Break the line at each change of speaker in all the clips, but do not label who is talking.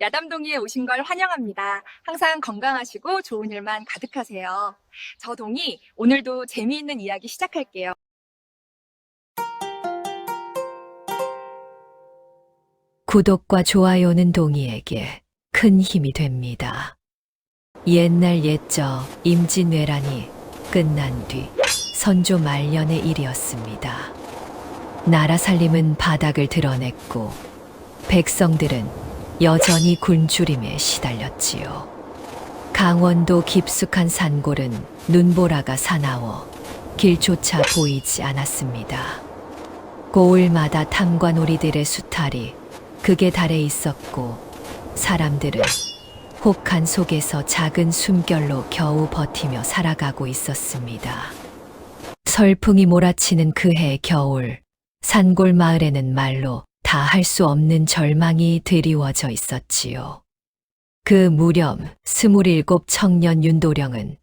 야담동이에 오신 걸 환영합니다. 항상 건강하시고 좋은 일만 가득하세요. 저 동이 오늘도 재미있는 이야기 시작할게요.
구독과 좋아요는 동이에게 큰 힘이 됩니다. 옛날 옛적 임진왜란이 끝난 뒤 선조 말년의 일이었습니다. 나라 살림은 바닥을 드러냈고 백성들은 여전히 굶주림에 시달렸지요. 강원도 깊숙한 산골은 눈보라가 사나워 길조차 보이지 않았습니다. 고을마다 탐관오리들의 수탈이 극에 달해 있었고 사람들은 혹한 속에서 작은 숨결로 겨우 버티며 살아가고 있었습니다. 설풍이 몰아치는 그해 겨울, 산골 마을에는 말로 다 할 수 없는 절망이 드리워져 있었지요. 그 무렵 27 청년 윤도령은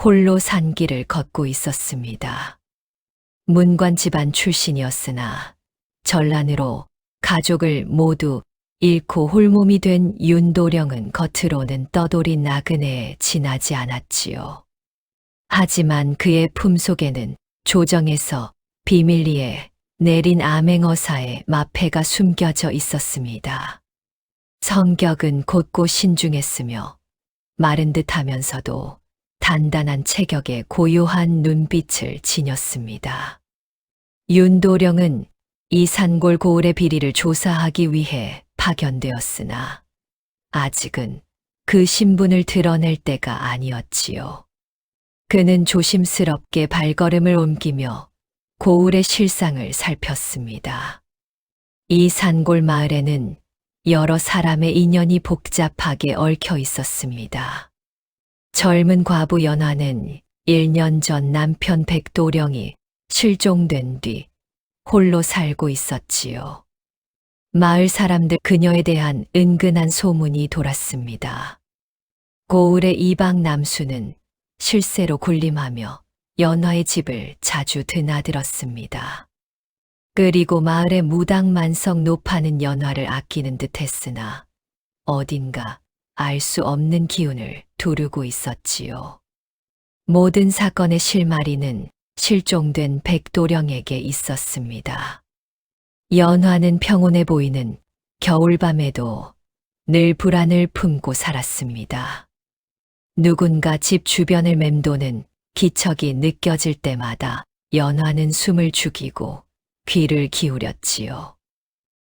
홀로 산길을 걷고 있었습니다. 문관 집안 출신이었으나 전란으로 가족을 모두 잃고 홀몸이 된 윤도령은 겉으로는 떠돌이 나그네에 지나지 않았지요. 하지만 그의 품속에는 조정에서 비밀리에 내린 암행어사의 마패가 숨겨져 있었습니다. 성격은 곧고 신중했으며 마른 듯하면서도 단단한 체격에 고요한 눈빛을 지녔습니다. 윤도령은 이 산골 고을의 비리를 조사하기 위해 파견되었으나 아직은 그 신분을 드러낼 때가 아니었지요. 그는 조심스럽게 발걸음을 옮기며 고을의 실상을 살폈습니다. 이 산골 마을에는 여러 사람의 인연이 복잡하게 얽혀 있었습니다. 젊은 과부 연화는 1년 전 남편 백도령이 실종된 뒤 홀로 살고 있었지요. 마을 사람들 그녀에 대한 은근한 소문이 돌았습니다. 고을의 이방 남수는 실세로 군림하며 연화의 집을 자주 드나들었습니다. 그리고 마을의 무당만성 노파는 연화를 아끼는 듯 했으나 어딘가 알 수 없는 기운을 두르고 있었지요. 모든 사건의 실마리는 실종된 백도령에게 있었습니다. 연화는 평온해 보이는 겨울밤에도 늘 불안을 품고 살았습니다. 누군가 집 주변을 맴도는 기척이 느껴질 때마다 연화는 숨을 죽이고 귀를 기울였지요.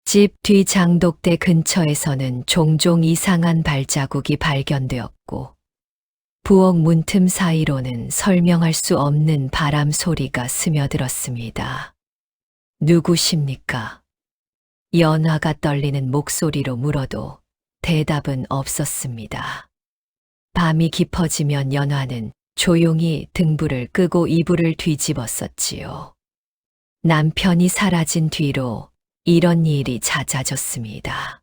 집 뒤 장독대 근처에서는 종종 이상한 발자국이 발견되었고 부엌 문틈 사이로는 설명할 수 없는 바람 소리가 스며들었습니다. 누구십니까? 연화가 떨리는 목소리로 물어도 대답은 없었습니다. 밤이 깊어지면 연화는 조용히 등불을 끄고 이불을 뒤집었었지요. 남편이 사라진 뒤로 이런 일이 잦아졌습니다.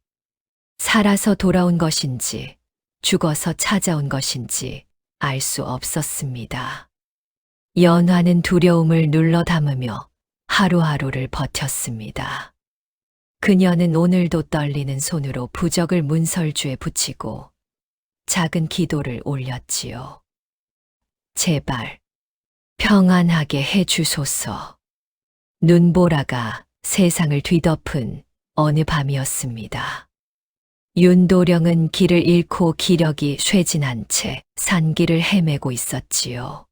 살아서 돌아온 것인지 죽어서 찾아온 것인지 알 수 없었습니다. 연화는 두려움을 눌러 담으며 하루하루를 버텼습니다. 그녀는 오늘도 떨리는 손으로 부적을 문설주에 붙이고 작은 기도를 올렸지요. 제발 평안하게 해주소서. 눈보라가 세상을 뒤덮은 어느 밤이었습니다. 윤도령은 길을 잃고 기력이 쇠진한 채 산길을 헤매고 있었지요.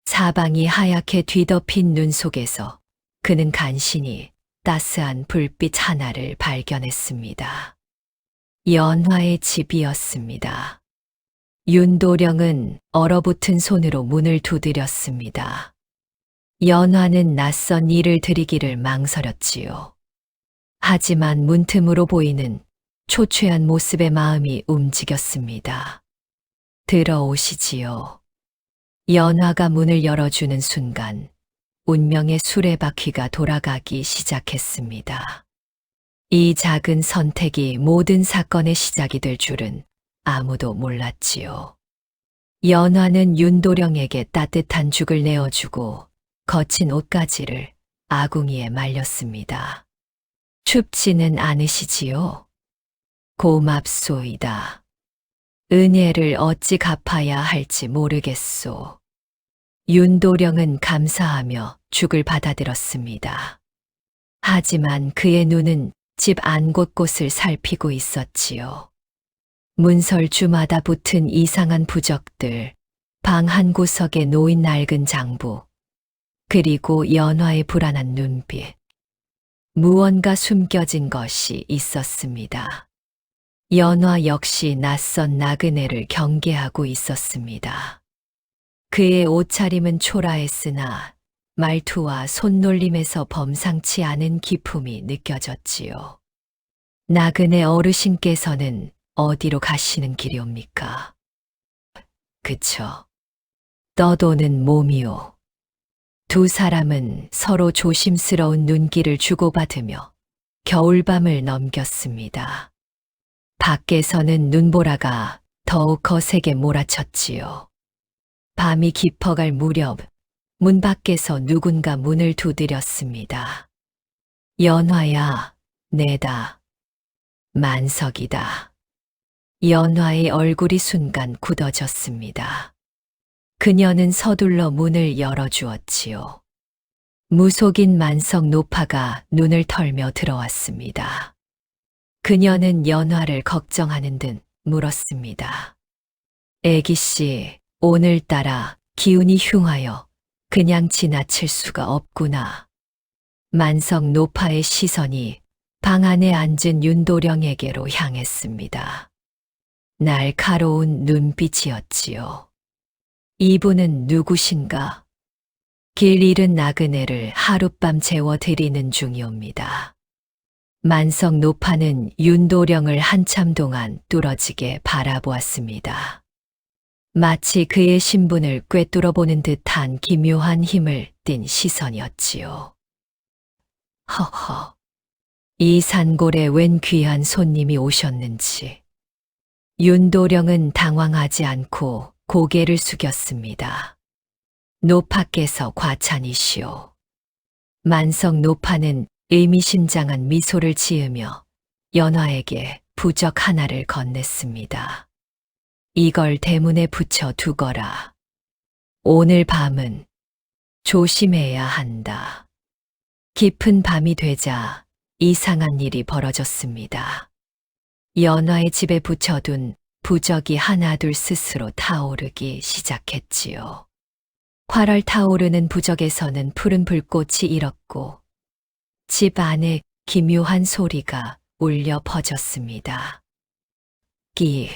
사방이 하얗게 뒤덮인 눈 속에서 그는 간신히 따스한 불빛 하나를 발견했습니다. 연화의 집이었습니다. 윤도령은 얼어붙은 손으로 문을 두드렸습니다. 연화는 낯선 일을 드리기를 망설였지요. 하지만 문틈으로 보이는 초췌한 모습의 마음이 움직였습니다. 들어오시지요. 연화가 문을 열어주는 순간 운명의 수레바퀴가 돌아가기 시작했습니다. 이 작은 선택이 모든 사건의 시작이 될 줄은 아무도 몰랐지요. 연화는 윤도령에게 따뜻한 죽을 내어주고 거친 옷가지를 아궁이에 말렸습니다. 춥지는 않으시지요? 고맙소이다. 은혜를 어찌 갚아야 할지 모르겠소. 윤도령은 감사하며 죽을 받아들었습니다. 하지만 그의 눈은 집 안 곳곳을 살피고 있었지요. 문설주마다 붙은 이상한 부적들, 방 한 구석에 놓인 낡은 장부, 그리고 연화의 불안한 눈빛. 무언가 숨겨진 것이 있었습니다. 연화 역시 낯선 나그네를 경계하고 있었습니다. 그의 옷차림은 초라했으나 말투와 손놀림에서 범상치 않은 기품이 느껴졌지요. 나그네 어르신께서는 어디로 가시는 길이옵니까? 그쵸. 떠도는 몸이오. 두 사람은 서로 조심스러운 눈길을 주고받으며 겨울밤을 넘겼습니다. 밖에서는 눈보라가 더욱 거세게 몰아쳤지요. 밤이 깊어갈 무렵 문 밖에서 누군가 문을 두드렸습니다. 연화야, 내다. 만석이다. 연화의 얼굴이 순간 굳어졌습니다. 그녀는 서둘러 문을 열어주었지요. 무속인 만석 노파가 눈을 털며 들어왔습니다. 그녀는 연화를 걱정하는 듯 물었습니다. 애기씨, 오늘따라 기운이 흉하여 그냥 지나칠 수가 없구나. 만석 노파의 시선이 방 안에 앉은 윤도령에게로 향했습니다. 날카로운 눈빛이었지요. 이분은 누구신가? 길 잃은 나그네를 하룻밤 재워드리는 중이옵니다. 만석 노파는 윤도령을 한참 동안 뚫어지게 바라보았습니다. 마치 그의 신분을 꿰뚫어보는 듯한 기묘한 힘을 띤 시선이었지요. 허허, 이 산골에 웬 귀한 손님이 오셨는지. 윤도령은 당황하지 않고 고개를 숙였습니다. 노파께서 과찬이시오. 만석 노파는 의미심장한 미소를 지으며 연화에게 부적 하나를 건넸습니다. 이걸 대문에 붙여 두거라. 오늘 밤은 조심해야 한다. 깊은 밤이 되자 이상한 일이 벌어졌습니다. 연화의 집에 붙여둔 부적이 하나둘 스스로 타오르기 시작했지요. 활활 타오르는 부적에서는 푸른 불꽃이 일었고 집 안에 기묘한 소리가 울려 퍼졌습니다. 끼.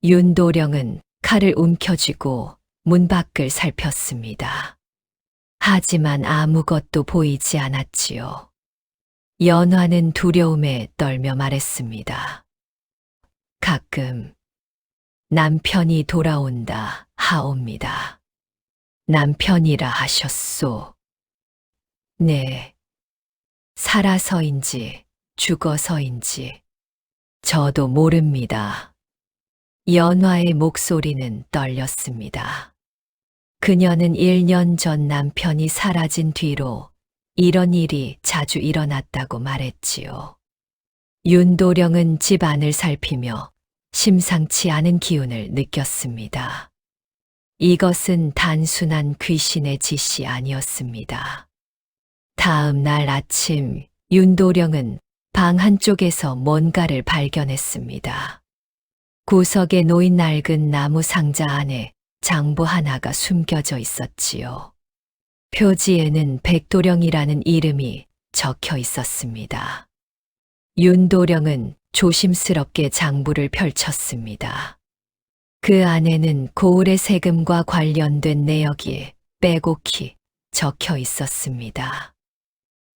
윤도령은 칼을 움켜쥐고 문 밖을 살폈습니다. 하지만 아무것도 보이지 않았지요. 연화는 두려움에 떨며 말했습니다. 가끔 남편이 돌아온다 하옵니다. 남편이라 하셨소. 네. 살아서인지 죽어서인지 저도 모릅니다. 연화의 목소리는 떨렸습니다. 그녀는 1년 전 남편이 사라진 뒤로 이런 일이 자주 일어났다고 말했지요. 윤도령은 집 안을 살피며 심상치 않은 기운을 느꼈습니다. 이것은 단순한 귀신의 짓이 아니었습니다. 다음 날 아침 윤도령은 방 한쪽에서 뭔가를 발견했습니다. 구석에 놓인 낡은 나무 상자 안에 장부 하나가 숨겨져 있었지요. 표지에는 백도령이라는 이름이 적혀 있었습니다. 윤도령은 조심스럽게 장부를 펼쳤습니다. 그 안에는 고을의 세금과 관련된 내역이 빼곡히 적혀 있었습니다.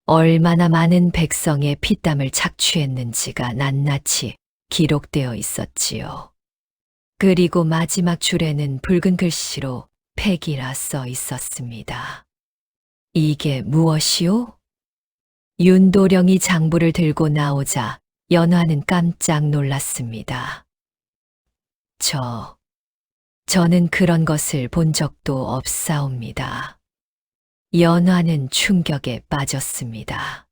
얼마나 많은 백성의 피땀을 착취했는지가 낱낱이 기록되어 있었지요. 그리고 마지막 줄에는 붉은 글씨로 폐기라 써 있었습니다. 이게 무엇이오? 윤도령이 장부를 들고 나오자 연화는 깜짝 놀랐습니다. 저는 그런 것을 본 적도 없사옵니다. 연화는 충격에 빠졌습니다.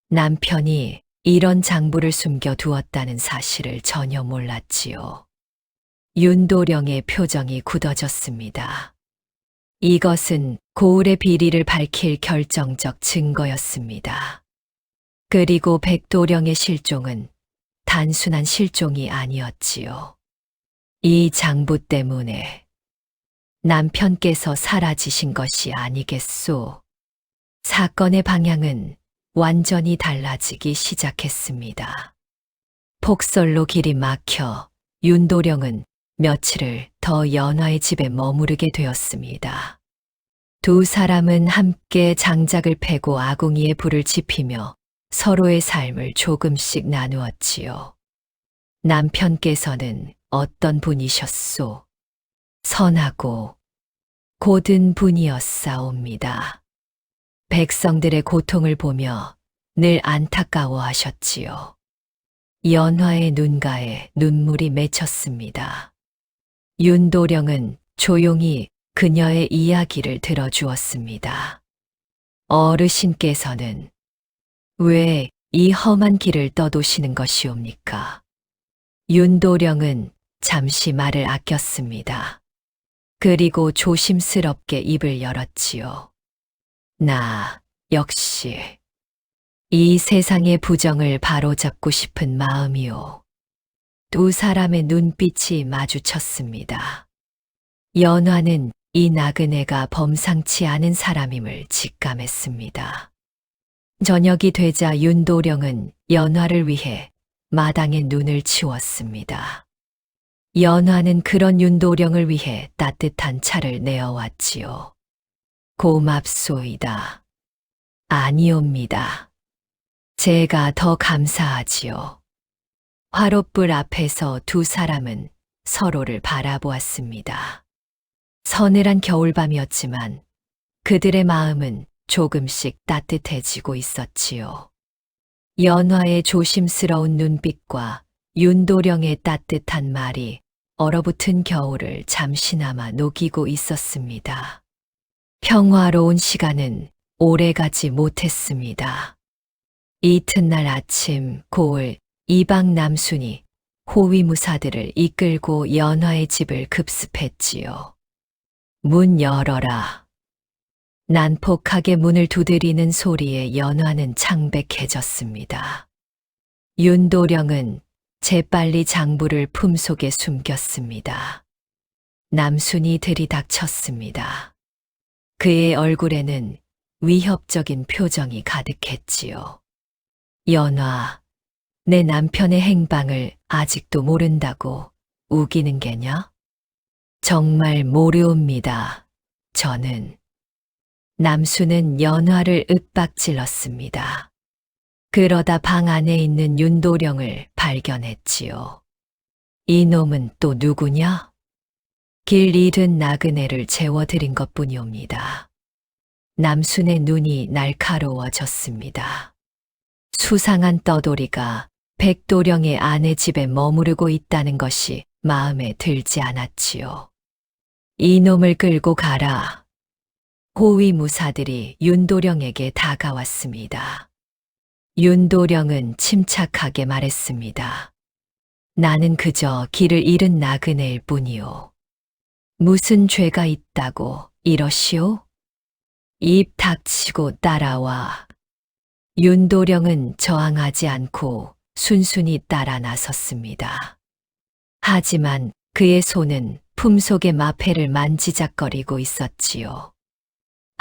남편이 이런 장부를 숨겨 두었다는 사실을 전혀 몰랐지요. 윤도령의 표정이 굳어졌습니다. 이것은 고을의 비리를 밝힐 결정적 증거였습니다. 그리고 백도령의 실종은 단순한 실종이 아니었지요. 이 장부 때문에 남편께서 사라지신 것이 아니겠소. 사건의 방향은 완전히 달라지기 시작했습니다. 폭설로 길이 막혀 윤도령은 며칠을 더 연화의 집에 머무르게 되었습니다. 두 사람은 함께 장작을 패고 아궁이에 불을 지피며 서로의 삶을 조금씩 나누었지요. 남편께서는 어떤 분이셨소? 선하고 고든 분이었사옵니다. 백성들의 고통을 보며 늘 안타까워하셨지요. 연화의 눈가에 눈물이 맺혔습니다. 윤도령은 조용히 그녀의 이야기를 들어주었습니다. 어르신께서는 왜 이 험한 길을 떠도시는 것이옵니까? 윤도령은 잠시 말을 아꼈습니다. 그리고 조심스럽게 입을 열었지요. 나 역시 이 세상의 부정을 바로잡고 싶은 마음이요. 두 사람의 눈빛이 마주쳤습니다. 연화는 이 나그네가 범상치 않은 사람임을 직감했습니다. 저녁이 되자 윤도령은 연화를 위해 마당에 눈을 치웠습니다. 연화는 그런 윤도령을 위해 따뜻한 차를 내어왔지요. 고맙소이다. 아니옵니다. 제가 더 감사하지요. 화롯불 앞에서 두 사람은 서로를 바라보았습니다. 서늘한 겨울밤이었지만 그들의 마음은 조금씩 따뜻해지고 있었지요. 연화의 조심스러운 눈빛과 윤도령의 따뜻한 말이 얼어붙은 겨울을 잠시나마 녹이고 있었습니다. 평화로운 시간은 오래가지 못했습니다. 이튿날 아침 고을 이방 남순이 호위무사들을 이끌고 연화의 집을 급습했지요. 문 열어라. 난폭하게 문을 두드리는 소리에 연화는 창백해졌습니다. 윤도령은 재빨리 장부를 품속에 숨겼습니다. 남순이 들이닥쳤습니다. 그의 얼굴에는 위협적인 표정이 가득했지요. 연화, 내 남편의 행방을 아직도 모른다고 우기는 게냐? 정말 모르옵니다. 저는. 남순은 연화를 윽박질렀습니다. 그러다 방 안에 있는 윤도령을 발견했지요. 이놈은 또 누구냐? 길 잃은 나그네를 재워드린 것뿐이옵니다. 남순의 눈이 날카로워졌습니다. 수상한 떠돌이가 백도령의 아내 집에 머무르고 있다는 것이 마음에 들지 않았지요. 이놈을 끌고 가라. 호위무사들이 윤도령에게 다가왔습니다. 윤도령은 침착하게 말했습니다. 나는 그저 길을 잃은 나그네일 뿐이오. 무슨 죄가 있다고 이러시오? 입 닥치고 따라와. 윤도령은 저항하지 않고 순순히 따라 나섰습니다. 하지만 그의 손은 품속의 마패를 만지작거리고 있었지요.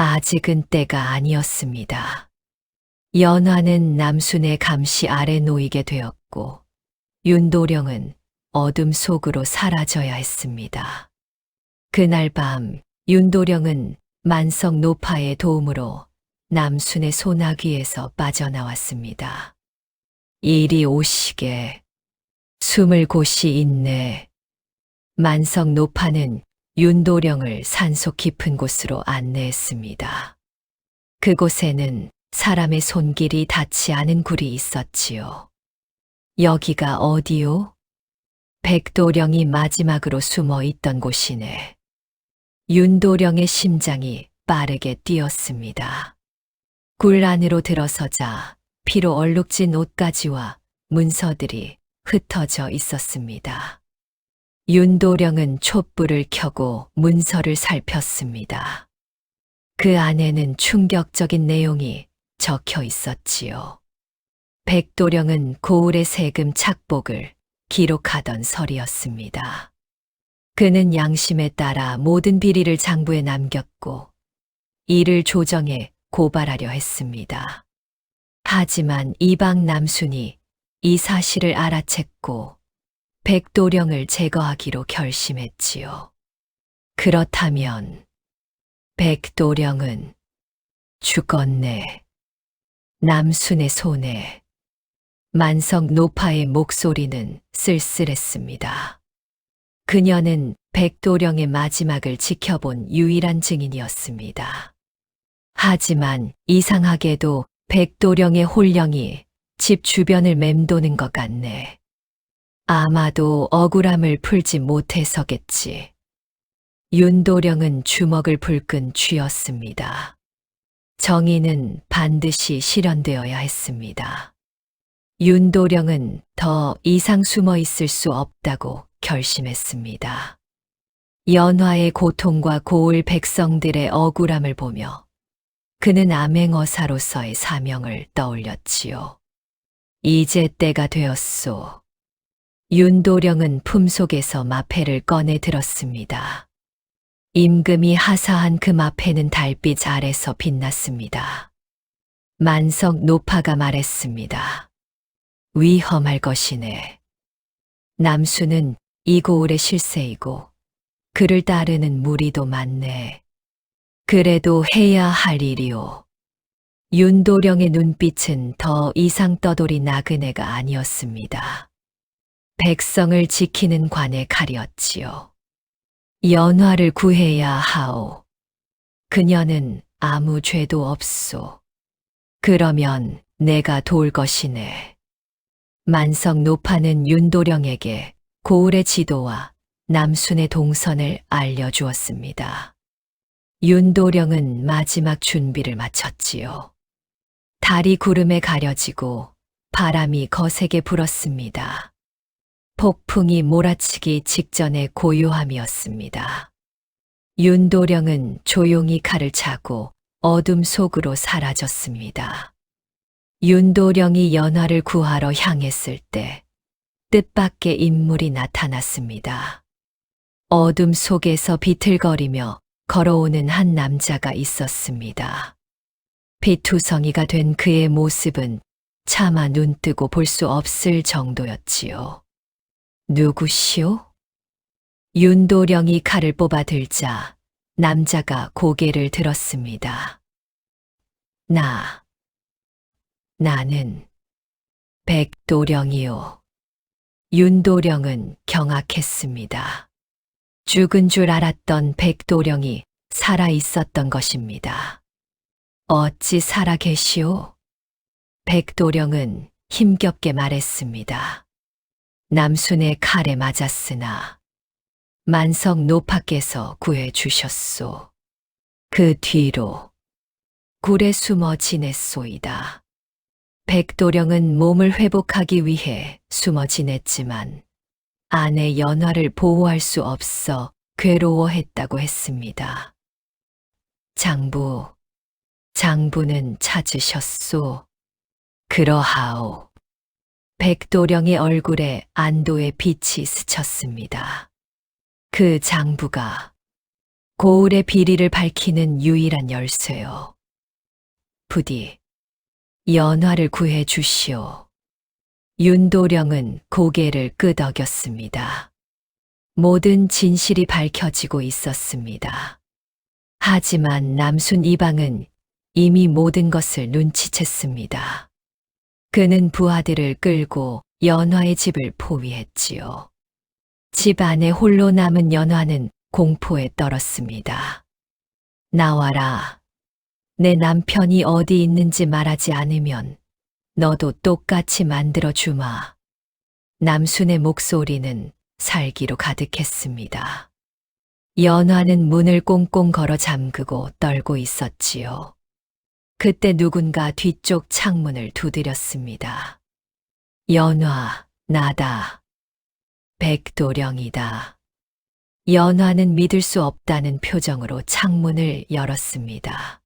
아직은 때가 아니었습니다. 연화는 남순의 감시 아래 놓이게 되었고 윤도령은 어둠 속으로 사라져야 했습니다. 그날 밤 윤도령은 만석 노파의 도움으로 남순의 소나귀에서 빠져나왔습니다. 이리 오시게. 숨을 곳이 있네. 만석 노파는 윤도령을 산속 깊은 곳으로 안내했습니다. 그곳에는 사람의 손길이 닿지 않은 굴이 있었지요. 여기가 어디요? 백도령이 마지막으로 숨어 있던 곳이네. 윤도령의 심장이 빠르게 뛰었습니다. 굴 안으로 들어서자 피로 얼룩진 옷가지와 문서들이 흩어져 있었습니다. 윤도령은 촛불을 켜고 문서를 살폈습니다. 그 안에는 충격적인 내용이 적혀 있었지요. 백도령은 고을의 세금 착복을 기록하던 설이었습니다. 그는 양심에 따라 모든 비리를 장부에 남겼고 이를 조정해 고발하려 했습니다. 하지만 이방 남순이 이 사실을 알아챘고 백도령을 제거하기로 결심했지요. 그렇다면 백도령은 죽었네. 남순의 손에 만석 노파의 목소리는 쓸쓸했습니다. 그녀는 백도령의 마지막을 지켜본 유일한 증인이었습니다. 하지만 이상하게도 백도령의 홀령이 집 주변을 맴도는 것 같네. 아마도 억울함을 풀지 못해서겠지. 윤도령은 주먹을 불끈 쥐었습니다. 정의는 반드시 실현되어야 했습니다. 윤도령은 더 이상 숨어 있을 수 없다고 결심했습니다. 연화의 고통과 고을 백성들의 억울함을 보며 그는 암행어사로서의 사명을 떠올렸지요. 이제 때가 되었소. 윤도령은 품속에서 마패를 꺼내 들었습니다. 임금이 하사한 그 마패는 달빛 아래서 빛났습니다. 만석 노파가 말했습니다. 위험할 것이네. 남수는 이 고을의 실세이고 그를 따르는 무리도 많네. 그래도 해야 할 일이오. 윤도령의 눈빛은 더 이상 떠돌이 나그네가 아니었습니다. 백성을 지키는 관의 칼이었지요. 연화를 구해야 하오. 그녀는 아무 죄도 없소. 그러면 내가 도울 것이네. 만석 노파는 윤도령에게 고을의 지도와 남순의 동선을 알려주었습니다. 윤도령은 마지막 준비를 마쳤지요. 달이 구름에 가려지고 바람이 거세게 불었습니다. 폭풍이 몰아치기 직전의 고요함이었습니다. 윤도령은 조용히 칼을 차고 어둠 속으로 사라졌습니다. 윤도령이 연화를 구하러 향했을 때 뜻밖의 인물이 나타났습니다. 어둠 속에서 비틀거리며 걸어오는 한 남자가 있었습니다. 피투성이가 된 그의 모습은 차마 눈뜨고 볼 수 없을 정도였지요. 누구시오? 윤도령이 칼을 뽑아 들자 남자가 고개를 들었습니다. 나는 백도령이요. 윤도령은 경악했습니다. 죽은 줄 알았던 백도령이 살아 있었던 것입니다. 어찌 살아 계시오? 백도령은 힘겹게 말했습니다. 남순의 칼에 맞았으나 만석 노파께서 구해 주셨소. 그 뒤로 굴에 숨어 지냈소이다. 백도령은 몸을 회복하기 위해 숨어 지냈지만 아내 연화를 보호할 수 없어 괴로워했다고 했습니다. 장부는 찾으셨소. 그러하오. 백도령의 얼굴에 안도의 빛이 스쳤습니다. 그 장부가 고을의 비리를 밝히는 유일한 열쇠요. 부디 연화를 구해 주시오. 윤도령은 고개를 끄덕였습니다. 모든 진실이 밝혀지고 있었습니다. 하지만 남순 이방은 이미 모든 것을 눈치챘습니다. 그는 부하들을 끌고 연화의 집을 포위했지요. 집 안에 홀로 남은 연화는 공포에 떨었습니다. 나와라. 내 남편이 어디 있는지 말하지 않으면 너도 똑같이 만들어주마. 남순의 목소리는 살기로 가득했습니다. 연화는 문을 꽁꽁 걸어 잠그고 떨고 있었지요. 그때 누군가 뒤쪽 창문을 두드렸습니다. 연화, 나다. 백도령이다. 연화는 믿을 수 없다는 표정으로 창문을 열었습니다.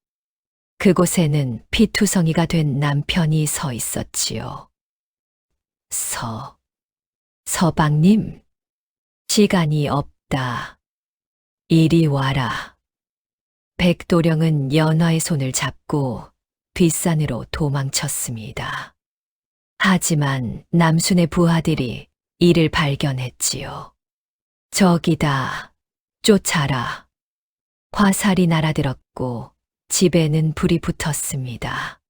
그곳에는 피투성이가 된 남편이 서 있었지요. 서방님, 시간이 없다. 이리 와라. 백도령은 연화의 손을 잡고 뒷산으로 도망쳤습니다. 하지만 남순의 부하들이 이를 발견했지요. 저기다, 쫓아라. 화살이 날아들었고 집에는 불이 붙었습니다.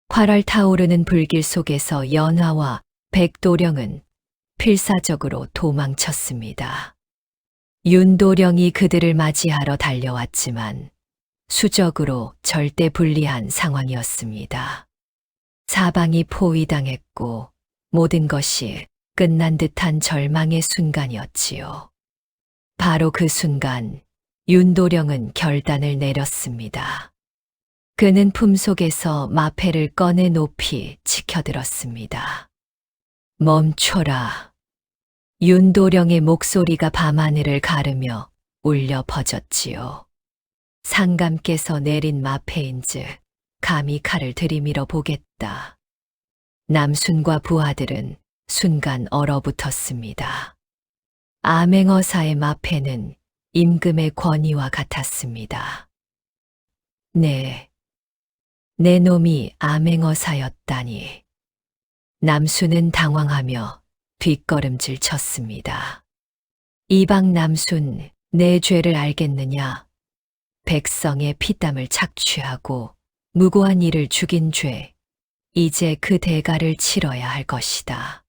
활활 타오르는 불길 속에서 연화와 백도령은 필사적으로 도망쳤습니다. 윤도령이 그들을 맞이하러 달려왔지만 수적으로 절대 불리한 상황이었습니다. 사방이 포위당했고 모든 것이 끝난 듯한 절망의 순간이었지요. 바로 그 순간 윤도령은 결단을 내렸습니다. 그는 품속에서 마패를 꺼내 높이 치켜들었습니다. 멈춰라. 윤도령의 목소리가 밤하늘을 가르며 울려 퍼졌지요. 상감께서 내린 마패인즉 감히 칼을 들이밀어 보겠다. 남순과 부하들은 순간 얼어붙었습니다. 암행어사의 마패는 임금의 권위와 같았습니다. 네, 내 놈이 암행어사였다니. 남순은 당황하며 뒷걸음질 쳤습니다. 이방 남순, 내 죄를 알겠느냐? 백성의 피땀을 착취하고 무고한 이를 죽인 죄, 이제 그 대가를 치러야 할 것이다.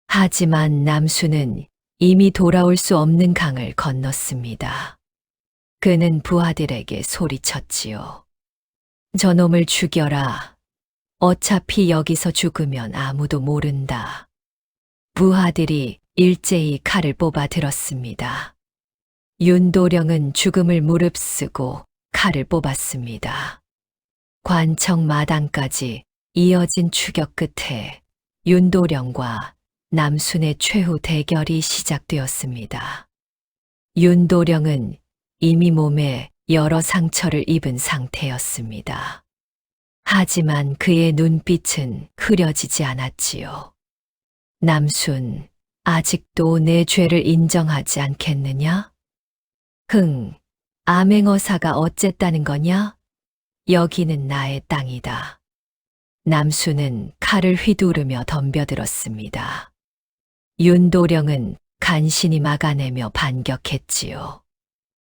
하지만 남순은 이미 돌아올 수 없는 강을 건넜습니다. 그는 부하들에게 소리쳤지요. 저놈을 죽여라. 어차피 여기서 죽으면 아무도 모른다. 부하들이 일제히 칼을 뽑아 들었습니다. 윤도령은 죽음을 무릅쓰고 칼을 뽑았습니다. 관청 마당까지 이어진 추격 끝에 윤도령과 남순의 최후 대결이 시작되었습니다. 윤도령은 이미 몸에 여러 상처를 입은 상태였습니다. 하지만 그의 눈빛은 흐려지지 않았지요. 남순, 아직도 내 죄를 인정하지 않겠느냐? 암행어사가 어쨌다는 거냐? 여기는 나의 땅이다. 남순은 칼을 휘두르며 덤벼들었습니다. 윤도령은 간신히 막아내며 반격했지요.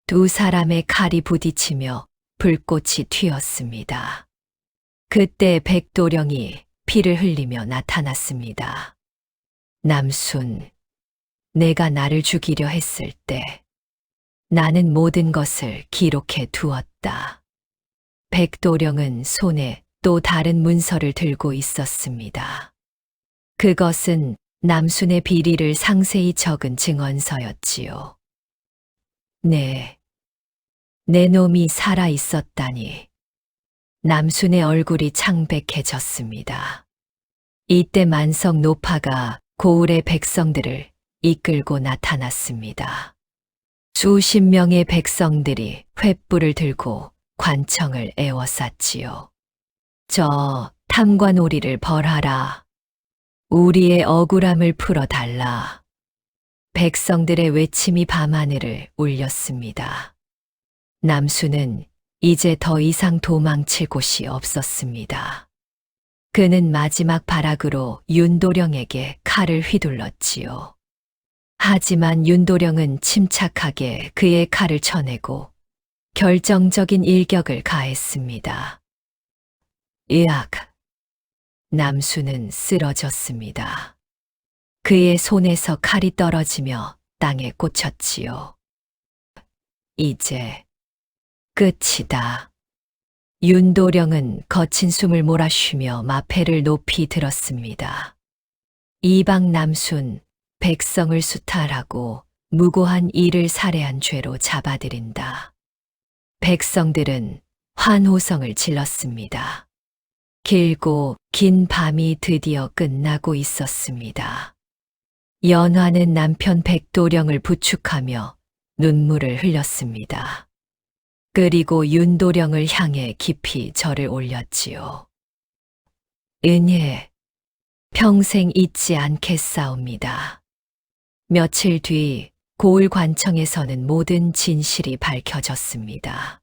두 사람의 칼이 부딪히며 불꽃이 튀었습니다. 그때 백도령이 피를 흘리며 나타났습니다. 남순, 내가 나를 죽이려 했을 때 나는 모든 것을 기록해 두었다. 백도령은 손에 또 다른 문서를 들고 있었습니다. 그것은 남순의 비리를 상세히 적은 증언서였지요. 네, 내 놈이 살아 있었다니. 남순의 얼굴이 창백해졌습니다. 이때 만석 노파가 고을의 백성들을 이끌고 나타났습니다. 수십 명의 백성들이 횃불을 들고 관청을 에워쌌지요. 저 탐관오리를 벌하라. 우리의 억울함을 풀어달라. 백성들의 외침이 밤하늘을 울렸습니다. 남순은 이제 더 이상 도망칠 곳이 없었습니다. 그는 마지막 발악으로 윤도령에게 칼을 휘둘렀지요. 하지만 윤도령은 침착하게 그의 칼을 쳐내고 결정적인 일격을 가했습니다. 으악! 남순은 쓰러졌습니다. 그의 손에서 칼이 떨어지며 땅에 꽂혔지요. 이제 끝이다. 윤도령은 거친 숨을 몰아쉬며 마패를 높이 들었습니다. 이방 남순, 백성을 수탈하고 무고한 이를 살해한 죄로 잡아들인다. 백성들은 환호성을 질렀습니다. 길고 긴 밤이 드디어 끝나고 있었습니다. 연화는 남편 백도령을 부축하며 눈물을 흘렸습니다. 그리고 윤도령을 향해 깊이 절을 올렸지요. 은혜, 평생 잊지 않겠사옵니다. 며칠 뒤 고을 관청에서는 모든 진실이 밝혀졌습니다.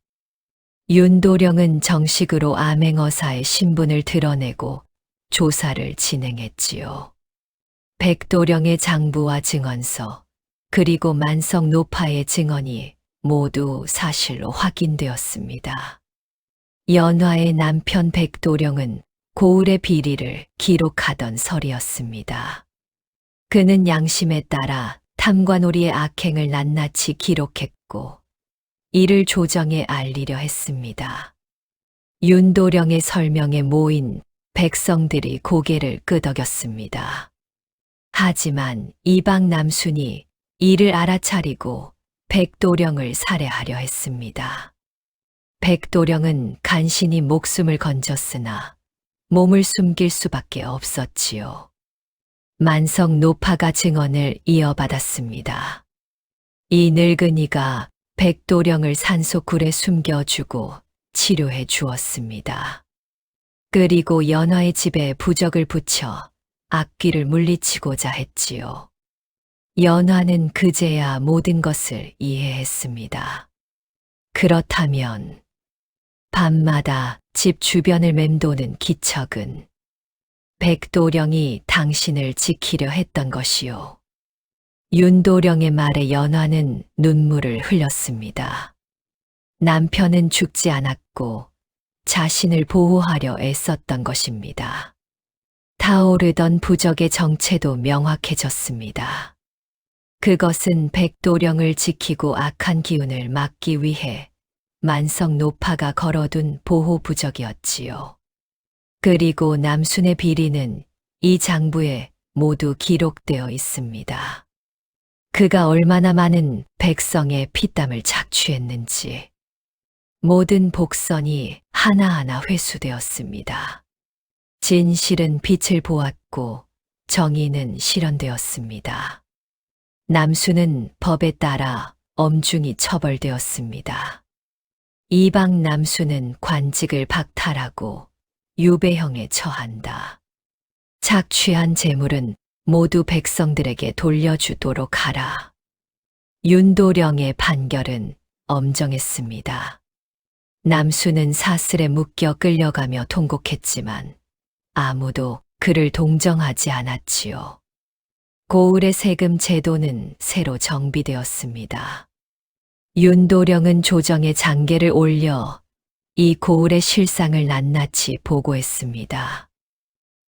윤도령은 정식으로 암행어사의 신분을 드러내고 조사를 진행했지요. 백도령의 장부와 증언서, 그리고 만성 노파의 증언이 모두 사실로 확인되었습니다. 연화의 남편 백도령은 고을의 비리를 기록하던 설이었습니다. 그는 양심에 따라 탐관오리의 악행을 낱낱이 기록했고 이를 조정에 알리려 했습니다. 윤도령의 설명에 모인 백성들이 고개를 끄덕였습니다. 하지만 이방 남순이 이를 알아차리고 백도령을 살해하려 했습니다. 백도령은 간신히 목숨을 건졌으나 몸을 숨길 수밖에 없었지요. 만성 노파가 증언을 이어받았습니다. 이 늙은이가 백도령을 산소굴에 숨겨주고 치료해 주었습니다. 그리고 연화의 집에 부적을 붙여 악귀를 물리치고자 했지요. 연화는 그제야 모든 것을 이해했습니다. 그렇다면 밤마다 집 주변을 맴도는 기척은 백도령이 당신을 지키려 했던 것이요. 윤도령의 말에 연화는 눈물을 흘렸습니다. 남편은 죽지 않았고 자신을 보호하려 애썼던 것입니다. 타오르던 부적의 정체도 명확해졌습니다. 그것은 백도령을 지키고 악한 기운을 막기 위해 만성 노파가 걸어둔 보호 부적이었지요. 그리고 남순의 비리는 이 장부에 모두 기록되어 있습니다. 그가 얼마나 많은 백성의 피땀을 착취했는지 모든 복선이 하나하나 회수되었습니다. 진실은 빛을 보았고 정의는 실현되었습니다. 남순은 법에 따라 엄중히 처벌되었습니다. 이방 남순은 관직을 박탈하고 유배형에 처한다. 착취한 재물은 모두 백성들에게 돌려주도록 하라. 윤도령의 판결은 엄정했습니다. 남순은 사슬에 묶여 끌려가며 통곡했지만 아무도 그를 동정하지 않았지요. 고을의 세금 제도는 새로 정비되었습니다. 윤도령은 조정에 장계를 올려 이 고을의 실상을 낱낱이 보고했습니다.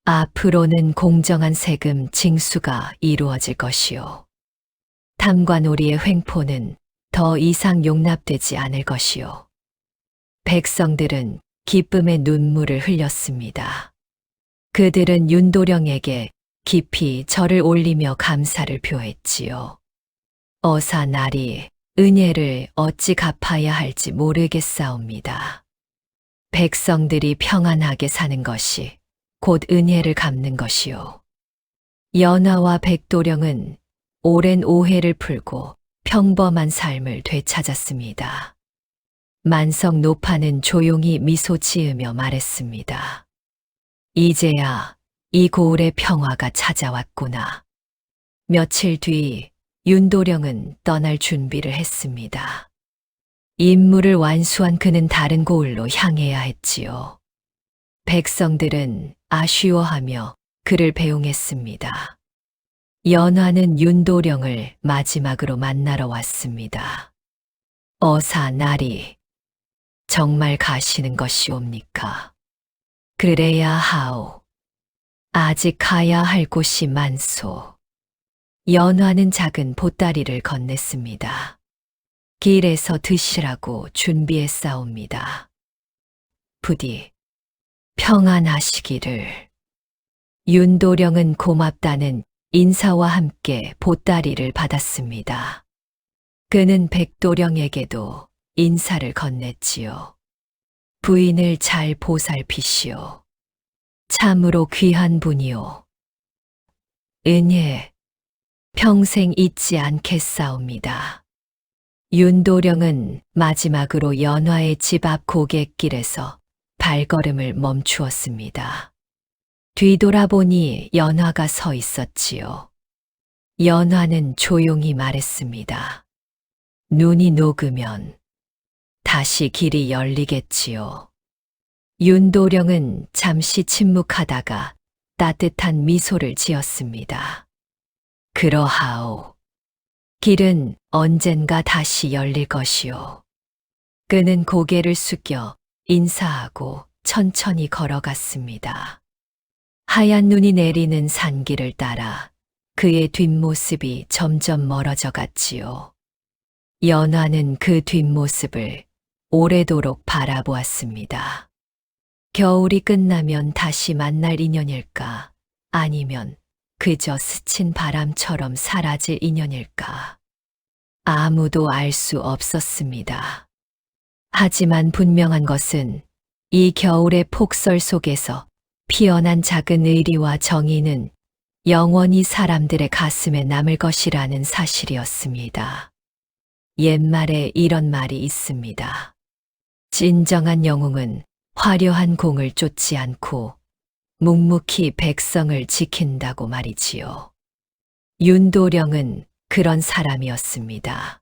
앞으로는 공정한 세금 징수가 이루어질 것이요. 탐관오리의 횡포는 더 이상 용납되지 않을 것이요. 백성들은 기쁨의 눈물을 흘렸습니다. 그들은 윤도령에게 깊이 절을 올리며 감사를 표했지요. 어사나리 은혜를 어찌 갚아야 할지 모르겠사옵니다. 백성들이 평안하게 사는 것이 곧 은혜를 갚는 것이요. 연화와 백도령은 오랜 오해를 풀고 평범한 삶을 되찾았습니다. 만성 노파는 조용히 미소 지으며 말했습니다. 이제야 이 고을의 평화가 찾아왔구나. 며칠 뒤 윤도령은 떠날 준비를 했습니다. 임무를 완수한 그는 다른 고을로 향해야 했지요. 백성들은 아쉬워하며 그를 배웅했습니다. 연화는 윤도령을 마지막으로 만나러 왔습니다. 어사나리, 정말 가시는 것이옵니까? 그래야 하오. 아직 가야 할 곳이 많소. 연화는 작은 보따리를 건넸습니다. 길에서 드시라고 준비했사옵니다. 부디 평안하시기를. 윤도령은 고맙다는 인사와 함께 보따리를 받았습니다. 그는 백도령에게도 인사를 건넸지요. 부인을 잘 보살피시오. 참으로 귀한 분이오. 은예, 평생 잊지 않겠사옵니다. 윤도령은 마지막으로 연화의 집 앞 고갯길에서 발걸음을 멈추었습니다. 뒤돌아보니 연화가 서 있었지요. 연화는 조용히 말했습니다. 눈이 녹으면 다시 길이 열리겠지요. 윤도령은 잠시 침묵하다가 따뜻한 미소를 지었습니다. 그러하오. 길은 언젠가 다시 열릴 것이오. 그는 고개를 숙여 인사하고 천천히 걸어갔습니다. 하얀 눈이 내리는 산길을 따라 그의 뒷모습이 점점 멀어져 갔지요. 연화는 그 뒷모습을 오래도록 바라보았습니다. 겨울이 끝나면 다시 만날 인연일까? 아니면 그저 스친 바람처럼 사라질 인연일까? 아무도 알 수 없었습니다. 하지만 분명한 것은 이 겨울의 폭설 속에서 피어난 작은 의리와 정의는 영원히 사람들의 가슴에 남을 것이라는 사실이었습니다. 옛말에 이런 말이 있습니다. 진정한 영웅은 화려한 공을 쫓지 않고 묵묵히 백성을 지킨다고 말이지요. 윤도령은 그런 사람이었습니다.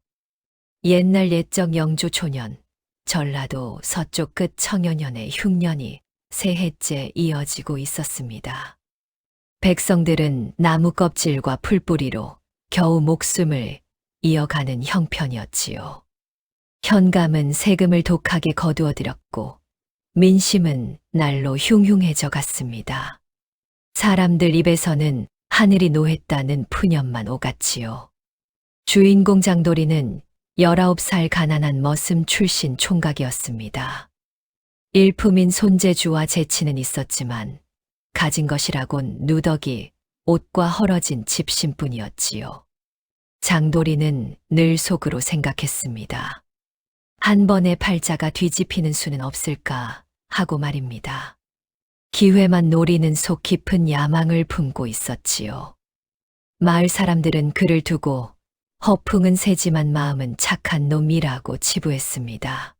옛날 옛적 영조 초년, 전라도 서쪽 끝 청여년의 흉년이 새해째 이어지고 있었습니다. 백성들은 나무 껍질과 풀뿌리로 겨우 목숨을 이어가는 형편이었지요. 현감은 세금을 독하게 거두어들였고 민심은 날로 흉흉해져 갔습니다. 사람들 입에서는 하늘이 노했다는 푸념만 오갔지요. 주인공 장도리는 19살 가난한 머슴 출신 총각이었습니다. 일품인 손재주와 재치는 있었지만 가진 것이라곤 누더기, 옷과 헐어진 집신뿐이었지요. 장도리는 늘 속으로 생각했습니다. 한 번에 팔자가 뒤집히는 수는 없을까 하고 말입니다. 기회만 노리는 속 깊은 야망을 품고 있었지요. 마을 사람들은 그를 두고 허풍은 세지만 마음은 착한 놈이라고 치부했습니다.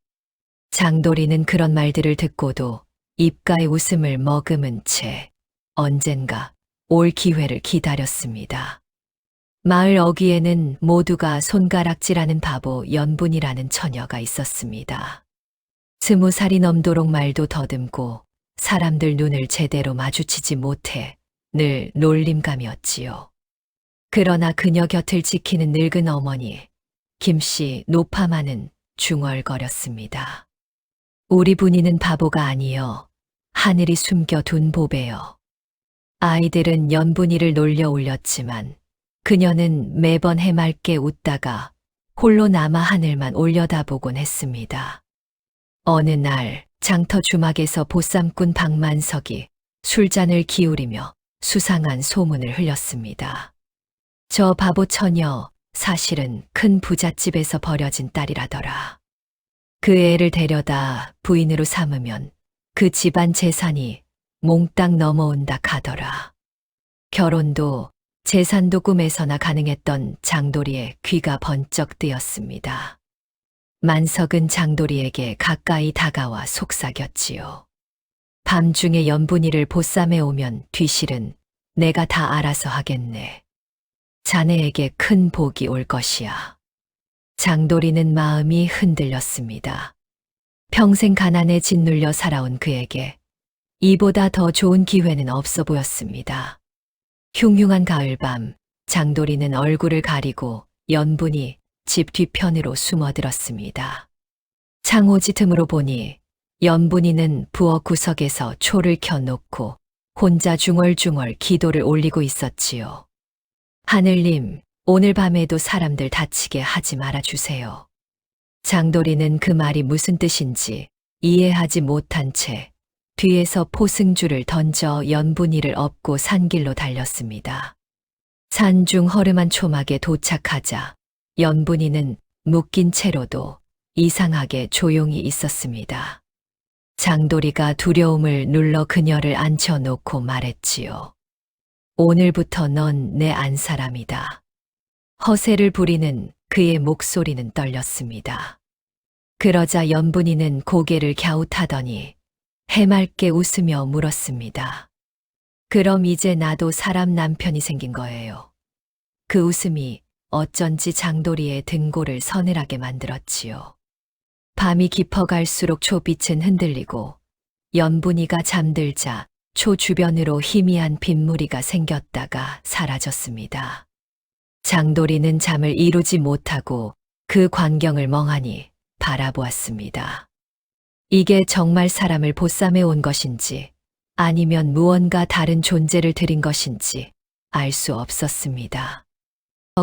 장도리는 그런 말들을 듣고도 입가에 웃음을 머금은 채 언젠가 올 기회를 기다렸습니다. 마을 어귀에는 모두가 손가락질하는 바보 연분이라는 처녀가 있었습니다. 20살이 넘도록 말도 더듬고 사람들 눈을 제대로 마주치지 못해 늘 놀림감이었지요. 그러나 그녀 곁을 지키는 늙은 어머니 김씨 노파마는 중얼거렸습니다. 우리 분이는 바보가 아니여 하늘이 숨겨둔 보배여. 아이들은 연분이를 놀려 올렸지만 그녀는 매번 해맑게 웃다가 홀로 남아 하늘만 올려다보곤 했습니다. 어느 날 장터 주막에서 보쌈꾼 박만석이 술잔을 기울이며 수상한 소문을 흘렸습니다. 저 바보 처녀 사실은 큰 부잣집에서 버려진 딸이라더라. 그 애를 데려다 부인으로 삼으면 그 집안 재산이 몽땅 넘어온다 카더라. 결혼도 재산도 꿈에서나 가능했던 장도리의 귀가 번쩍 뜨였습니다. 만석은 장도리에게 가까이 다가와 속삭였지요. 밤중에 연분이를 보쌈에 오면 뒤실은 내가 다 알아서 하겠네. 자네에게 큰 복이 올 것이야. 장도리는 마음이 흔들렸습니다. 평생 가난에 짓눌려 살아온 그에게 이보다 더 좋은 기회는 없어 보였습니다. 흉흉한 가을밤, 장도리는 얼굴을 가리고 연분이 집 뒤편으로 숨어들었습니다. 창호지 틈으로 보니 연분이는 부엌 구석에서 초를 켜놓고 혼자 중얼중얼 기도를 올리고 있었지요. 하늘님, 오늘 밤에도 사람들 다치게 하지 말아주세요. 장도리는 그 말이 무슨 뜻인지 이해하지 못한 채 뒤에서 포승줄을 던져 연분이를 업고 산길로 달렸습니다. 산중 허름한 초막에 도착하자 연분이는 묶인 채로도 이상하게 조용히 있었습니다. 장돌이가 두려움을 눌러 그녀를 앉혀놓고 말했지요. 오늘부터 넌 내 안사람이다. 허세를 부리는 그의 목소리는 떨렸습니다. 그러자 연분이는 고개를 갸웃하더니 해맑게 웃으며 물었습니다. 그럼 이제 나도 사람 남편이 생긴 거예요. 그 웃음이 어쩐지 장돌이의 등골을 서늘하게 만들었지요. 밤이 깊어갈수록 초빛은 흔들리고 연분이가 잠들자 초 주변으로 희미한 빗무리가 생겼다가 사라졌습니다. 장돌이는 잠을 이루지 못하고 그 광경을 멍하니 바라보았습니다. 이게 정말 사람을 보쌈해 온 것인지 아니면 무언가 다른 존재를 들인 것인지 알 수 없었습니다.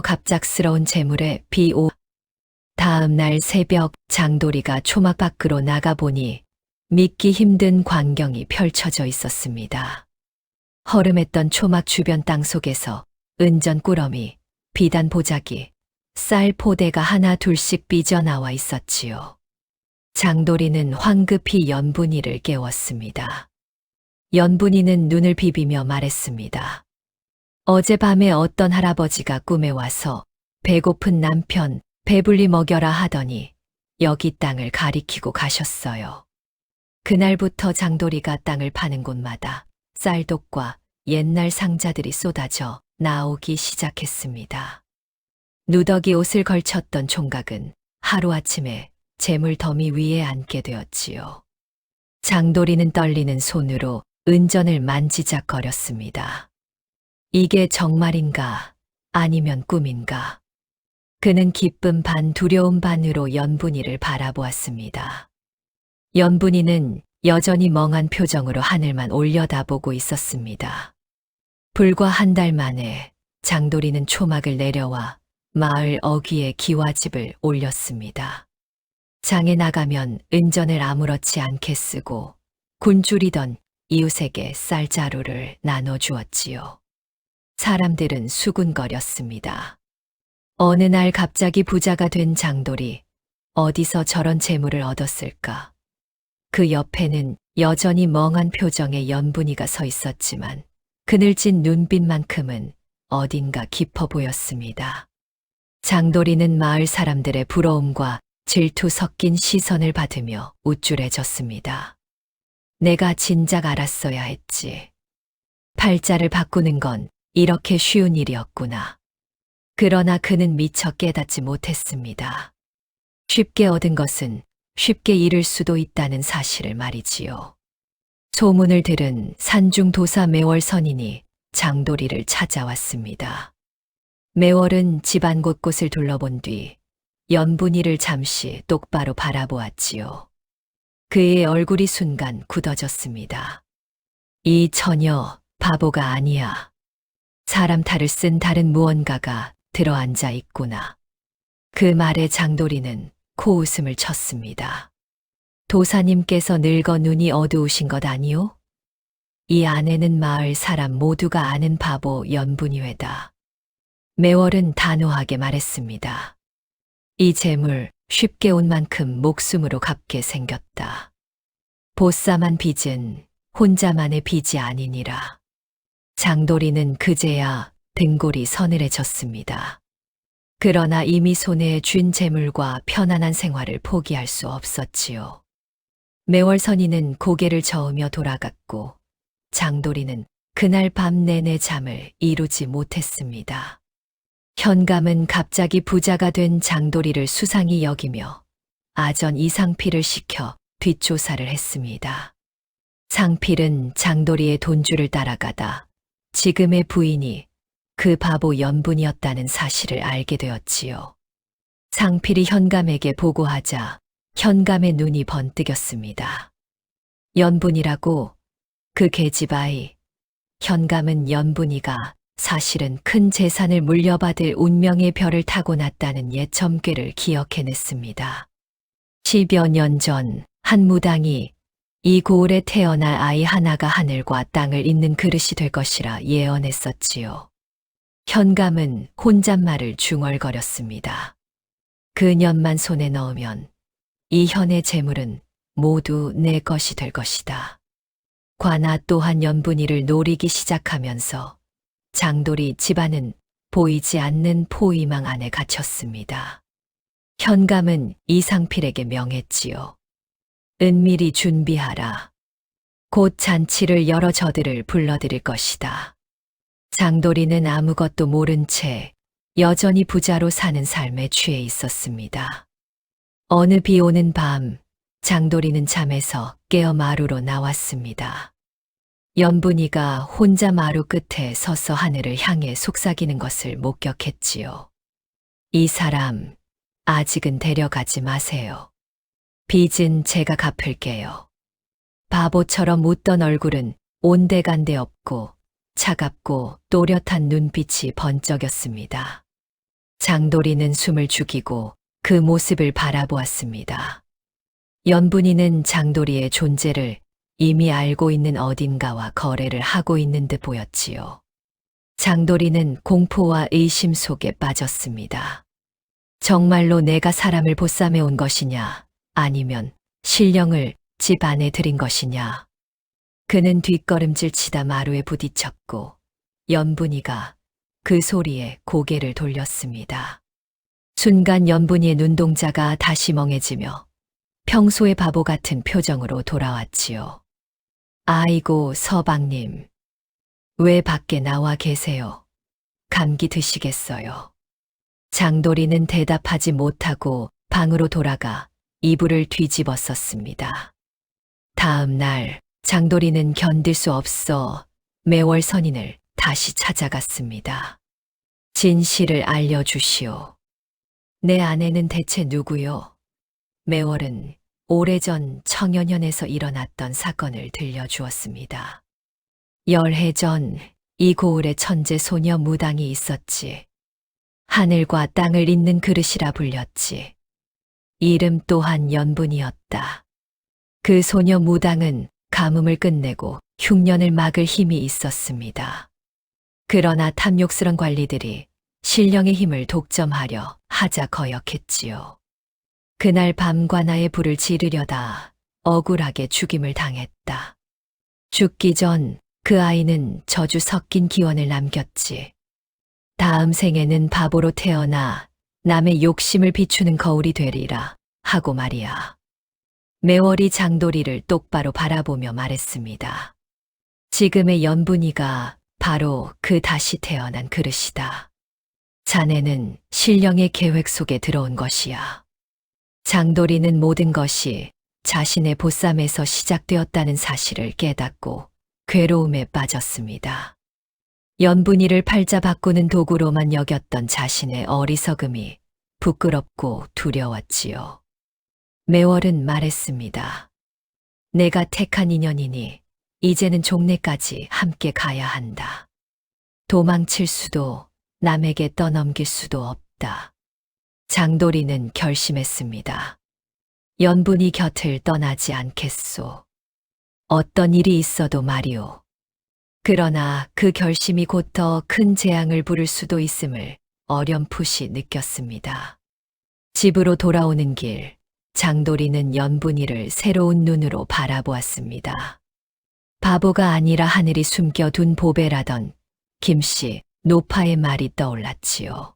갑작스러운 재물에 다음 날 새벽 장돌이가 초막 밖으로 나가보니 믿기 힘든 광경이 펼쳐져 있었습니다. 허름했던 초막 주변 땅속에서 은전 꾸러미, 비단 보자기, 쌀 포대가 하나 둘씩 삐져나와 있었지요. 장돌이는 황급히 연분이를 깨웠습니다. 연분이는 눈을 비비며 말했습니다. 어젯밤에 어떤 할아버지가 꿈에 와서 배고픈 남편 배불리 먹여라 하더니 여기 땅을 가리키고 가셨어요. 그날부터 장돌이가 땅을 파는 곳마다 쌀독과 옛날 상자들이 쏟아져 나오기 시작했습니다. 누더기 옷을 걸쳤던 총각은 하루아침에 재물 더미 위에 앉게 되었지요. 장돌이는 떨리는 손으로 은전을 만지작거렸습니다. 이게 정말인가 아니면 꿈인가? 그는 기쁨 반 두려움 반으로 연분이를 바라보았습니다. 연분이는 여전히 멍한 표정으로 하늘만 올려다보고 있었습니다. 불과 한 달 만에 장돌이는 초막을 내려와 마을 어귀에 기와집을 올렸습니다. 장에 나가면 은전을 아무렇지 않게 쓰고 굶주리던 이웃에게 쌀자루를 나눠주었지요. 사람들은 수군거렸습니다. 어느 날 갑자기 부자가 된 장돌이 어디서 저런 재물을 얻었을까? 그 옆에는 여전히 멍한 표정의 연분이가 서 있었지만 그늘진 눈빛만큼은 어딘가 깊어 보였습니다. 장돌이는 마을 사람들의 부러움과 질투 섞인 시선을 받으며 우쭐해졌습니다. 내가 진작 알았어야 했지. 팔자를 바꾸는 건 이렇게 쉬운 일이었구나. 그러나 그는 미처 깨닫지 못했습니다. 쉽게 얻은 것은 쉽게 잃을 수도 있다는 사실을 말이지요. 소문을 들은 산중 도사 매월 선인이 장돌이를 찾아왔습니다. 매월은 집안 곳곳을 둘러본 뒤 연분이를 잠시 똑바로 바라보았지요. 그의 얼굴이 순간 굳어졌습니다. 이 처녀 바보가 아니야. 사람 탈을 쓴 다른 무언가가 들어앉아 있구나. 그 말에 장돌이는 코웃음을 쳤습니다. 도사님께서 늙어 눈이 어두우신 것 아니오? 이 아내는 마을 사람 모두가 아는 바보 연분이외다. 매월은 단호하게 말했습니다. 이 재물 쉽게 온 만큼 목숨으로 갚게 생겼다. 보쌈한 빚은 혼자만의 빚이 아니니라. 장돌이는 그제야 등골이 서늘해졌습니다. 그러나 이미 손에 쥔 재물과 편안한 생활을 포기할 수 없었지요. 매월 선인은 고개를 저으며 돌아갔고 장돌이는 그날 밤 내내 잠을 이루지 못했습니다. 현감은 갑자기 부자가 된 장돌이를 수상히 여기며 아전 이상필을 시켜 뒷조사를 했습니다. 상필은 장돌이의 돈줄을 따라가다 지금의 부인이 그 바보 연분이었다는 사실을 알게 되었지요. 상필이 현감에게 보고하자 현감의 눈이 번뜩였습니다. 연분이라고? 그 계집아이. 현감은 연분이가 사실은 큰 재산을 물려받을 운명의 별을 타고났다는 옛 점괘를 기억해냈습니다. 10여 년 전 한 무당이 이 고을에 태어날 아이 하나가 하늘과 땅을 잇는 그릇이 될 것이라 예언했었지요. 현감은 혼잣말을 중얼거렸습니다. 그 년만 손에 넣으면 이 현의 재물은 모두 내 것이 될 것이다. 관아 또한 연분이를 노리기 시작하면서 장돌이 집안은 보이지 않는 포위망 안에 갇혔습니다. 현감은 이상필에게 명했지요. 은밀히 준비하라. 곧 잔치를 열어 저들을 불러들일 것이다. 장돌이는 아무것도 모른 채 여전히 부자로 사는 삶에 취해 있었습니다. 어느 비 오는 밤, 장돌이는 잠에서 깨어 마루로 나왔습니다. 연분이가 혼자 마루 끝에 서서 하늘을 향해 속삭이는 것을 목격했지요. 이 사람, 아직은 데려가지 마세요. 빚은 제가 갚을게요. 바보처럼 웃던 얼굴은 온데간데 없고 차갑고 또렷한 눈빛이 번쩍였습니다. 장돌이는 숨을 죽이고 그 모습을 바라보았습니다. 연분이는 장돌이의 존재를 이미 알고 있는 어딘가와 거래를 하고 있는 듯 보였지요. 장돌이는 공포와 의심 속에 빠졌습니다. 정말로 내가 사람을 보쌈해 온 것이냐, 아니면 신령을 집 안에 들인 것이냐. 그는 뒷걸음질 치다 마루에 부딪혔고 연분이가 그 소리에 고개를 돌렸습니다. 순간 연분이의 눈동자가 다시 멍해지며 평소의 바보 같은 표정으로 돌아왔지요. 아이고 서방님, 왜 밖에 나와 계세요? 감기 드시겠어요? 장돌이는 대답하지 못하고 방으로 돌아가 이불을 뒤집어 썼습니다. 다음 날 장돌이는 견딜 수 없어 매월 선인을 다시 찾아갔습니다. 진실을 알려주시오. 내 아내는 대체 누구요? 매월은 오래전 청년현에서 일어났던 사건을 들려주었습니다. 열해 전 이 고을에 천재 소녀 무당이 있었지. 하늘과 땅을 잇는 그릇이라 불렸지. 이름 또한 연분이었다. 그 소녀 무당은 가뭄을 끝내고 흉년을 막을 힘이 있었습니다. 그러나 탐욕스런 관리들이 신령의 힘을 독점하려 하자 거역했지요. 그날 밤 관아의 불을 지르려다 억울하게 죽임을 당했다. 죽기 전 그 아이는 저주 섞인 기원을 남겼지. 다음 생에는 바보로 태어나 남의 욕심을 비추는 거울이 되리라 하고 말이야. 매월이 장돌이를 똑바로 바라보며 말했습니다. 지금의 연분이가 바로 그 다시 태어난 그릇이다. 자네는 신령의 계획 속에 들어온 것이야. 장돌이는 모든 것이 자신의 보쌈에서 시작되었다는 사실을 깨닫고 괴로움에 빠졌습니다. 연분이를 팔자 바꾸는 도구로만 여겼던 자신의 어리석음이 부끄럽고 두려웠지요. 매월은 말했습니다. 내가 택한 인연이니 이제는 종례까지 함께 가야 한다. 도망칠 수도 남에게 떠넘길 수도 없다. 장돌이는 결심했습니다. 연분이 곁을 떠나지 않겠소. 어떤 일이 있어도 말이오. 그러나 그 결심이 곧 더 큰 재앙을 부를 수도 있음을 어렴풋이 느꼈습니다. 집으로 돌아오는 길, 장돌이는 연분이를 새로운 눈으로 바라보았습니다. 바보가 아니라 하늘이 숨겨둔 보배라던 김씨 노파의 말이 떠올랐지요.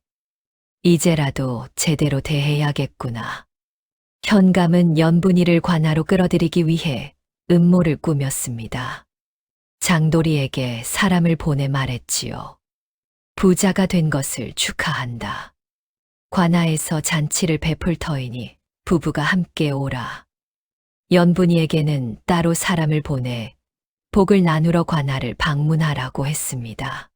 이제라도 제대로 대해야겠구나. 현감은 연분이를 관아로 끌어들이기 위해 음모를 꾸몄습니다. 장돌이에게 사람을 보내 말했지요. 부자가 된 것을 축하한다. 관아에서 잔치를 베풀 터이니 부부가 함께 오라. 연분이에게는 따로 사람을 보내 복을 나누러 관아를 방문하라고 했습니다.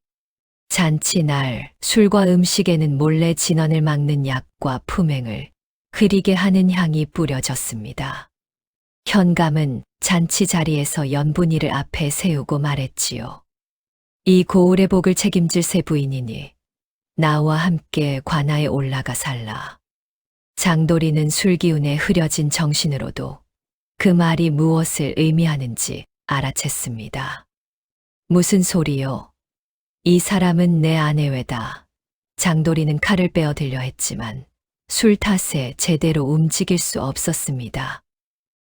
잔치 날 술과 음식에는 몰래 진언을 막는 약과 품행을 흐리게 하는 향이 뿌려졌습니다. 현감은 잔치 자리에서 연분이를 앞에 세우고 말했지요. 이 고을의 복을 책임질 새 부인이니 나와 함께 관아에 올라가 살라. 장돌이는 술기운에 흐려진 정신으로도 그 말이 무엇을 의미하는지 알아챘습니다. 무슨 소리요? 이 사람은 내 아내 외다. 장돌이는 칼을 빼어들려 했지만 술 탓에 제대로 움직일 수 없었습니다.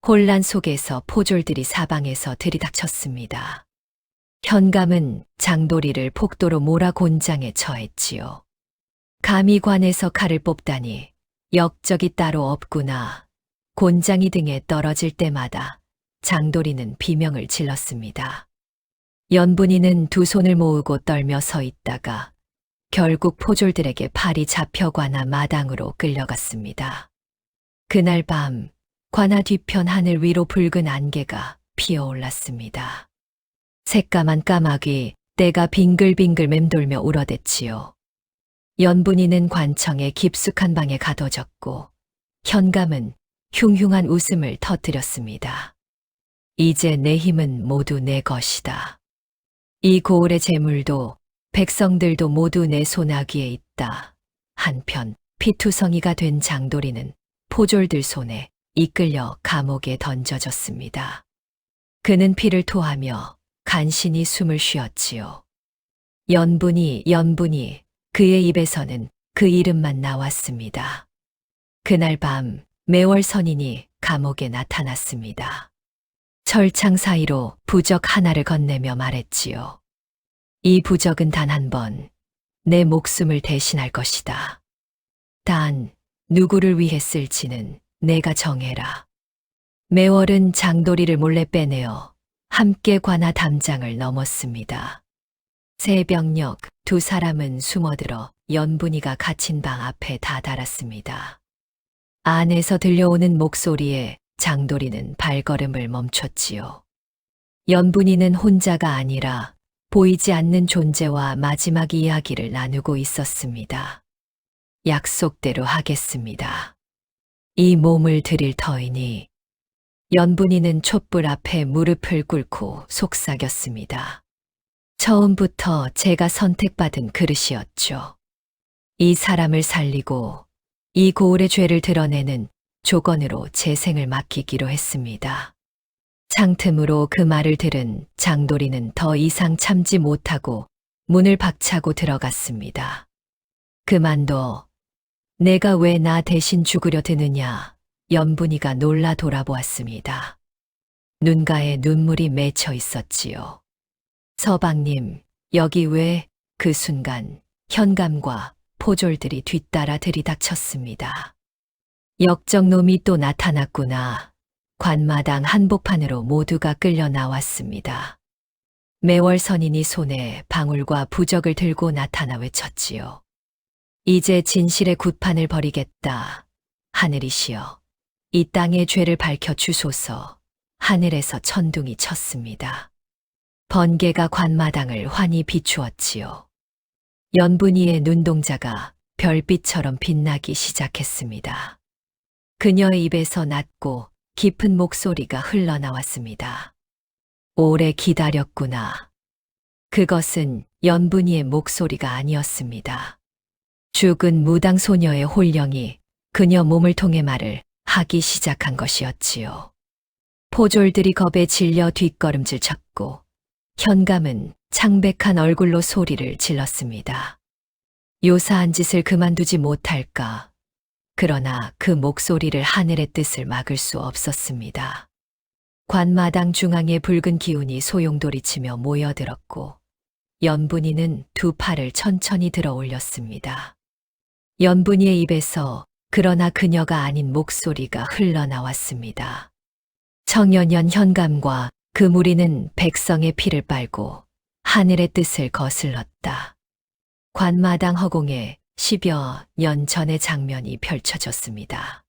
혼란 속에서 포졸들이 사방에서 들이닥쳤습니다. 현감은 장도리를 폭도로 몰아 곤장에 처했지요. 감히 관에서 칼을 뽑다니 역적이 따로 없구나. 곤장이 등에 떨어질 때마다 장도리는 비명을 질렀습니다. 연분이는 두 손을 모으고 떨며 서 있다가 결국 포졸들에게 팔이 잡혀 관아 마당으로 끌려갔습니다. 그날 밤 관아 뒤편 하늘 위로 붉은 안개가 피어올랐습니다. 새까만 까마귀 떼가 빙글빙글 맴돌며 울어댔지요. 연분이는 관청의 깊숙한 방에 가둬졌고 현감은 흉흉한 웃음을 터뜨렸습니다. 이제 내 힘은 모두 내 것이다. 이 고을의 재물도 백성들도 모두 내 손아귀에 있다. 한편 피투성이가 된 장도리는 포졸들 손에 이끌려 감옥에 던져졌습니다. 그는 피를 토하며 간신히 숨을 쉬었지요. 연분이 그의 입에서는 그 이름만 나왔습니다. 그날 밤 매월 선인이 감옥에 나타났습니다. 철창 사이로 부적 하나를 건네며 말했지요. 이 부적은 단 한 번 내 목숨을 대신할 것이다. 단 누구를 위해 쓸지는 내가 정해라. 매월은 장도리를 몰래 빼내어 함께 관아 담장을 넘었습니다. 새벽녘 두 사람은 숨어들어 연분이가 갇힌 방 앞에 다다랐습니다. 안에서 들려오는 목소리에 장도리는 발걸음을 멈췄지요. 연분이는 혼자가 아니라 보이지 않는 존재와 마지막 이야기를 나누고 있었습니다. 약속대로 하겠습니다. 이 몸을 드릴 터이니. 연분이는 촛불 앞에 무릎을 꿇고 속삭였습니다. 처음부터 제가 선택받은 그릇이었죠. 이 사람을 살리고 이 고을의 죄를 드러내는 조건으로 제 생을 맡기기로 했습니다. 창틈으로 그 말을 들은 장도리는 더 이상 참지 못하고 문을 박차고 들어갔습니다. 그만둬. 내가 왜 나 대신 죽으려 드느냐. 연분이가 놀라 돌아보았습니다. 눈가에 눈물이 맺혀 있었지요. 서방님, 여기 왜? 그 순간 현감과 포졸들이 뒤따라 들이닥쳤습니다. 역적놈이 또 나타났구나. 관마당 한복판으로 모두가 끌려 나왔습니다. 매월 선인이 손에 방울과 부적을 들고 나타나 외쳤지요. 이제 진실의 굿판을 벌이겠다. 하늘이시여, 이 땅의 죄를 밝혀 주소서. 하늘에서 천둥이 쳤습니다. 번개가 관마당을 환히 비추었지요. 연분이의 눈동자가 별빛처럼 빛나기 시작했습니다. 그녀의 입에서 낮고 깊은 목소리가 흘러나왔습니다. 오래 기다렸구나. 그것은 연분이의 목소리가 아니었습니다. 죽은 무당 소녀의 홀령이 그녀 몸을 통해 말을 하기 시작한 것이었지요. 포졸들이 겁에 질려 뒷걸음질 쳤고 현감은 창백한 얼굴로 소리를 질렀습니다. 요사한 짓을 그만두지 못할까. 그러나 그 목소리를 하늘의 뜻을 막을 수 없었습니다. 관마당 중앙에 붉은 기운이 소용돌이치며 모여들었고 연분이는 두 팔을 천천히 들어 올렸습니다. 연분이의 입에서 그러나 그녀가 아닌 목소리가 흘러나왔습니다. 청년연 현감과 그 무리는 백성의 피를 빨고 하늘의 뜻을 거슬렀다. 관마당 허공에 10여 년 전의 장면이 펼쳐졌습니다.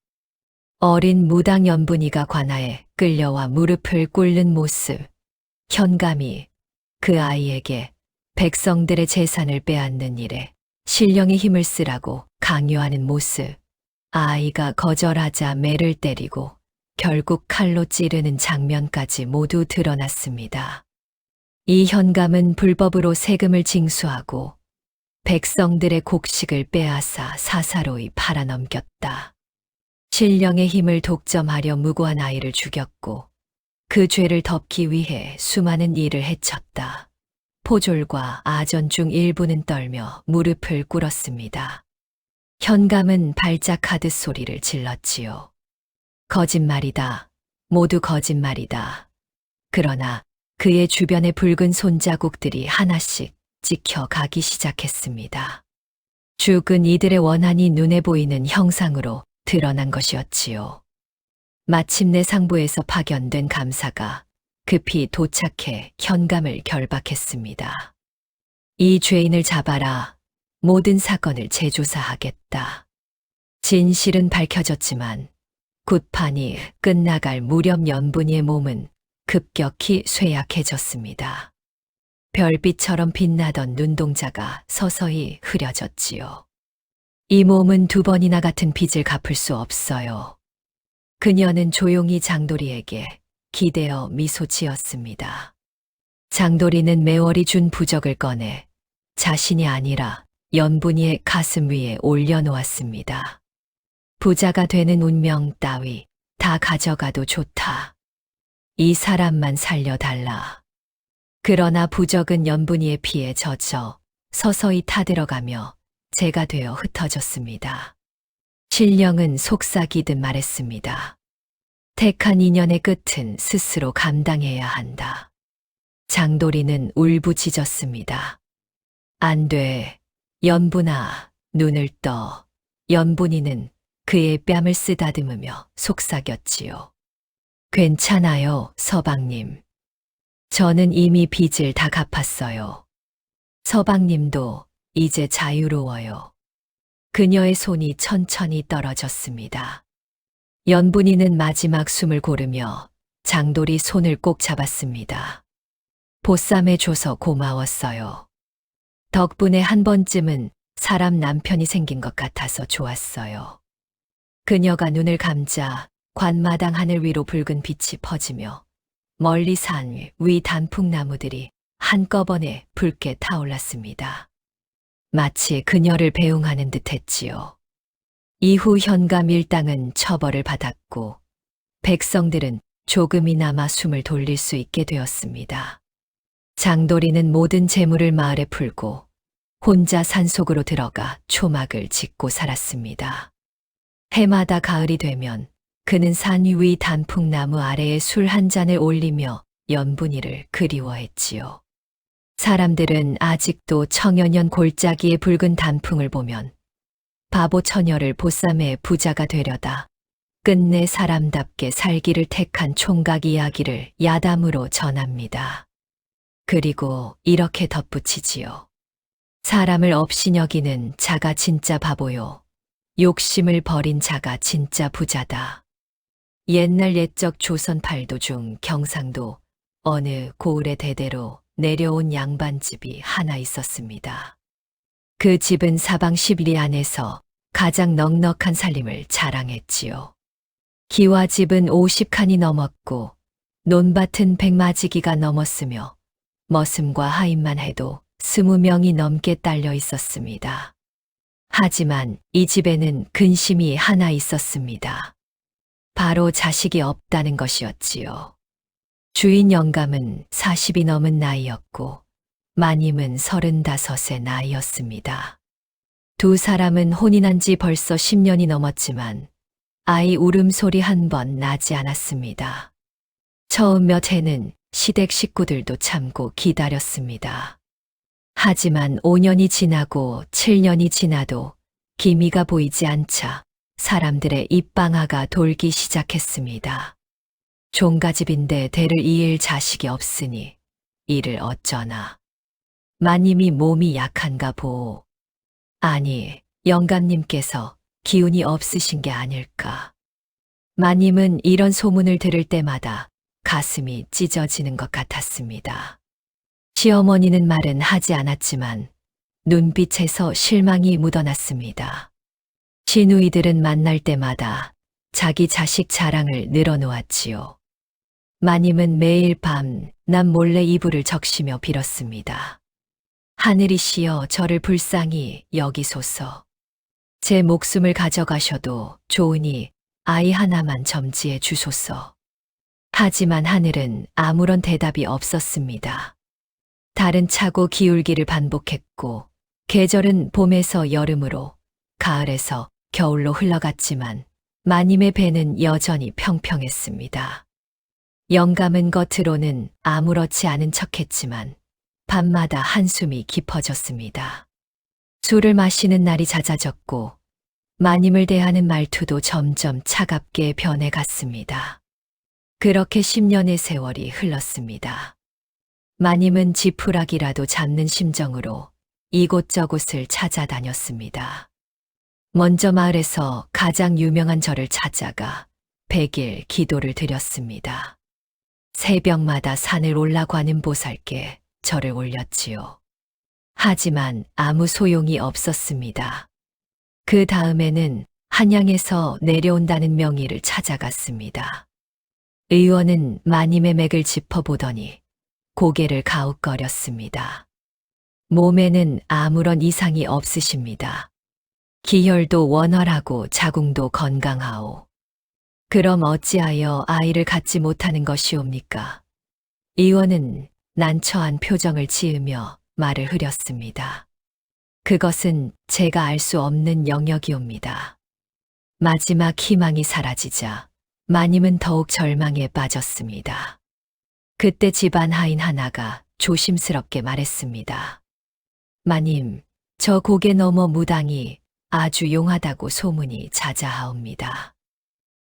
어린 무당 연분이가 관아에 끌려와 무릎을 꿇는 모습, 현감이 그 아이에게 백성들의 재산을 빼앗는 일에 신령의 힘을 쓰라고 강요하는 모습, 아이가 거절하자 매를 때리고 결국 칼로 찌르는 장면까지 모두 드러났습니다. 이 현감은 불법으로 세금을 징수하고 백성들의 곡식을 빼앗아 사사로이 팔아넘겼다. 신령의 힘을 독점하려 무고한 아이를 죽였고 그 죄를 덮기 위해 수많은 일을 해쳤다. 포졸과 아전 중 일부는 떨며 무릎을 꿇었습니다. 현감은 발작하듯 소리를 질렀지요. 거짓말이다. 모두 거짓말이다. 그러나 그의 주변의 붉은 손자국들이 하나씩 찍혀가기 시작했습니다. 죽은 이들의 원한이 눈에 보이는 형상으로 드러난 것이었지요. 마침내 상부에서 파견된 감사가 급히 도착해 현감을 결박했습니다. 이 죄인을 잡아라. 모든 사건을 재조사하겠다. 진실은 밝혀졌지만 굿판이 끝나갈 무렵 연분이의 몸은 급격히 쇠약해졌습니다. 별빛처럼 빛나던 눈동자가 서서히 흐려졌지요. 이 몸은 2번이나 같은 빚을 갚을 수 없어요. 그녀는 조용히 장도리에게 기대어 미소 지었습니다. 장도리는 매월이 준 부적을 꺼내 자신이 아니라 연분이의 가슴 위에 올려놓았습니다. 부자가 되는 운명 따위 다 가져가도 좋다. 이 사람만 살려달라. 그러나 부적은 연분이의 피에 젖어 서서히 타들어가며 재가 되어 흩어졌습니다. 신령은 속삭이듯 말했습니다. 택한 인연의 끝은 스스로 감당해야 한다. 장도리는 울부짖었습니다. 안 돼. 연분아, 눈을 떠. 연분이는 그의 뺨을 쓰다듬으며 속삭였지요. 괜찮아요, 서방님. 저는 이미 빚을 다 갚았어요. 서방님도 이제 자유로워요. 그녀의 손이 천천히 떨어졌습니다. 연분이는 마지막 숨을 고르며 장돌이 손을 꼭 잡았습니다. 보쌈해줘서 고마웠어요. 덕분에 한 번쯤은 사람 남편이 생긴 것 같아서 좋았어요. 그녀가 눈을 감자 관마당 하늘 위로 붉은 빛이 퍼지며 멀리 산 위 단풍나무들이 한꺼번에 붉게 타올랐습니다. 마치 그녀를 배웅하는 듯 했지요. 이후 현감 일당은 처벌을 받았고 백성들은 조금이나마 숨을 돌릴 수 있게 되었습니다. 장도리는 모든 재물을 마을에 풀고 혼자 산속으로 들어가 초막을 짓고 살았습니다. 해마다 가을이 되면 그는 산 위 단풍나무 아래에 술 한 잔을 올리며 연분이를 그리워했지요. 사람들은 아직도 청여년 골짜기의 붉은 단풍을 보면 바보 처녀를 보쌈해 부자가 되려다 끝내 사람답게 살기를 택한 총각 이야기를 야담으로 전합니다. 그리고 이렇게 덧붙이지요. 사람을 없이 여기는 자가 진짜 바보요. 욕심을 버린 자가 진짜 부자다. 옛날 옛적 조선 팔도 중 경상도 어느 고을의 대대로 내려온 양반집이 하나 있었습니다. 그 집은 사방 11리 안에서 가장 넉넉한 살림을 자랑했지요. 기와집은 50칸이 넘었고 논밭은 100마지기가 넘었으며 머슴과 하인만 해도 20명이 넘게 딸려 있었습니다. 하지만 이 집에는 근심이 하나 있었습니다. 바로 자식이 없다는 것이었지요. 주인 영감은 40이 넘은 나이였고 마님은 35의 나이였습니다. 두 사람은 혼인한 지 벌써 10년이 넘었지만 아이 울음소리 한 번 나지 않았습니다. 처음 몇 해는 시댁 식구들도 참고 기다렸습니다. 하지만 5년이 지나고 7년이 지나도 기미가 보이지 않자 사람들의 입방아가 돌기 시작했습니다. 종가집인데 대를 이을 자식이 없으니 이를 어쩌나. 마님이 몸이 약한가 보오. 아니, 영감님께서 기운이 없으신 게 아닐까. 마님은 이런 소문을 들을 때마다 가슴이 찢어지는 것 같았습니다. 시어머니는 말은 하지 않았지만 눈빛에서 실망이 묻어났습니다. 시누이들은 만날 때마다 자기 자식 자랑을 늘어놓았지요. 마님은 매일 밤 남몰래 이불을 적시며 빌었습니다. 하늘이시여 저를 불쌍히 여기소서. 제 목숨을 가져가셔도 좋으니 아이 하나만 점지해 주소서. 하지만 하늘은 아무런 대답이 없었습니다. 달은 차고 기울기를 반복했고 계절은 봄에서 여름으로 가을에서 겨울로 흘러갔지만 마님의 배는 여전히 평평했습니다. 영감은 겉으로는 아무렇지 않은 척했지만 밤마다 한숨이 깊어졌습니다. 술을 마시는 날이 잦아졌고 마님을 대하는 말투도 점점 차갑게 변해갔습니다. 그렇게 10년의 세월이 흘렀습니다. 마님은 지푸라기라도 잡는 심정으로 이곳저곳을 찾아다녔습니다. 먼저 마을에서 가장 유명한 절을 찾아가 100일 기도를 드렸습니다. 새벽마다 산을 올라가는 보살께 절을 올렸지요. 하지만 아무 소용이 없었습니다. 그 다음에는 한양에서 내려온다는 명의를 찾아갔습니다. 의원은 마님의 맥을 짚어보더니 고개를 가웃거렸습니다. 몸에는 아무런 이상이 없으십니다. 기혈도 원활하고 자궁도 건강하오. 그럼 어찌하여 아이를 갖지 못하는 것이옵니까? 의원은 난처한 표정을 지으며 말을 흐렸습니다. 그것은 제가 알 수 없는 영역이옵니다. 마지막 희망이 사라지자 마님은 더욱 절망에 빠졌습니다. 그때 집안 하인 하나가 조심스럽게 말했습니다. 마님, 저 고개 너머 무당이 아주 용하다고 소문이 자자하옵니다.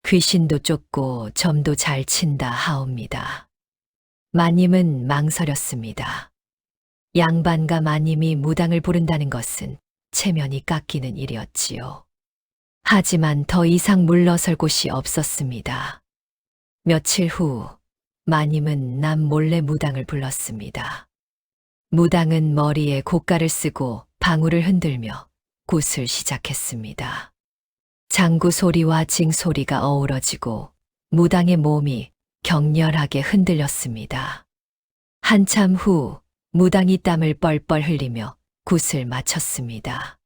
귀신도 쫓고 점도 잘 친다 하옵니다. 마님은 망설였습니다. 양반과 마님이 무당을 부른다는 것은 체면이 깎이는 일이었지요. 하지만 더 이상 물러설 곳이 없었습니다. 며칠 후 마님은 남 몰래 무당을 불렀습니다. 무당은 머리에 고가를 쓰고 방울을 흔들며 굿을 시작했습니다. 장구 소리와 징 소리가 어우러지고 무당의 몸이 격렬하게 흔들렸습니다. 한참 후 무당이 땀을 뻘뻘 흘리며 굿을 마쳤습니다.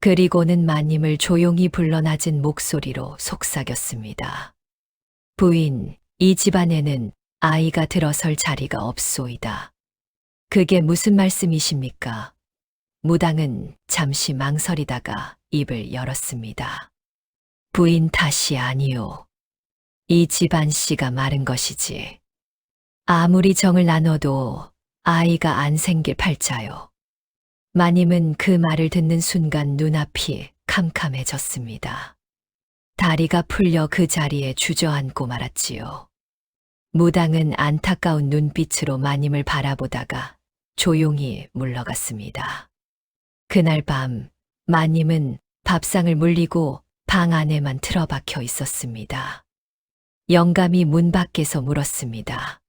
그리고는 마님을 조용히 불러 낮은 목소리로 속삭였습니다. 부인, 이 집안에는 아이가 들어설 자리가 없소이다. 그게 무슨 말씀이십니까? 무당은 잠시 망설이다가 입을 열었습니다. 부인 탓이 아니오. 이 집안 씨가 마른 것이지. 아무리 정을 나눠도 아이가 안 생길 팔자요. 마님은 그 말을 듣는 순간 눈앞이 캄캄해졌습니다. 다리가 풀려 그 자리에 주저앉고 말았지요. 무당은 안타까운 눈빛으로 마님을 바라보다가 조용히 물러갔습니다. 그날 밤 마님은 밥상을 물리고 방 안에만 틀어박혀 있었습니다. 영감이 문 밖에서 물었습니다.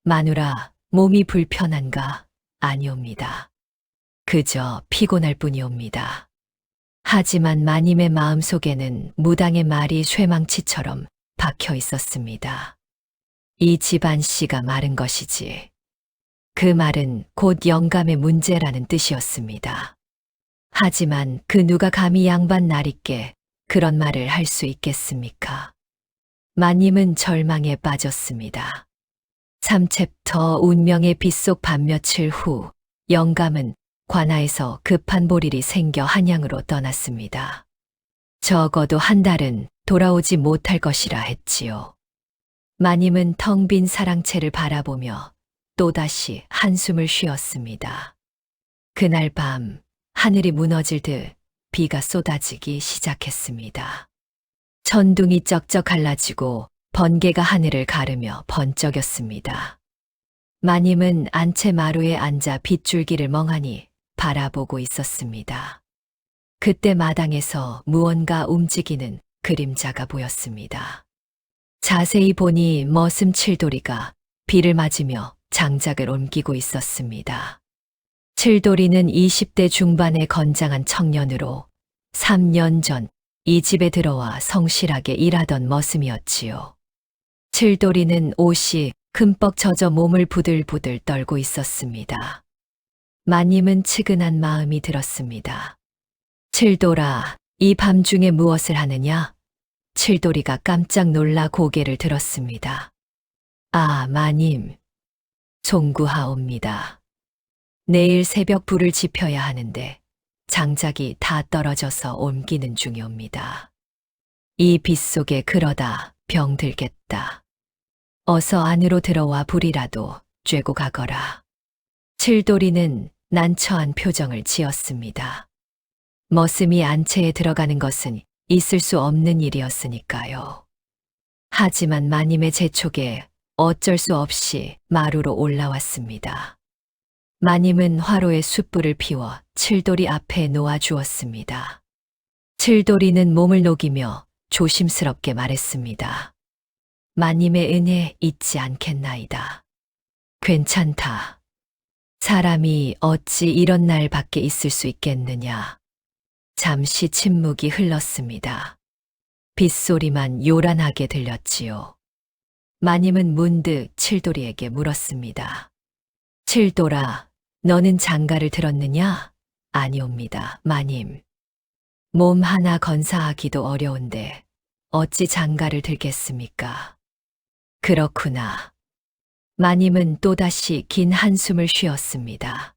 마누라, 몸이 불편한가? 아니옵니다. 그저 피곤할 뿐이옵니다. 하지만 마님의 마음속에는 무당의 말이 쇠망치처럼 박혀 있었습니다. 이 집안 씨가 마른 것이지. 그 말은 곧 영감의 문제라는 뜻이었습니다. 하지만 그 누가 감히 양반 나리께 그런 말을 할 수 있겠습니까? 마님은 절망에 빠졌습니다. 3챕터 운명의 빗속 밤 며칠 후 영감은 관아에서 급한 볼일이 생겨 한양으로 떠났습니다. 적어도 한 달은 돌아오지 못할 것이라 했지요. 마님은 텅 빈 사랑채를 바라보며 또다시 한숨을 쉬었습니다. 그날 밤 하늘이 무너질 듯 비가 쏟아지기 시작했습니다. 천둥이 쩍쩍 갈라지고 번개가 하늘을 가르며 번쩍였습니다. 마님은 안채 마루에 앉아 빗줄기를 멍하니 바라보고 있었습니다. 그때 마당에서 무언가 움직이는 그림자가 보였습니다. 자세히 보니 머슴 칠돌이가 비를 맞으며 장작을 옮기고 있었습니다. 칠돌이는 20대 중반의 건장한 청년으로 3년 전 이 집에 들어와 성실하게 일하던 머슴이었지요. 칠돌이는 옷이 흠뻑 젖어 몸을 부들부들 떨고 있었습니다. 마님은 측은한 마음이 들었습니다. 칠돌아, 이 밤중에 무엇을 하느냐? 칠돌이가 깜짝 놀라 고개를 들었습니다. 아, 마님. 송구하옵니다. 내일 새벽 불을 지펴야 하는데 장작이 다 떨어져서 옮기는 중이옵니다. 이 빗속에 그러다 병들겠다. 어서 안으로 들어와 불이라도 쬐고 가거라. 칠돌이는 난처한 표정을 지었습니다. 머슴이 안채에 들어가는 것은 있을 수 없는 일이었으니까요. 하지만 마님의 재촉에 어쩔 수 없이 마루로 올라왔습니다. 마님은 화로에 숯불을 피워 칠돌이 앞에 놓아주었습니다. 칠돌이는 몸을 녹이며 조심스럽게 말했습니다. 마님의 은혜 잊지 않겠나이다. 괜찮다. 사람이 어찌 이런 날 밖에 있을 수 있겠느냐. 잠시 침묵이 흘렀습니다. 빗소리만 요란하게 들렸지요. 마님은 문득 칠돌이에게 물었습니다. 칠돌아, 너는 장가를 들었느냐? 아니옵니다, 마님. 몸 하나 건사하기도 어려운데 어찌 장가를 들겠습니까? 그렇구나. 마님은 또다시 긴 한숨을 쉬었습니다.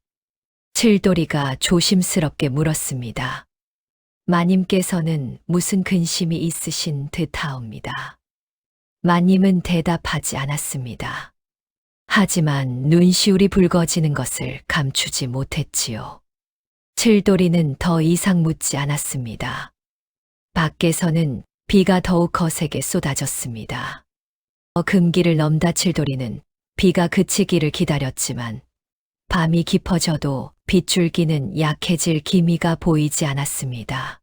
칠돌이가 조심스럽게 물었습니다. 마님께서는 무슨 근심이 있으신 듯하옵니다. 마님은 대답하지 않았습니다. 하지만 눈시울이 붉어지는 것을 감추지 못했지요. 칠돌이는 더 이상 묻지 않았습니다. 밖에서는 비가 더욱 거세게 쏟아졌습니다. 금기를 넘다 칠돌이는 비가 그치기를 기다렸지만 밤이 깊어져도 빗줄기는 약해질 기미가 보이지 않았습니다.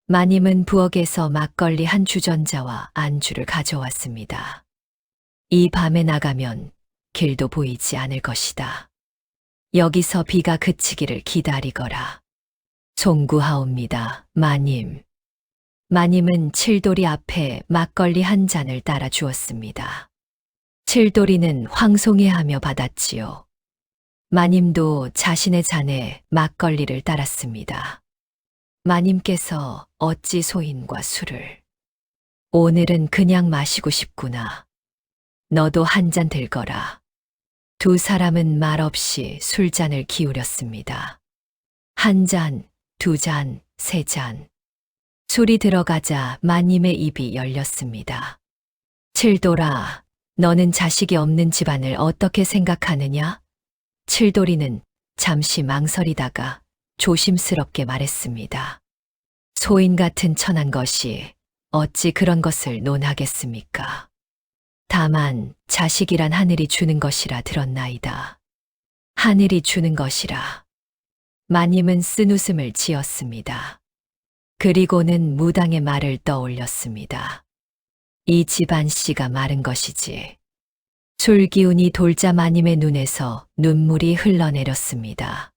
마님은 부엌에서 막걸리 한 주전자와 안주를 가져왔습니다. 이 밤에 나가면 길도 보이지 않을 것이다. 여기서 비가 그치기를 기다리거라. 송구하옵니다, 마님. 마님은 칠돌이 앞에 막걸리 한 잔을 따라 주었습니다. 칠돌이는 황송해하며 받았지요. 마님도 자신의 잔에 막걸리를 따랐습니다. 마님께서 어찌 소인과 술을. 오늘은 그냥 마시고 싶구나. 너도 한 잔 들거라. 두 사람은 말없이 술잔을 기울였습니다. 한 잔, 두 잔, 세 잔. 술이 들어가자 마님의 입이 열렸습니다. 칠돌아, 너는 자식이 없는 집안을 어떻게 생각하느냐? 칠돌이는 잠시 망설이다가 조심스럽게 말했습니다. 소인 같은 천한 것이 어찌 그런 것을 논하겠습니까? 다만 자식이란 하늘이 주는 것이라 들었나이다. 하늘이 주는 것이라. 마님은 쓴웃음을 지었습니다. 그리고는 무당의 말을 떠올렸습니다. 이 집안 씨가 마른 것이지. 술 기운이 돌자 마님의 눈에서 눈물이 흘러내렸습니다.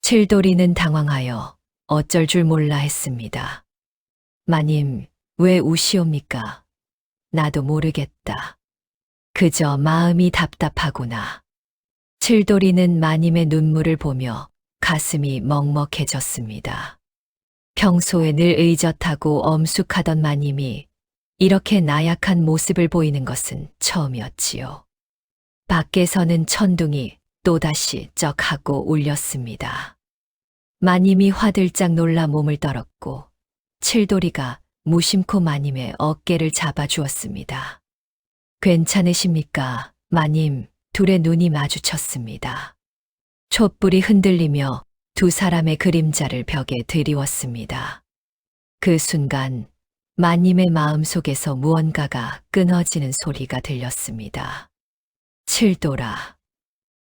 칠돌이는 당황하여 어쩔 줄 몰라 했습니다. 마님, 왜 우시옵니까? 나도 모르겠다. 그저 마음이 답답하구나. 칠돌이는 마님의 눈물을 보며 가슴이 먹먹해졌습니다. 평소에 늘 의젓하고 엄숙하던 마님이 이렇게 나약한 모습을 보이는 것은 처음이었지요. 밖에서는 천둥이 또다시 쩍하고 울렸습니다. 마님이 화들짝 놀라 몸을 떨었고 칠돌이가 무심코 마님의 어깨를 잡아주었습니다. 괜찮으십니까, 마님? 둘의 눈이 마주쳤습니다. 촛불이 흔들리며 두 사람의 그림자를 벽에 드리웠습니다. 그 순간 마님의 마음속에서 무언가가 끊어지는 소리가 들렸습니다. 칠돌아.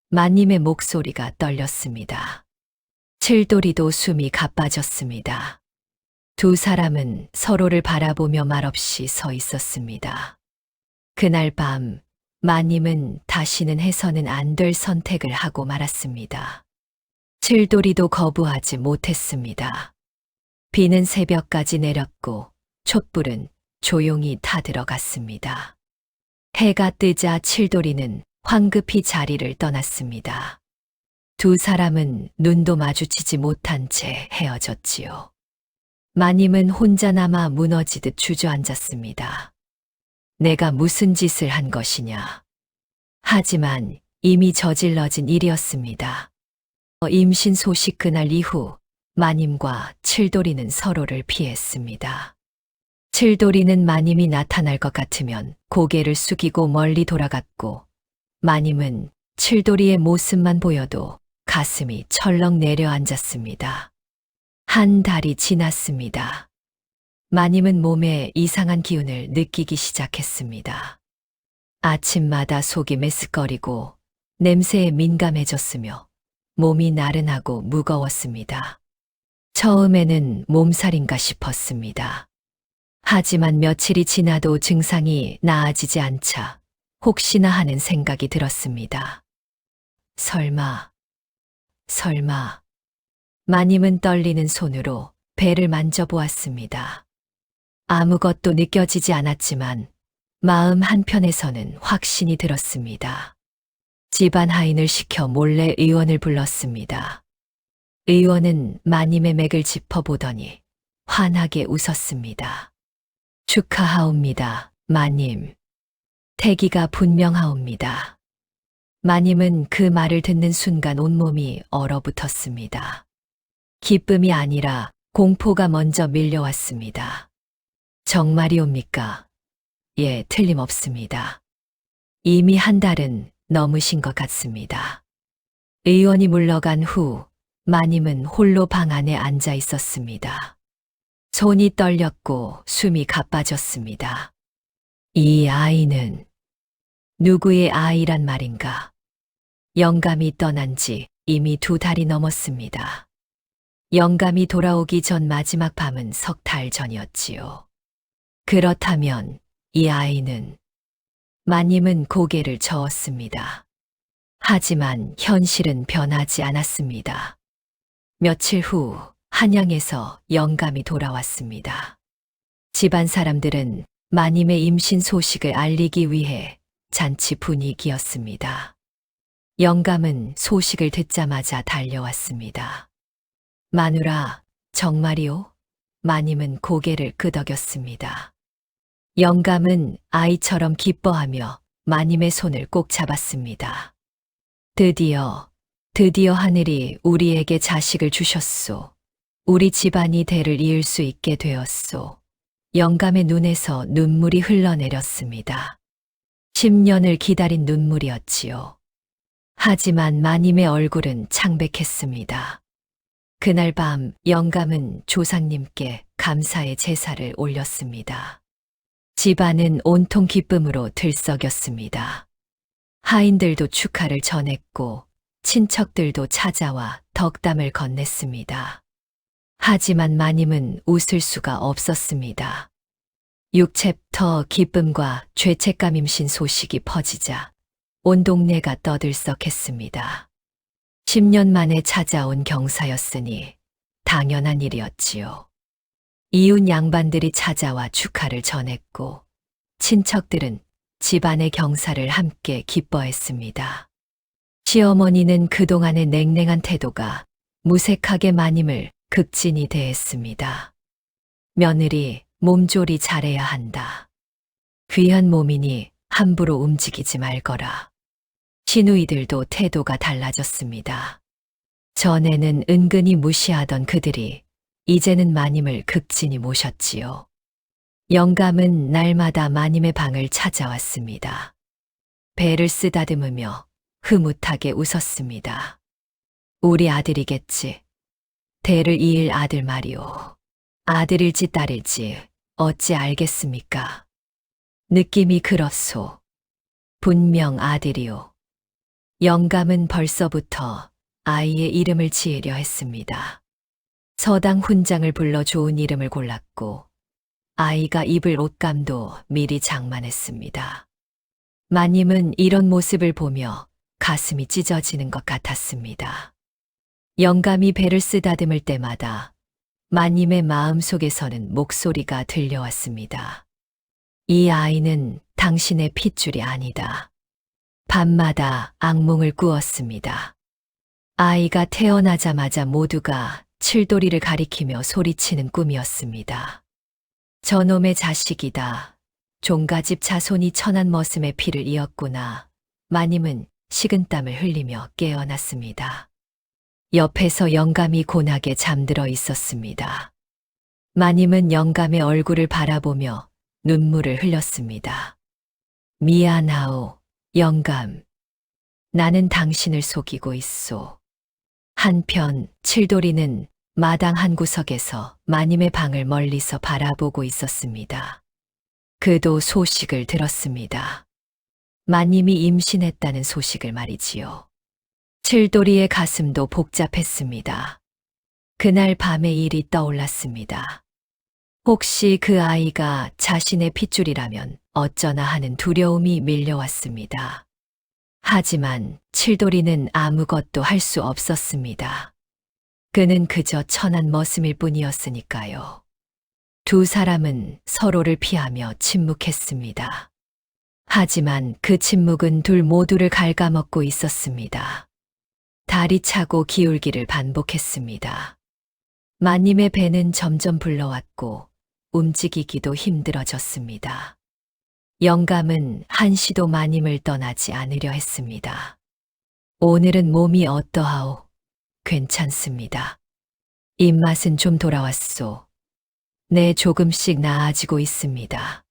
마님의 목소리가 떨렸습니다. 칠돌이도 숨이 가빠졌습니다. 두 사람은 서로를 바라보며 말없이 서 있었습니다. 그날 밤 마님은 다시는 해서는 안 될 선택을 하고 말았습니다. 칠돌이도 거부하지 못했습니다. 비는 새벽까지 내렸고 촛불은 조용히 타들어갔습니다. 해가 뜨자 칠돌이는 황급히 자리를 떠났습니다. 두 사람은 눈도 마주치지 못한 채 헤어졌지요. 마님은 혼자 남아 무너지듯 주저앉았습니다. 내가 무슨 짓을 한 것이냐. 하지만 이미 저질러진 일이었습니다. 임신 소식 그날 이후 마님과 칠돌이는 서로를 피했습니다. 칠돌이는 마님이 나타날 것 같으면 고개를 숙이고 멀리 돌아갔고, 마님은 칠돌이의 모습만 보여도 가슴이 철렁 내려앉았습니다. 한 달이 지났습니다. 마님은 몸에 이상한 기운을 느끼기 시작했습니다. 아침마다 속이 메스꺼리고 냄새에 민감해졌으며 몸이 나른하고 무거웠습니다. 처음에는 몸살인가 싶었습니다. 하지만 며칠이 지나도 증상이 나아지지 않자 혹시나 하는 생각이 들었습니다. 설마. 마님은 떨리는 손으로 배를 만져보았습니다. 아무것도 느껴지지 않았지만 마음 한편에서는 확신이 들었습니다. 집안 하인을 시켜 몰래 의원을 불렀습니다. 의원은 마님의 맥을 짚어보더니 환하게 웃었습니다. 축하하옵니다, 마님. 태기가 분명하옵니다. 마님은 그 말을 듣는 순간 온몸이 얼어붙었습니다. 기쁨이 아니라 공포가 먼저 밀려왔습니다. 정말이옵니까? 예, 틀림없습니다. 이미 한 달은 넘으신 것 같습니다. 의원이 물러간 후 마님은 홀로 방 안에 앉아 있었습니다. 손이 떨렸고 숨이 가빠졌습니다. 이 아이는 누구의 아이란 말인가? 영감이 떠난 지 이미 2달이 넘었습니다. 영감이 돌아오기 전 마지막 밤은 3달 전이었지요. 그렇다면 이 아이는... 마님은 고개를 저었습니다. 하지만 현실은 변하지 않았습니다. 며칠 후 한양에서 영감이 돌아왔습니다. 집안 사람들은 마님의 임신 소식을 알리기 위해 잔치 분위기였습니다. 영감은 소식을 듣자마자 달려왔습니다. 마누라, 정말이오? 마님은 고개를 끄덕였습니다. 영감은 아이처럼 기뻐하며 마님의 손을 꼭 잡았습니다. 드디어 하늘이 우리에게 자식을 주셨소. 우리 집안이 대를 이을 수 있게 되었소. 영감의 눈에서 눈물이 흘러내렸습니다. 10년을 기다린 눈물이었지요. 하지만 마님의 얼굴은 창백했습니다. 그날 밤 영감은 조상님께 감사의 제사를 올렸습니다. 집안은 온통 기쁨으로 들썩였습니다. 하인들도 축하를 전했고 친척들도 찾아와 덕담을 건넸습니다. 하지만 마님은 웃을 수가 없었습니다. 6챕터 기쁨과 죄책감 임신 소식이 퍼지자 온 동네가 떠들썩했습니다. 10년 만에 찾아온 경사였으니 당연한 일이었지요. 이웃 양반들이 찾아와 축하를 전했고 친척들은 집안의 경사를 함께 기뻐했습니다. 시어머니는 그동안의 냉랭한 태도가 무색하게 마님을 극진히 대했습니다. 며느리, 몸조리 잘해야 한다. 귀한 몸이니 함부로 움직이지 말거라. 시누이들도 태도가 달라졌습니다. 전에는 은근히 무시하던 그들이 이제는 마님을 극진히 모셨지요. 영감은 날마다 마님의 방을 찾아왔습니다. 배를 쓰다듬으며 흐뭇하게 웃었습니다. 우리 아들이겠지. 대를 이을 아들 말이오. 아들일지 딸일지 어찌 알겠습니까? 느낌이 그렇소. 분명 아들이오. 영감은 벌써부터 아이의 이름을 지으려 했습니다. 서당 훈장을 불러 좋은 이름을 골랐고 아이가 입을 옷감도 미리 장만했습니다. 마님은 이런 모습을 보며 가슴이 찢어지는 것 같았습니다. 영감이 배를 쓰다듬을 때마다 마님의 마음속에서는 목소리가 들려왔습니다. 이 아이는 당신의 핏줄이 아니다. 밤마다 악몽을 꾸었습니다. 아이가 태어나자마자 모두가 칠돌이를 가리키며 소리치는 꿈이었습니다. 저놈의 자식이다. 종가집 자손이 천한 머슴의 피를 이었구나. 마님은 식은땀을 흘리며 깨어났습니다. 옆에서 영감이 곤하게 잠들어 있었습니다. 마님은 영감의 얼굴을 바라보며 눈물을 흘렸습니다. 미안하오, 영감. 나는 당신을 속이고 있소. 한편 칠돌이는 마당 한 구석에서 마님의 방을 멀리서 바라보고 있었습니다. 그도 소식을 들었습니다. 마님이 임신했다는 소식을 말이지요. 칠돌이의 가슴도 복잡했습니다. 그날 밤의 일이 떠올랐습니다. 혹시 그 아이가 자신의 핏줄이라면 어쩌나 하는 두려움이 밀려왔습니다. 하지만 칠돌이는 아무것도 할 수 없었습니다. 그는 그저 천한 머슴일 뿐이었으니까요. 두 사람은 서로를 피하며 침묵했습니다. 하지만 그 침묵은 둘 모두를 갉아먹고 있었습니다. 달이 차고 기울기를 반복했습니다. 마님의 배는 점점 불러왔고 움직이기도 힘들어졌습니다. 영감은 한시도 마님을 떠나지 않으려 했습니다. 오늘은 몸이 어떠하오? 괜찮습니다. 입맛은 좀 돌아왔소. 네, 조금씩 나아지고 있습니다.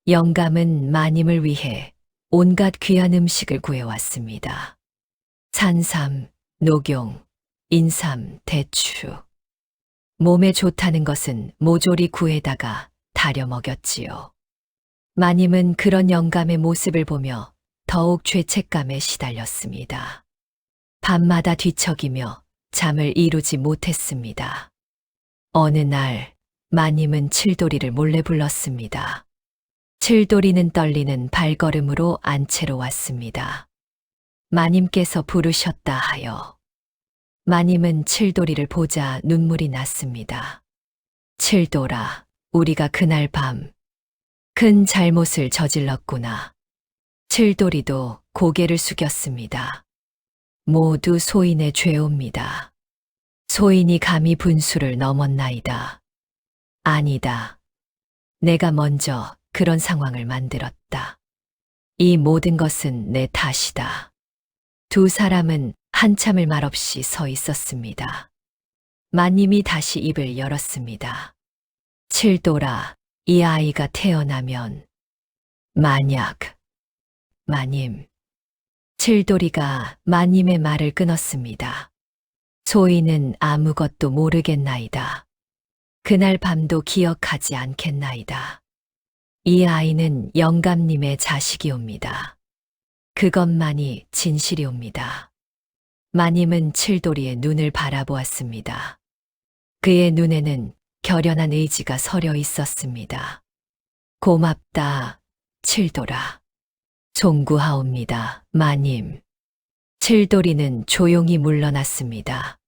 영감은 마님을 위해 온갖 귀한 음식을 구해왔습니다. 산삼, 녹용, 인삼, 대추. 몸에 좋다는 것은 모조리 구해다가 다려 먹였지요. 마님은 그런 영감의 모습을 보며 더욱 죄책감에 시달렸습니다. 밤마다 뒤척이며 잠을 이루지 못했습니다. 어느 날 마님은 칠돌이를 몰래 불렀습니다. 칠돌이는 떨리는 발걸음으로 안채로 왔습니다. 마님께서 부르셨다 하여. 마님은 칠돌이를 보자 눈물이 났습니다. 칠돌아, 우리가 그날 밤 큰 잘못을 저질렀구나. 칠돌이도 고개를 숙였습니다. 모두 소인의 죄옵니다. 소인이 감히 분수를 넘었나이다. 아니다. 내가 먼저 그런 상황을 만들었다. 이 모든 것은 내 탓이다. 두 사람은 한참을 말없이 서 있었습니다. 마님이 다시 입을 열었습니다. 칠돌아, 이 아이가 태어나면 만약 마님. 칠돌이가 마님의 말을 끊었습니다. 소인은 아무것도 모르겠나이다. 그날 밤도 기억하지 않겠나이다. 이 아이는 영감님의 자식이옵니다. 그것만이 진실이옵니다. 마님은 칠돌이의 눈을 바라보았습니다. 그의 눈에는 결연한 의지가 서려 있었습니다. 고맙다, 칠돌아. 송구하옵니다, 마님. 칠돌이는 조용히 물러났습니다.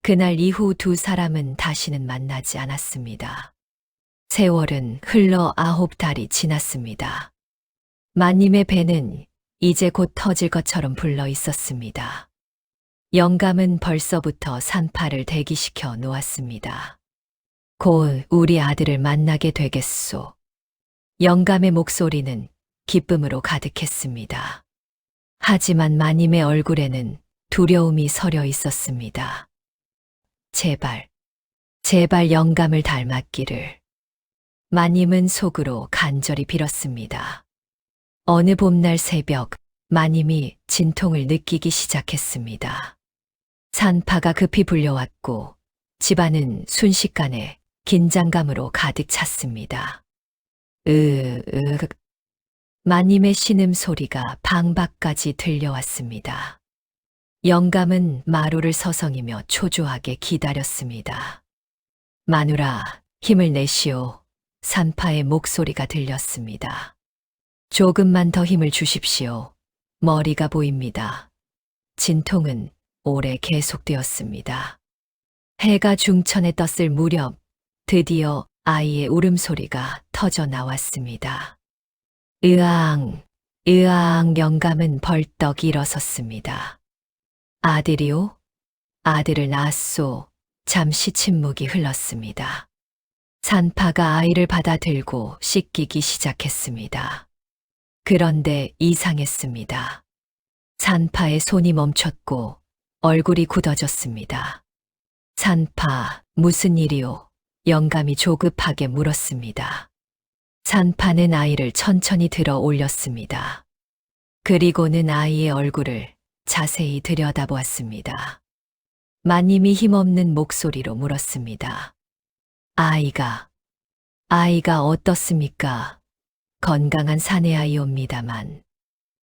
그날 이후 두 사람은 다시는 만나지 않았습니다. 세월은 흘러 9달이 지났습니다. 마님의 배는 이제 곧 터질 것처럼 불러 있었습니다. 영감은 벌써부터 산파를 대기시켜 놓았습니다. 곧 우리 아들을 만나게 되겠소. 영감의 목소리는 기쁨으로 가득했습니다. 하지만 마님의 얼굴에는 두려움이 서려 있었습니다. 제발, 제발 영감을 닮았기를. 마님은 속으로 간절히 빌었습니다. 어느 봄날 새벽, 마님이 진통을 느끼기 시작했습니다. 산파가 급히 불려왔고 집안은 순식간에 긴장감으로 가득 찼습니다. 마님의 신음 소리가 방 밖까지 들려왔습니다. 영감은 마루를 서성이며 초조하게 기다렸습니다. 마누라, 힘을 내시오. 산파의 목소리가 들렸습니다. 조금만 더 힘을 주십시오. 머리가 보입니다. 진통은 오래 계속되었습니다. 해가 중천에 떴을 무렵 드디어 아이의 울음소리가 터져 나왔습니다. 으앙, 으앙. 영감은 벌떡 일어섰습니다. 아들이요? 아들을 낳았소. 잠시 침묵이 흘렀습니다. 산파가 아이를 받아들고 씻기기 시작했습니다. 그런데 이상했습니다. 산파의 손이 멈췄고 얼굴이 굳어졌습니다. 산파, 무슨 일이오? 영감이 조급하게 물었습니다. 산파는 아이를 천천히 들어 올렸습니다. 그리고는 아이의 얼굴을 자세히 들여다보았습니다. 마님이 힘없는 목소리로 물었습니다. 아이가 어떻습니까? 건강한 사내아이옵니다만.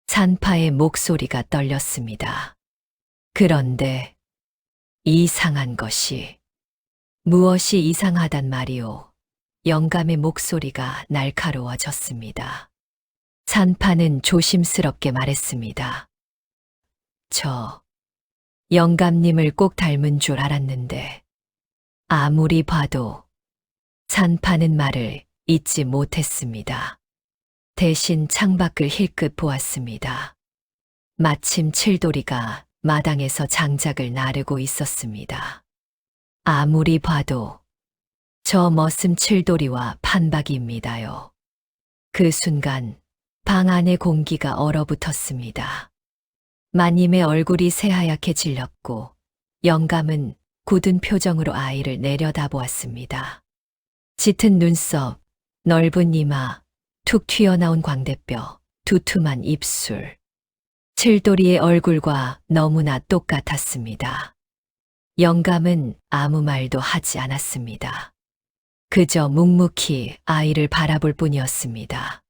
산파의 목소리가 떨렸습니다. 그런데 이상한 것이 무엇이 이상하단 말이오? 영감의 목소리가 날카로워졌습니다. 산파는 조심스럽게 말했습니다. 저 영감님을 꼭 닮은 줄 알았는데 아무리 봐도. 산파는 말을 잇지 못했습니다. 대신 창밖을 힐끗 보았습니다. 마침 칠돌이가 마당에서 장작을 나르고 있었습니다. 아무리 봐도 저 머슴 칠돌이와 판박이입니다요. 그 순간 방 안의 공기가 얼어붙었습니다. 마님의 얼굴이 새하얗게 질렸고 영감은 굳은 표정으로 아이를 내려다보았습니다. 짙은 눈썹, 넓은 이마, 툭 튀어나온 광대뼈, 두툼한 입술. 칠돌이의 얼굴과 너무나 똑같았습니다. 영감은 아무 말도 하지 않았습니다. 그저 묵묵히 아이를 바라볼 뿐이었습니다.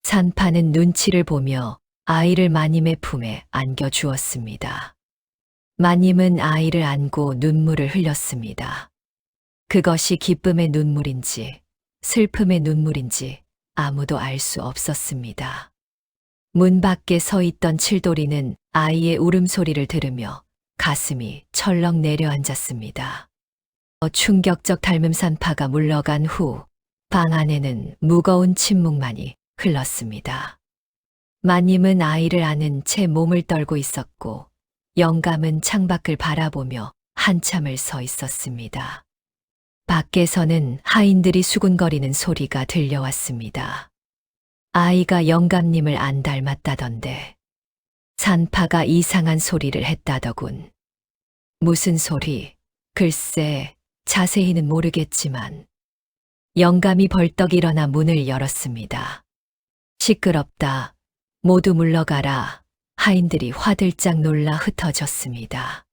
산파는 눈치를 보며 아이를 마님의 품에 안겨주었습니다. 마님은 아이를 안고 눈물을 흘렸습니다. 그것이 기쁨의 눈물인지 슬픔의 눈물인지 아무도 알 수 없었습니다. 문 밖에 서 있던 칠돌이는 아이의 울음소리를 들으며 가슴이 철렁 내려앉았습니다. 충격적 닮음 산파가 물러간 후 방 안에는 무거운 침묵만이 흘렀습니다. 마님은 아이를 안은 채 몸을 떨고 있었고 영감은 창밖을 바라보며 한참을 서 있었습니다. 밖에서는 하인들이 수군거리는 소리가 들려왔습니다. 아이가 영감님을 안 닮았다던데 산파가 이상한 소리를 했다더군. 무슨 소리? 글쎄 자세히는 모르겠지만 영감이 벌떡 일어나 문을 열었습니다. 시끄럽다. 모두 물러가라. 하인들이 화들짝 놀라 흩어졌습니다.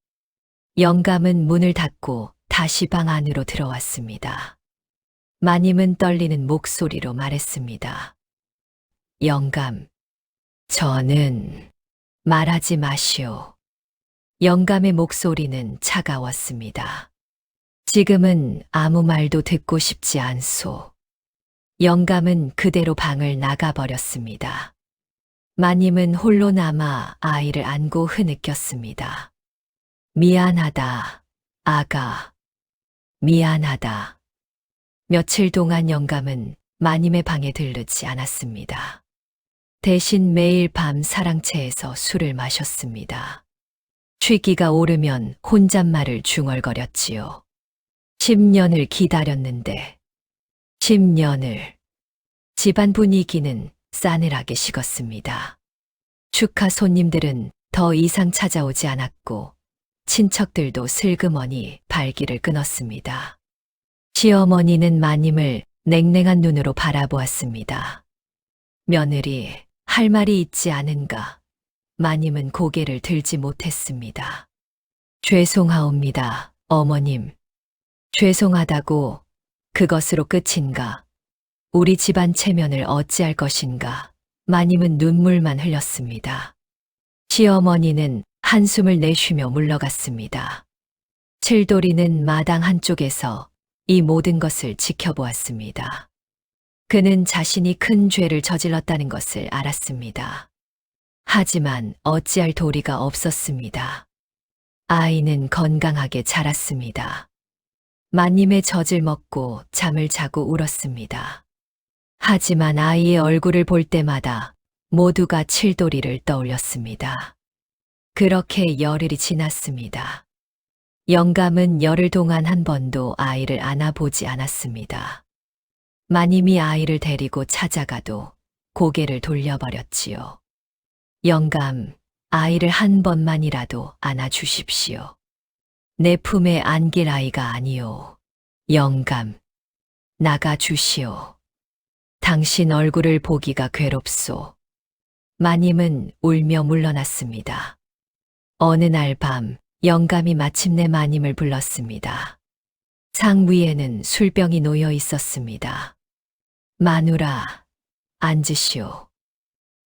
영감은 문을 닫고 다시 방 안으로 들어왔습니다. 마님은 떨리는 목소리로 말했습니다. 영감, 저는 말하지 마시오. 영감의 목소리는 차가웠습니다. 지금은 아무 말도 듣고 싶지 않소. 영감은 그대로 방을 나가버렸습니다. 마님은 홀로 남아 아이를 안고 흐느꼈습니다. 미안하다, 아가. 미안하다. 며칠 동안 영감은 마님의 방에 들르지 않았습니다. 대신 매일 밤 사랑채에서 술을 마셨습니다. 취기가 오르면 혼잣말을 중얼거렸지요. 10년을 기다렸는데 10년을 집안 분위기는 싸늘하게 식었습니다. 축하 손님들은 더 이상 찾아오지 않았고 친척들도 슬그머니 발길을 끊었습니다. 시어머니는 마님을 냉랭한 눈으로 바라보았습니다. 며느리, 할 말이 있지 않은가? 마님은 고개를 들지 못했습니다. 죄송하옵니다, 어머님. 죄송하다고 그것으로 끝인가? 우리 집안 체면을 어찌할 것인가? 마님은 눈물만 흘렸습니다. 시어머니는 한숨을 내쉬며 물러갔습니다. 칠돌이는 마당 한쪽에서 이 모든 것을 지켜보았습니다. 그는 자신이 큰 죄를 저질렀다는 것을 알았습니다. 하지만 어찌할 도리가 없었습니다. 아이는 건강하게 자랐습니다. 마님의 젖을 먹고 잠을 자고 울었습니다. 하지만 아이의 얼굴을 볼 때마다 모두가 칠돌이를 떠올렸습니다. 그렇게 열흘이 지났습니다. 영감은 열흘 동안 한 번도 아이를 안아보지 않았습니다. 마님이 아이를 데리고 찾아가도 고개를 돌려버렸지요. 영감, 아이를 한 번만이라도 안아주십시오. 내 품에 안길 아이가 아니오. 영감, 나가 주시오. 당신 얼굴을 보기가 괴롭소. 마님은 울며 물러났습니다. 어느 날 밤, 영감이 마침내 마님을 불렀습니다. 상 위에는 술병이 놓여 있었습니다. 마누라, 앉으시오.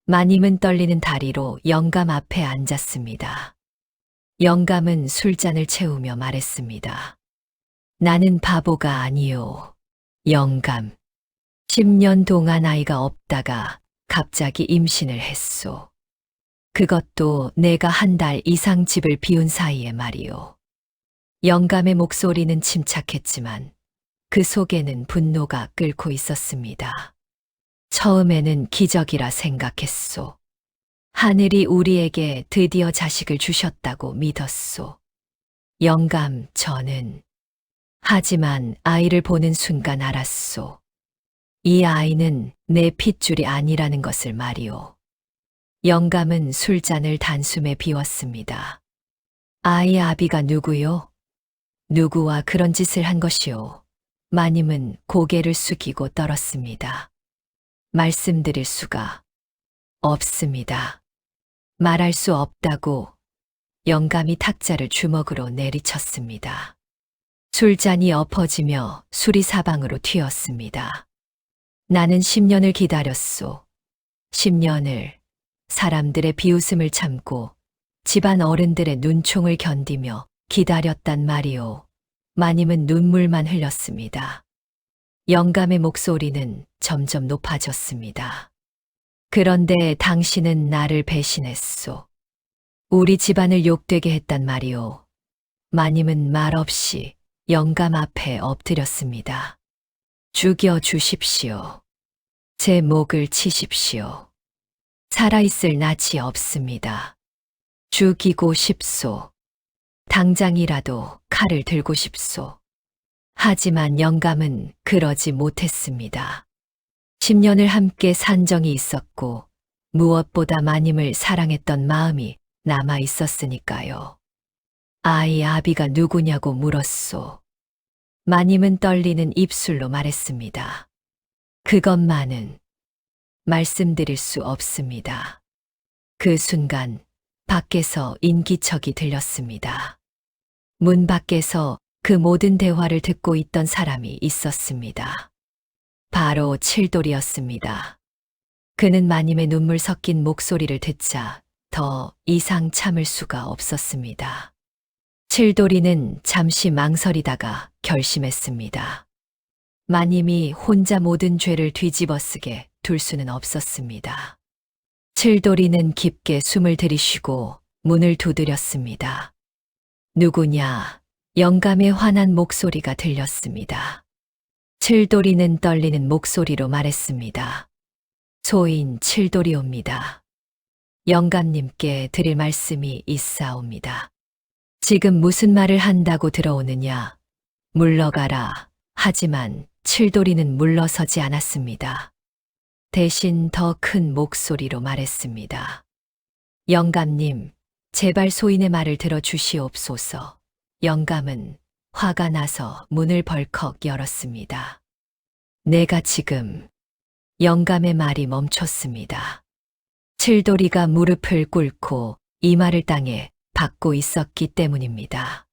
마님은 떨리는 다리로 영감 앞에 앉았습니다. 영감은 술잔을 채우며 말했습니다. 나는 바보가 아니오. 영감. 10년 동안 아이가 없다가 갑자기 임신을 했소. 그것도 내가 한 달 이상 집을 비운 사이에 말이오. 영감의 목소리는 침착했지만 그 속에는 분노가 끓고 있었습니다. 처음에는 기적이라 생각했소. 하늘이 우리에게 드디어 자식을 주셨다고 믿었소. 영감, 저는. 하지만 아이를 보는 순간 알았소. 이 아이는 내 핏줄이 아니라는 것을 말이오. 영감은 술잔을 단숨에 비웠습니다. 아이 아비가 누구요? 누구와 그런 짓을 한 것이오? 마님은 고개를 숙이고 떨었습니다. 말씀드릴 수가 없습니다. 말할 수 없다고. 영감이 탁자를 주먹으로 내리쳤습니다. 술잔이 엎어지며 술이 사방으로 튀었습니다. 나는 10년을 기다렸소. 10년을 사람들의 비웃음을 참고 집안 어른들의 눈총을 견디며 기다렸단 말이오. 마님은 눈물만 흘렸습니다. 영감의 목소리는 점점 높아졌습니다. 그런데 당신은 나를 배신했소. 우리 집안을 욕되게 했단 말이오. 마님은 말없이 영감 앞에 엎드렸습니다. 죽여 주십시오. 제 목을 치십시오. 살아있을 낯이 없습니다. 죽이고 싶소. 당장이라도 칼을 들고 싶소. 하지만 영감은 그러지 못했습니다. 10년을 함께 산 정이 있었고 무엇보다 마님을 사랑했던 마음이 남아 있었으니까요. 아이 아비가 누구냐고 물었소. 마님은 떨리는 입술로 말했습니다. 그것만은 말씀드릴 수 없습니다. 그 순간 밖에서 인기척이 들렸습니다. 문 밖에서 그 모든 대화를 듣고 있던 사람이 있었습니다. 바로 칠돌이었습니다. 그는 마님의 눈물 섞인 목소리를 듣자 더 이상 참을 수가 없었습니다. 칠돌이는 잠시 망설이다가 결심했습니다. 마님이 혼자 모든 죄를 뒤집어쓰게 둘 수는 없었습니다. 칠돌이는 깊게 숨을 들이쉬고 문을 두드렸습니다. 누구냐? 영감의 화난 목소리가 들렸습니다. 칠돌이는 떨리는 목소리로 말했습니다. 소인 칠돌이옵니다. 영감님께 드릴 말씀이 있사옵니다. 지금 무슨 말을 한다고 들어오느냐? 물러가라. 하지만 칠돌이는 물러서지 않았습니다. 대신 더 큰 목소리로 말했습니다. 영감님, 제발 소인의 말을 들어주시옵소서. 영감은 화가 나서 문을 벌컥 열었습니다. 내가 지금 영감의 말이 멈췄습니다. 칠돌이가 무릎을 꿇고 이마를 땅에 박고 있었기 때문입니다.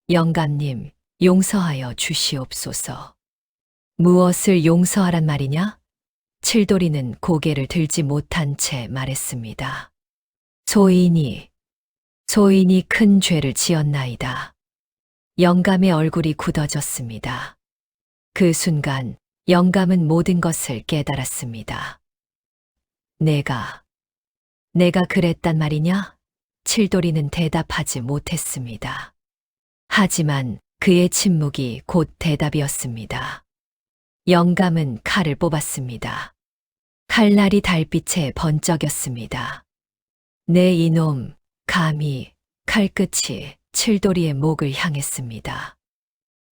영감님, 용서하여 주시옵소서. 무엇을 용서하란 말이냐? 칠돌이는 고개를 들지 못한 채 말했습니다. 소인이 큰 죄를 지었나이다. 영감의 얼굴이 굳어졌습니다. 그 순간 영감은 모든 것을 깨달았습니다. 내가 그랬단 말이냐? 칠돌이는 대답하지 못했습니다. 하지만 그의 침묵이 곧 대답이었습니다. 영감은 칼을 뽑았습니다. 칼날이 달빛에 번쩍였습니다. 내 이놈, 감히 칼끝이 칠돌이의 목을 향했습니다.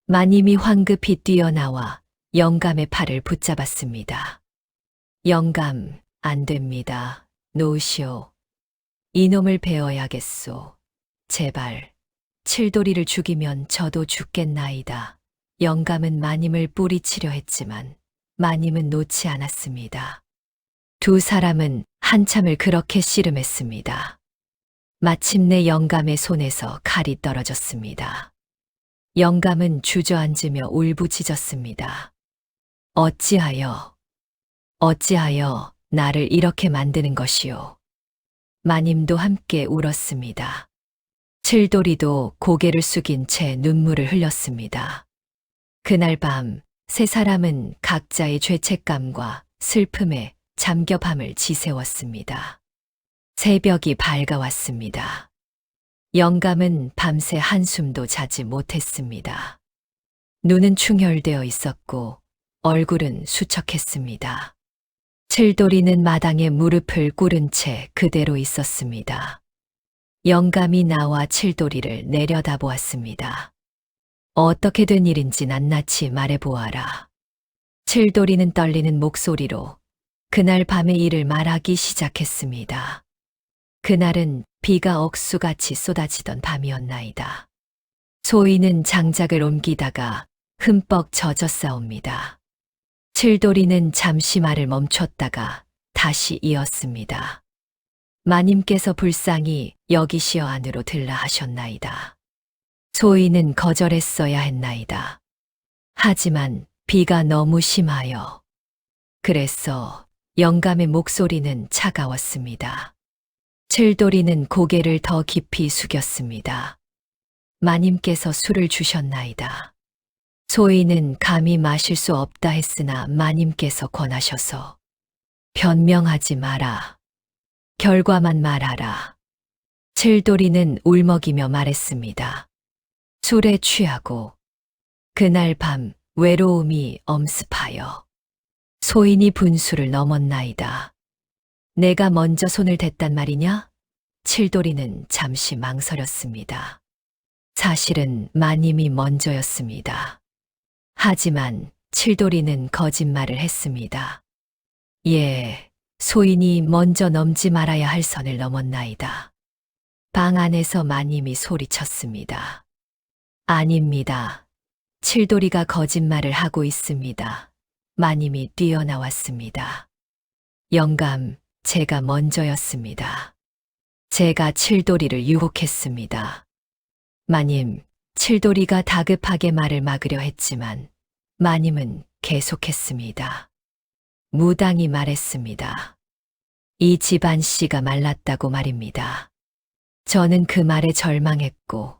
마님이 황급히 뛰어나와 영감의 팔을 붙잡았습니다. 영감, 안 됩니다. 놓으시오. 이놈을 베어야겠소. 제발, 칠돌이를 죽이면 저도 죽겠나이다. 영감은 마님을 뿌리치려 했지만 마님은 놓지 않았습니다. 두 사람은 한참을 그렇게 씨름했습니다. 마침내 영감의 손에서 칼이 떨어졌습니다. 영감은 주저앉으며 울부짖었습니다. 어찌하여 나를 이렇게 만드는 것이오. 마님도 함께 울었습니다. 칠돌이도 고개를 숙인 채 눈물을 흘렸습니다. 그날 밤 세 사람은 각자의 죄책감과 슬픔에 잠겨 밤을 지새웠습니다. 새벽이 밝아왔습니다. 영감은 밤새 한숨도 자지 못했습니다. 눈은 충혈되어 있었고 얼굴은 수척했습니다. 칠돌이는 마당에 무릎을 꿇은 채 그대로 있었습니다. 영감이 나와 칠돌이를 내려다보았습니다. 어떻게 된 일인지 낱낱이 말해보아라. 칠돌이는 떨리는 목소리로 그날 밤의 일을 말하기 시작했습니다. 그날은 비가 억수같이 쏟아지던 밤이었나이다. 소인은 장작을 옮기다가 흠뻑 젖었사옵니다. 칠돌이는 잠시 말을 멈췄다가 다시 이었습니다. 마님께서 불쌍히 여기시어 안으로 들라 하셨나이다. 소인은 거절했어야 했나이다. 하지만 비가 너무 심하여. 그래서 영감의 목소리는 차가웠습니다. 칠돌이는 고개를 더 깊이 숙였습니다. 마님께서 술을 주셨나이다. 소인은 감히 마실 수 없다 했으나 마님께서 권하셔서 변명하지 마라. 결과만 말하라. 칠돌이는 울먹이며 말했습니다. 술에 취하고 그날 밤 외로움이 엄습하여 소인이 분수를 넘었나이다. 내가 먼저 손을 댔단 말이냐? 칠돌이는 잠시 망설였습니다. 사실은 마님이 먼저였습니다. 하지만 칠돌이는 거짓말을 했습니다. 예, 소인이 먼저 넘지 말아야 할 선을 넘었나이다. 방 안에서 마님이 소리쳤습니다. 아닙니다. 칠돌이가 거짓말을 하고 있습니다. 마님이 뛰어나왔습니다. 영감, 제가 먼저였습니다. 제가 칠돌이를 유혹했습니다. 마님, 칠돌이가 다급하게 말을 막으려 했지만 마님은 계속했습니다. 무당이 말했습니다. 이 집안 씨가 말랐다고 말입니다. 저는 그 말에 절망했고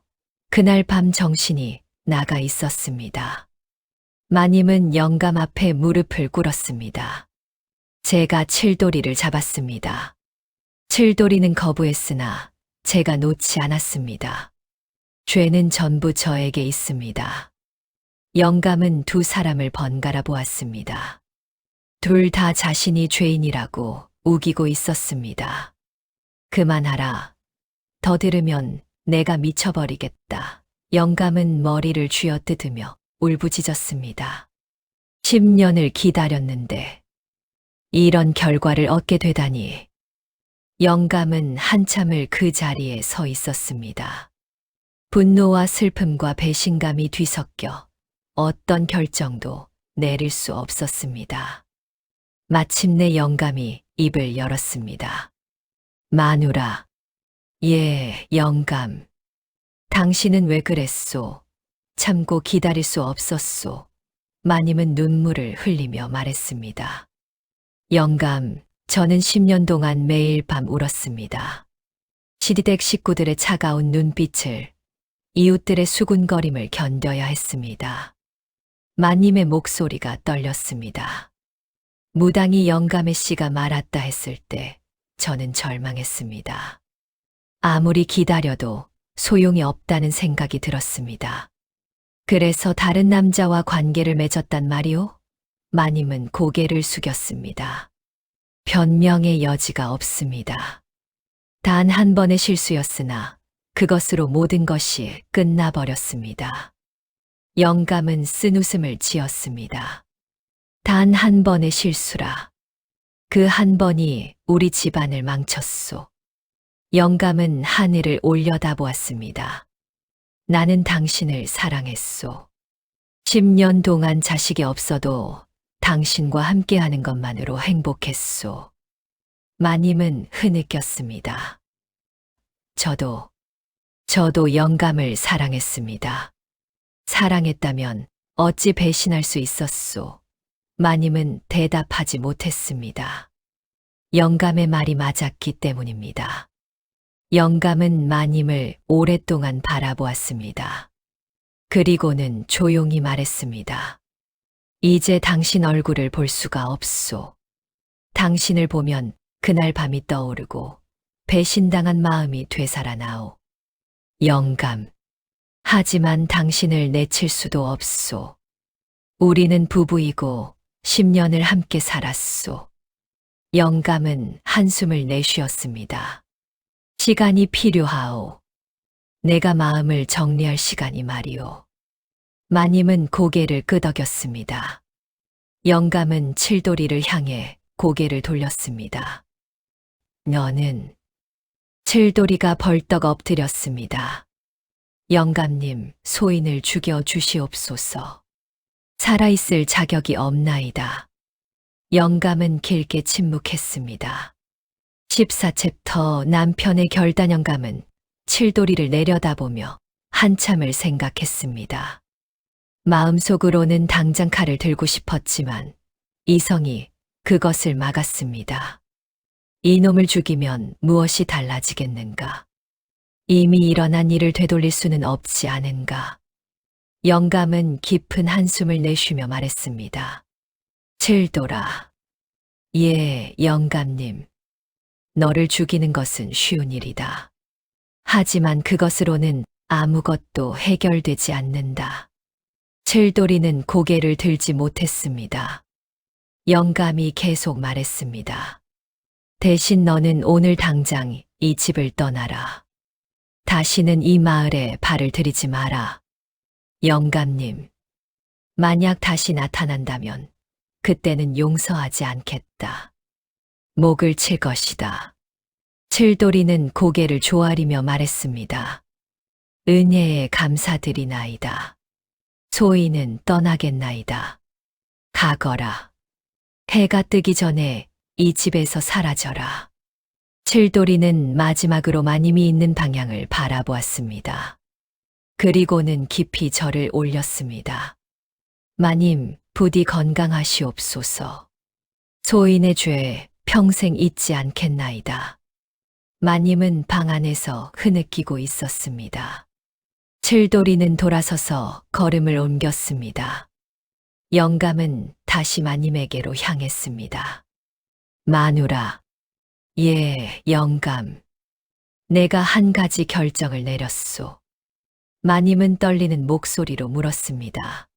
그날 밤 정신이 나가 있었습니다. 마님은 영감 앞에 무릎을 꿇었습니다. 제가 칠돌이를 잡았습니다. 칠돌이는 거부했으나 제가 놓지 않았습니다. 죄는 전부 저에게 있습니다. 영감은 두 사람을 번갈아 보았습니다. 둘 다 자신이 죄인이라고 우기고 있었습니다. 그만하라. 더 들으면 내가 미쳐버리겠다. 영감은 머리를 쥐어뜯으며 울부짖었습니다. 10년을 기다렸는데 이런 결과를 얻게 되다니. 영감은 한참을 그 자리에 서 있었습니다. 분노와 슬픔과 배신감이 뒤섞여 어떤 결정도 내릴 수 없었습니다. 마침내 영감이 입을 열었습니다. 마누라. 예, 영감. 당신은 왜 그랬소? 참고 기다릴 수 없었소. 마님은 눈물을 흘리며 말했습니다. 영감, 저는 10년 동안 매일 밤 울었습니다. 시디댁 식구들의 차가운 눈빛을, 이웃들의 수군거림을 견뎌야 했습니다. 마님의 목소리가 떨렸습니다. 무당이 영감의 씨가 말았다 했을 때 저는 절망했습니다. 아무리 기다려도 소용이 없다는 생각이 들었습니다. 그래서 다른 남자와 관계를 맺었단 말이오? 마님은 고개를 숙였습니다. 변명의 여지가 없습니다. 단 한 번의 실수였으나 그것으로 모든 것이 끝나버렸습니다. 영감은 쓴웃음을 지었습니다. 단 한 번의 실수라. 그 한 번이 우리 집안을 망쳤소. 영감은 하늘을 올려다보았습니다. 나는 당신을 사랑했소. 10년 동안 자식이 없어도 당신과 함께하는 것만으로 행복했소. 마님은 흐느꼈습니다. 저도 영감을 사랑했습니다. 사랑했다면 어찌 배신할 수 있었소? 마님은 대답하지 못했습니다. 영감의 말이 맞았기 때문입니다. 영감은 마님을 오랫동안 바라보았습니다. 그리고는 조용히 말했습니다. 이제 당신 얼굴을 볼 수가 없소. 당신을 보면 그날 밤이 떠오르고 배신당한 마음이 되살아나오. 영감. 하지만 당신을 내칠 수도 없소. 우리는 부부이고 10년을 함께 살았소. 영감은 한숨을 내쉬었습니다. 시간이 필요하오. 내가 마음을 정리할 시간이 말이오. 마님은 고개를 끄덕였습니다. 영감은 칠도리를 향해 고개를 돌렸습니다. 너는 칠도리가 벌떡 엎드렸습니다. 영감님, 소인을 죽여 주시옵소서. 살아있을 자격이 없나이다. 영감은 길게 침묵했습니다. 14챕터 남편의 결단. 영감은 칠도리를 내려다보며 한참을 생각했습니다. 마음속으로는 당장 칼을 들고 싶었지만 이성이 그것을 막았습니다. 이놈을 죽이면 무엇이 달라지겠는가? 이미 일어난 일을 되돌릴 수는 없지 않은가? 영감은 깊은 한숨을 내쉬며 말했습니다. 칠도라. 예, 영감님. 너를 죽이는 것은 쉬운 일이다. 하지만 그것으로는 아무것도 해결되지 않는다. 칠도리는 고개를 들지 못했습니다. 영감이 계속 말했습니다. 대신 너는 오늘 당장 이 집을 떠나라. 다시는 이 마을에 발을 들이지 마라. 영감님, 만약 다시 나타난다면 그때는 용서하지 않겠다. 목을 칠 것이다. 칠도리는 고개를 조아리며 말했습니다. 은혜에 감사드리나이다. 소인은 떠나겠나이다. 가거라. 해가 뜨기 전에 이 집에서 사라져라. 칠도리는 마지막으로 마님이 있는 방향을 바라보았습니다. 그리고는 깊이 절을 올렸습니다. 마님, 부디 건강하시옵소서. 소인의 죄 평생 잊지 않겠나이다. 마님은 방 안에서 흐느끼고 있었습니다. 칠도리는 돌아서서 걸음을 옮겼습니다. 영감은 다시 마님에게로 향했습니다. 마누라. 예, 영감. 내가 한 가지 결정을 내렸소. 마님은 떨리는 목소리로 물었습니다.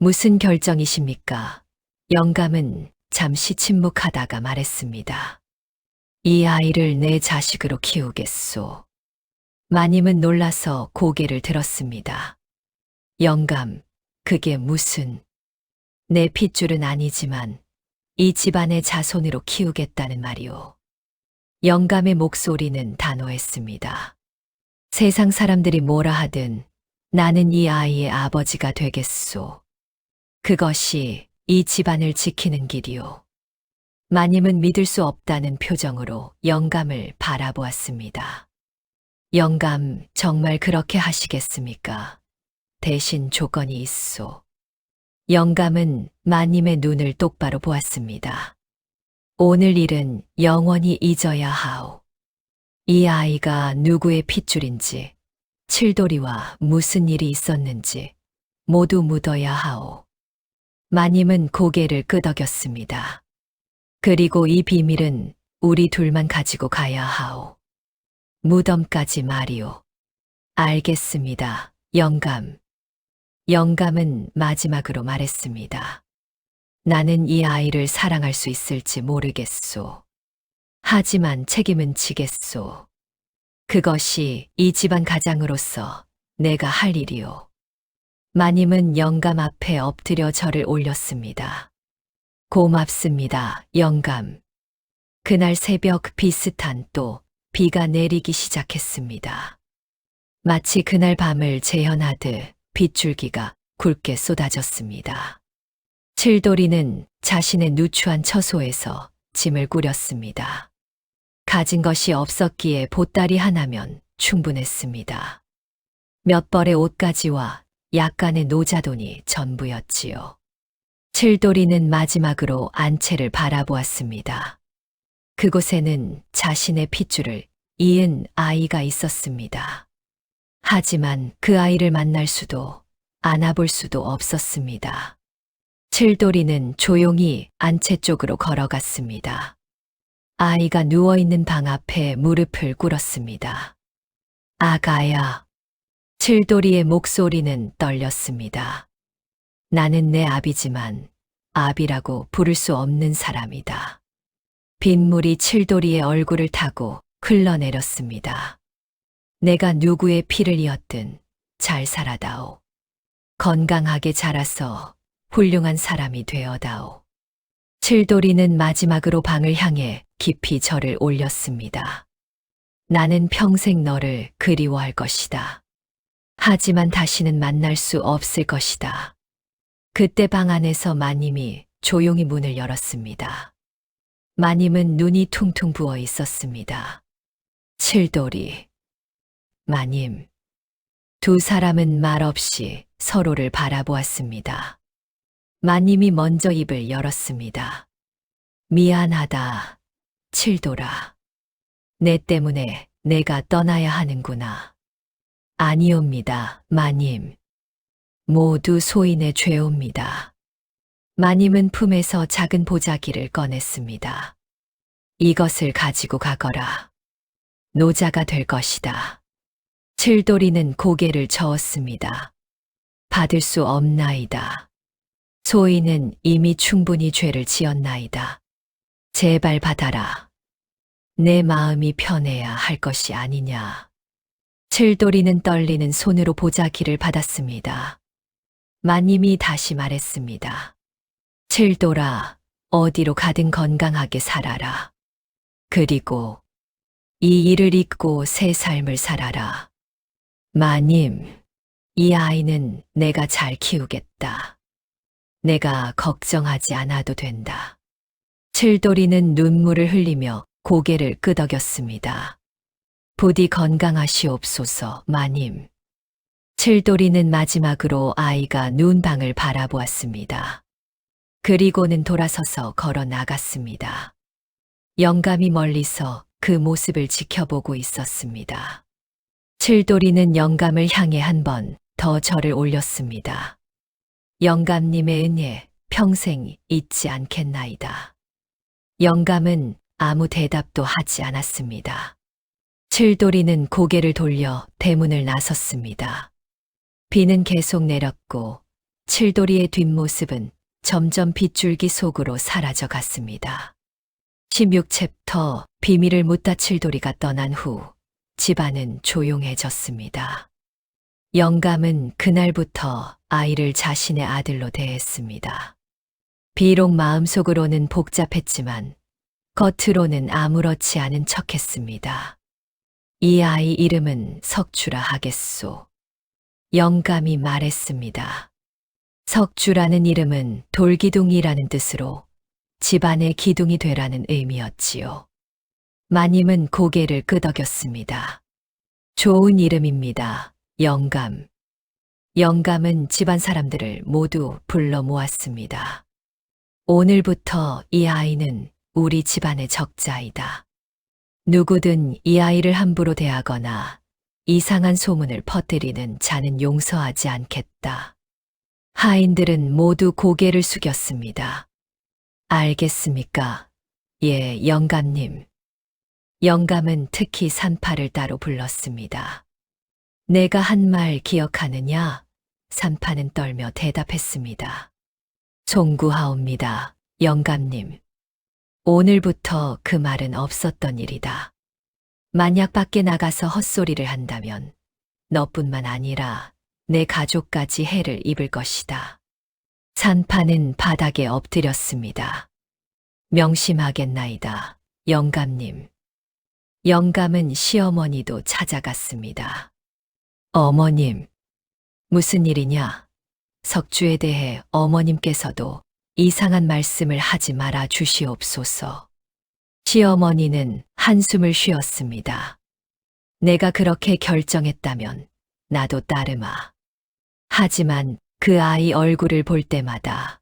무슨 결정이십니까? 영감은 잠시 침묵하다가 말했습니다. 이 아이를 내 자식으로 키우겠소. 마님은 놀라서 고개를 들었습니다. 영감, 그게 무슨... 내 핏줄은 아니지만 이 집안의 자손으로 키우겠다는 말이오. 영감의 목소리는 단호했습니다. 세상 사람들이 뭐라 하든 나는 이 아이의 아버지가 되겠소. 그것이 이 집안을 지키는 길이오. 마님은 믿을 수 없다는 표정으로 영감을 바라보았습니다. 영감, 정말 그렇게 하시겠습니까? 대신 조건이 있소. 영감은 마님의 눈을 똑바로 보았습니다. 오늘 일은 영원히 잊어야 하오. 이 아이가 누구의 핏줄인지, 칠도리와 무슨 일이 있었는지 모두 묻어야 하오. 마님은 고개를 끄덕였습니다. 그리고 이 비밀은 우리 둘만 가지고 가야 하오. 무덤까지 말이오. 알겠습니다, 영감. 영감은 마지막으로 말했습니다. 나는 이 아이를 사랑할 수 있을지 모르겠소. 하지만 책임은 지겠소. 그것이 이 집안 가장으로서 내가 할 일이오. 마님은 영감 앞에 엎드려 절을 올렸습니다. 고맙습니다, 영감. 그날 새벽 비슷한 또 비가 내리기 시작했습니다. 마치 그날 밤을 재현하듯 빗줄기가 굵게 쏟아졌습니다. 칠돌이는 자신의 누추한 처소에서 짐을 꾸렸습니다. 가진 것이 없었기에 보따리 하나면 충분했습니다. 몇 벌의 옷가지와 약간의 노자돈이 전부였지요. 칠돌이는 마지막으로 안채를 바라보았습니다. 그곳에는 자신의 핏줄을 이은 아이가 있었습니다. 하지만 그 아이를 만날 수도 안아볼 수도 없었습니다. 칠돌이는 조용히 안채 쪽으로 걸어갔습니다. 아이가 누워있는 방 앞에 무릎을 꿇었습니다. 아가야. 칠돌이의 목소리는 떨렸습니다. 나는 내 아비지만 아비라고 부를 수 없는 사람이다. 빗물이 칠돌이의 얼굴을 타고 흘러내렸습니다. 내가 누구의 피를 이었든 잘 살아다오. 건강하게 자라서 훌륭한 사람이 되어다오. 칠돌이는 마지막으로 방을 향해 깊이 절을 올렸습니다. 나는 평생 너를 그리워할 것이다. 하지만 다시는 만날 수 없을 것이다. 그때 방 안에서 마님이 조용히 문을 열었습니다. 마님은 눈이 퉁퉁 부어 있었습니다. 칠돌이, 마님. 두 사람은 말없이 서로를 바라보았습니다. 마님이 먼저 입을 열었습니다. 미안하다, 칠돌아. 내 때문에 내가 떠나야 하는구나. 아니옵니다, 마님. 모두 소인의 죄옵니다. 마님은 품에서 작은 보자기를 꺼냈습니다. 이것을 가지고 가거라. 노자가 될 것이다. 칠돌이는 고개를 저었습니다. 받을 수 없나이다. 소인은 이미 충분히 죄를 지었나이다. 제발 받아라. 내 마음이 편해야 할 것이 아니냐. 칠돌이는 떨리는 손으로 보자기를 받았습니다. 마님이 다시 말했습니다. 칠돌아, 어디로 가든 건강하게 살아라. 그리고 이 일을 잊고 새 삶을 살아라. 마님, 이 아이는 내가 잘 키우겠다. 내가 걱정하지 않아도 된다. 칠돌이는 눈물을 흘리며 고개를 끄덕였습니다. 부디 건강하시옵소서, 마님. 칠돌이는 마지막으로 아이가 누운 방을 바라보았습니다. 그리고는 돌아서서 걸어 나갔습니다. 영감이 멀리서 그 모습을 지켜보고 있었습니다. 칠돌이는 영감을 향해 한 번 더 절을 올렸습니다. 영감님의 은혜 평생 잊지 않겠나이다. 영감은 아무 대답도 하지 않았습니다. 칠돌이는 고개를 돌려 대문을 나섰습니다. 비는 계속 내렸고 칠돌이의 뒷모습은 점점 빗줄기 속으로 사라져 갔습니다. 16챕터 비밀을 묻다 칠돌이가 떠난 후 집안은 조용해졌습니다. 영감은 그날부터 아이를 자신의 아들로 대했습니다. 비록 마음속으로는 복잡했지만 겉으로는 아무렇지 않은 척했습니다. 이 아이 이름은 석주라 하겠소. 영감이 말했습니다. 석주라는 이름은 돌기둥이라는 뜻으로 집안의 기둥이 되라는 의미였지요. 마님은 고개를 끄덕였습니다. 좋은 이름입니다, 영감. 영감은 집안 사람들을 모두 불러 모았습니다. 오늘부터 이 아이는 우리 집안의 적자이다. 누구든 이 아이를 함부로 대하거나 이상한 소문을 퍼뜨리는 자는 용서하지 않겠다. 하인들은 모두 고개를 숙였습니다. 알겠습니까? 예, 영감님. 영감은 특히 산파를 따로 불렀습니다. 내가 한 말 기억하느냐? 산파는 떨며 대답했습니다. 송구하옵니다, 영감님. 오늘부터 그 말은 없었던 일이다. 만약 밖에 나가서 헛소리를 한다면 너뿐만 아니라 내 가족까지 해를 입을 것이다. 산파는 바닥에 엎드렸습니다. 명심하겠나이다, 영감님. 영감은 시어머니도 찾아갔습니다. 어머님, 무슨 일이냐? 석주에 대해 어머님께서도 이상한 말씀을 하지 말아 주시옵소서. 시어머니는 한숨을 쉬었습니다. 내가 그렇게 결정했다면 나도 따르마. 하지만 그 아이 얼굴을 볼 때마다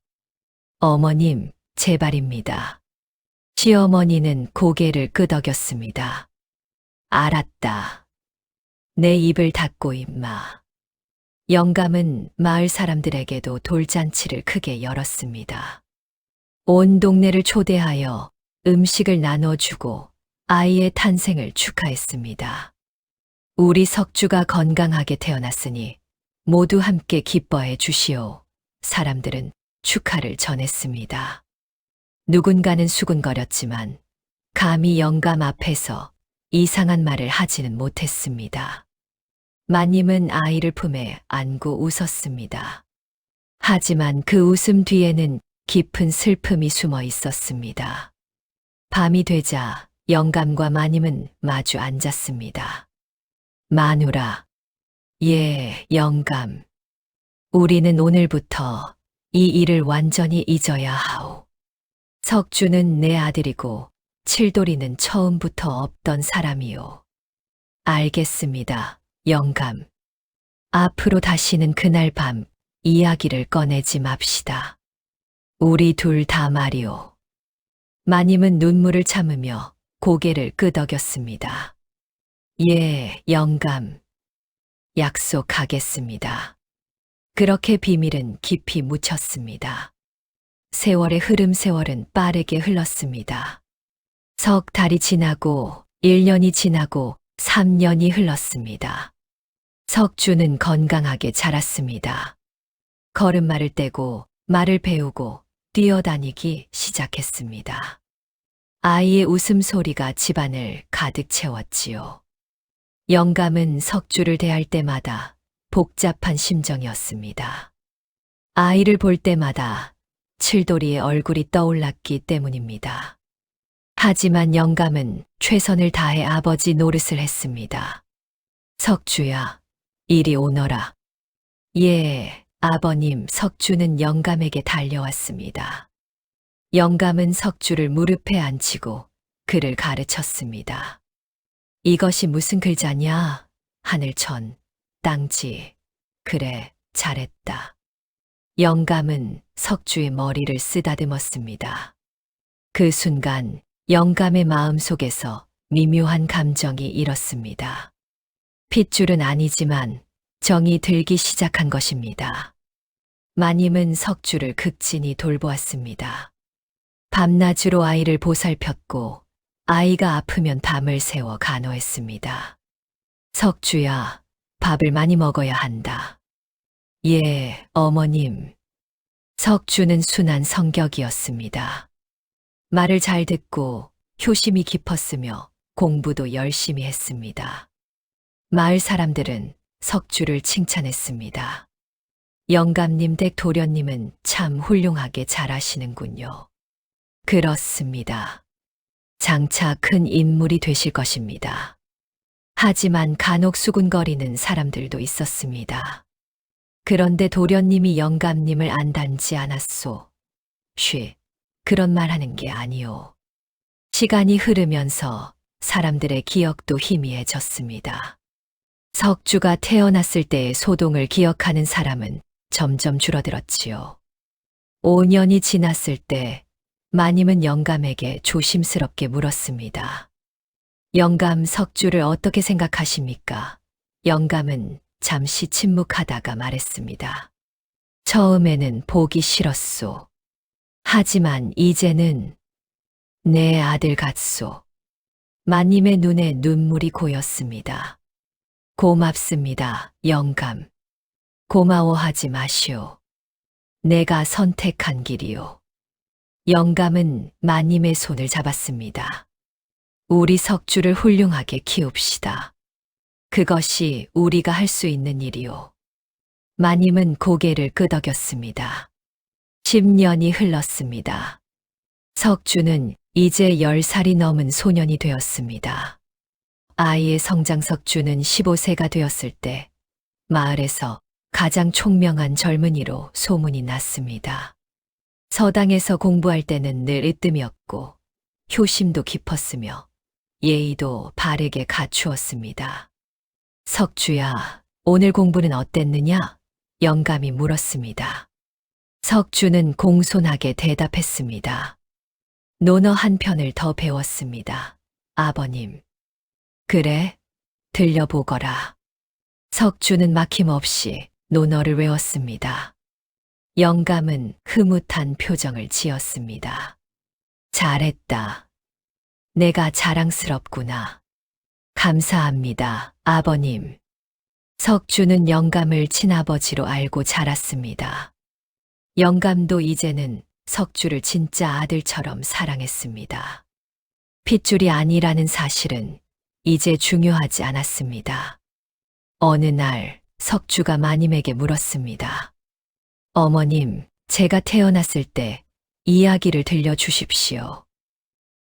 어머님, 제발입니다. 시어머니는 고개를 끄덕였습니다. 알았다. 내 입을 닫고 임마. 영감은 마을 사람들에게도 돌잔치를 크게 열었습니다. 온 동네를 초대하여 음식을 나눠주고 아이의 탄생을 축하했습니다. 우리 석주가 건강하게 태어났으니 모두 함께 기뻐해 주시오. 사람들은 축하를 전했습니다. 누군가는 수군거렸지만 감히 영감 앞에서 이상한 말을 하지는 못했습니다. 마님은 아이를 품에 안고 웃었습니다. 하지만 그 웃음 뒤에는 깊은 슬픔이 숨어 있었습니다. 밤이 되자 영감과 마님은 마주 앉았습니다. 마누라, 예, 영감. 우리는 오늘부터 이 일을 완전히 잊어야 하오. 석주는 내 아들이고 칠돌이는 처음부터 없던 사람이오. 알겠습니다, 영감. 앞으로 다시는 그날 밤 이야기를 꺼내지 맙시다. 우리 둘 다 말이오. 마님은 눈물을 참으며 고개를 끄덕였습니다. 예, 영감. 약속하겠습니다. 그렇게 비밀은 깊이 묻혔습니다. 세월의 흐름, 세월은 빠르게 흘렀습니다. 석 달이 지나고 1년이 지나고 3년이 흘렀습니다. 석주는 건강하게 자랐습니다. 걸음마를 떼고 말을 배우고 뛰어다니기 시작했습니다. 아이의 웃음소리가 집안을 가득 채웠지요. 영감은 석주를 대할 때마다 복잡한 심정이었습니다. 아이를 볼 때마다 칠돌이의 얼굴이 떠올랐기 때문입니다. 하지만 영감은 최선을 다해 아버지 노릇을 했습니다. 석주야, 이리 오너라. 예, 아버님. 석주는 영감에게 달려왔습니다. 영감은 석주를 무릎에 앉히고 글을 가르쳤습니다. 이것이 무슨 글자냐? 하늘천, 땅지. 그래, 잘했다. 영감은 석주의 머리를 쓰다듬었습니다. 그 순간 영감의 마음속에서 미묘한 감정이 일었습니다. 핏줄은 아니지만 정이 들기 시작한 것입니다. 마님은 석주를 극진히 돌보았습니다. 밤낮으로 아이를 보살폈고 아이가 아프면 밤을 새워 간호했습니다. 석주야, 밥을 많이 먹어야 한다. 예, 어머님. 석주는 순한 성격이었습니다. 말을 잘 듣고 효심이 깊었으며 공부도 열심히 했습니다. 마을 사람들은 석주를 칭찬했습니다. 영감님 댁 도련님은 참 훌륭하게 잘하시는군요. 그렇습니다. 장차 큰 인물이 되실 것입니다. 하지만 간혹 수군거리는 사람들도 있었습니다. 그런데 도련님이 영감님을 안단지 않았소. 그런 말 하는 게 아니오. 시간이 흐르면서 사람들의 기억도 희미해졌습니다. 석주가 태어났을 때의 소동을 기억하는 사람은 점점 줄어들었지요. 5년이 지났을 때 마님은 영감에게 조심스럽게 물었습니다. 영감, 석주를 어떻게 생각하십니까? 영감은 잠시 침묵하다가 말했습니다. 처음에는 보기 싫었소. 하지만 이제는 내 아들 같소. 마님의 눈에 눈물이 고였습니다. 고맙습니다, 영감. 고마워하지 마시오. 내가 선택한 길이오. 영감은 마님의 손을 잡았습니다. 우리 석주를 훌륭하게 키웁시다. 그것이 우리가 할 수 있는 일이오. 마님은 고개를 끄덕였습니다. 10년이 흘렀습니다. 석주는 이제 10살이 넘은 소년이 되었습니다. 아이의 성장 석주는 15세가 되었을 때 마을에서 가장 총명한 젊은이로 소문이 났습니다. 서당에서 공부할 때는 늘 으뜸이었고 효심도 깊었으며 예의도 바르게 갖추었습니다. 석주야, 오늘 공부는 어땠느냐? 영감이 물었습니다. 석주는 공손하게 대답했습니다. 논어 한 편을 더 배웠습니다. 아버님. 그래? 들려보거라. 석주는 막힘없이 논어를 외웠습니다. 영감은 흐뭇한 표정을 지었습니다. 잘했다. 내가 자랑스럽구나. 감사합니다, 아버님. 석주는 영감을 친아버지로 알고 자랐습니다. 영감도 이제는 석주를 진짜 아들처럼 사랑했습니다. 핏줄이 아니라는 사실은 이제 중요하지 않았습니다. 어느 날 석주가 마님에게 물었습니다. 어머님, 제가 태어났을 때 이야기를 들려주십시오.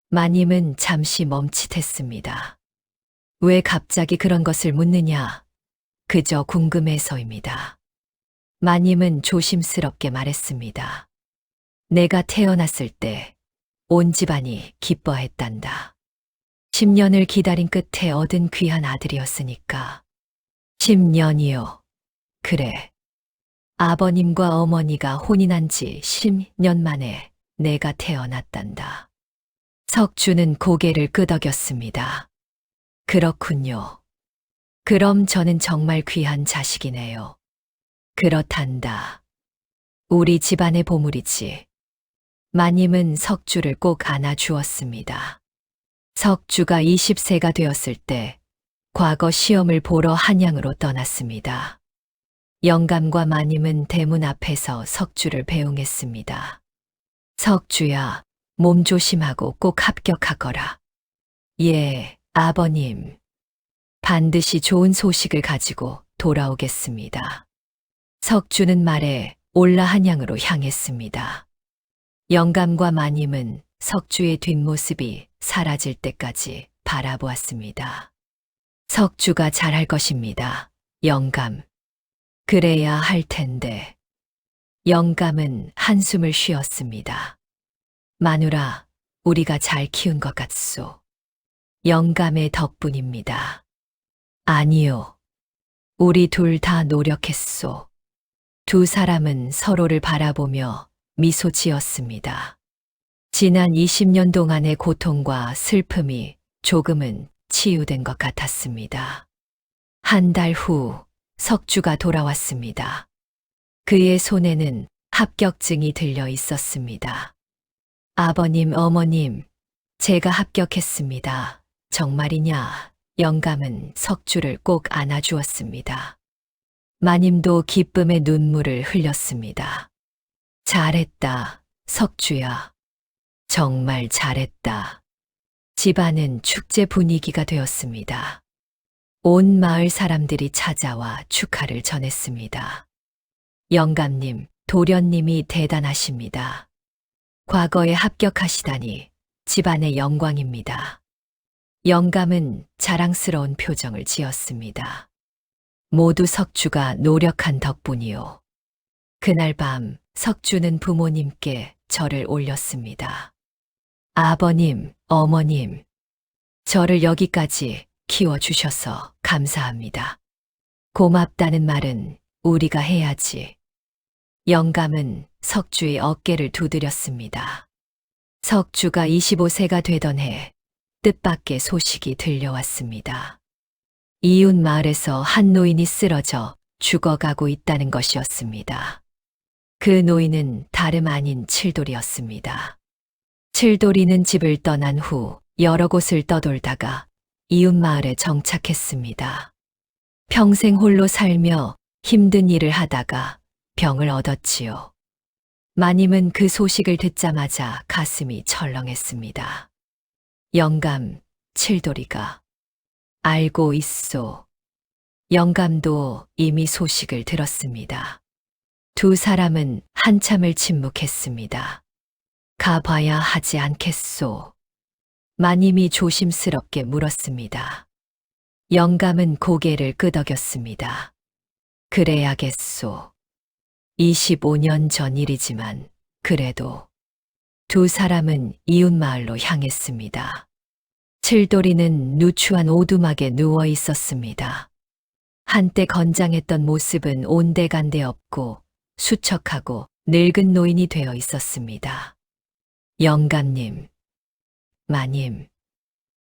마님은 잠시 멈칫했습니다. 왜 갑자기 그런 것을 묻느냐? 그저 궁금해서입니다. 마님은 조심스럽게 말했습니다. 내가 태어났을 때 온 집안이 기뻐했단다. 10년을 기다린 끝에 얻은 귀한 아들이었으니까. 10년이요. 그래. 아버님과 어머니가 혼인한 지 10년 만에 내가 태어났단다. 석주는 고개를 끄덕였습니다. 그렇군요. 그럼 저는 정말 귀한 자식이네요. 그렇단다. 우리 집안의 보물이지. 마님은 석주를 꼭 안아주었습니다. 석주가 20세가 되었을 때 과거 시험을 보러 한양으로 떠났습니다. 영감과 마님은 대문 앞에서 석주를 배웅했습니다. 석주야, 몸 조심하고 꼭 합격하거라. 예, 아버님. 반드시 좋은 소식을 가지고 돌아오겠습니다. 석주는 말에 올라 한양으로 향했습니다. 영감과 마님은 석주의 뒷모습이 사라질 때까지 바라보았습니다. 석주가 잘할 것입니다, 영감. 그래야 할 텐데. 영감은 한숨을 쉬었습니다. 마누라, 우리가 잘 키운 것 같소. 영감의 덕분입니다. 아니요. 우리 둘 다 노력했소. 두 사람은 서로를 바라보며 미소 지었습니다. 지난 20년 동안의 고통과 슬픔이 조금은 치유된 것 같았습니다. 한 달 후 석주가 돌아왔습니다. 그의 손에는 합격증이 들려 있었습니다. 아버님, 어머님, 제가 합격했습니다. 정말이냐? 영감은 석주를 꼭 안아주었습니다. 마님도 기쁨의 눈물을 흘렸습니다. 잘했다, 석주야. 정말 잘했다. 집안은 축제 분위기가 되었습니다. 온 마을 사람들이 찾아와 축하를 전했습니다. 영감님, 도련님이 대단하십니다. 과거에 합격하시다니 집안의 영광입니다. 영감은 자랑스러운 표정을 지었습니다. 모두 석주가 노력한 덕분이요. 그날 밤 석주는 부모님께 절을 올렸습니다. 아버님, 어머님, 저를 여기까지 키워주셔서 감사합니다. 고맙다는 말은 우리가 해야지. 영감은 석주의 어깨를 두드렸습니다. 석주가 25세가 되던 해 뜻밖의 소식이 들려왔습니다. 이웃 마을에서 한 노인이 쓰러져 죽어가고 있다는 것이었습니다. 그 노인은 다름 아닌 칠돌이었습니다. 칠돌이는 집을 떠난 후 여러 곳을 떠돌다가 이웃 마을에 정착했습니다. 평생 홀로 살며 힘든 일을 하다가 병을 얻었지요. 마님은 그 소식을 듣자마자 가슴이 철렁했습니다. 영감, 칠돌이가 알고 있소. 영감도 이미 소식을 들었습니다. 두 사람은 한참을 침묵했습니다. 가봐야 하지 않겠소. 마님이 조심스럽게 물었습니다. 영감은 고개를 끄덕였습니다. 그래야겠소. 25년 전 일이지만 그래도 두 사람은 이웃마을로 향했습니다. 칠돌이는 누추한 오두막에 누워 있었습니다. 한때 건장했던 모습은 온데간데 없고 수척하고 늙은 노인이 되어 있었습니다. 영감님, 마님.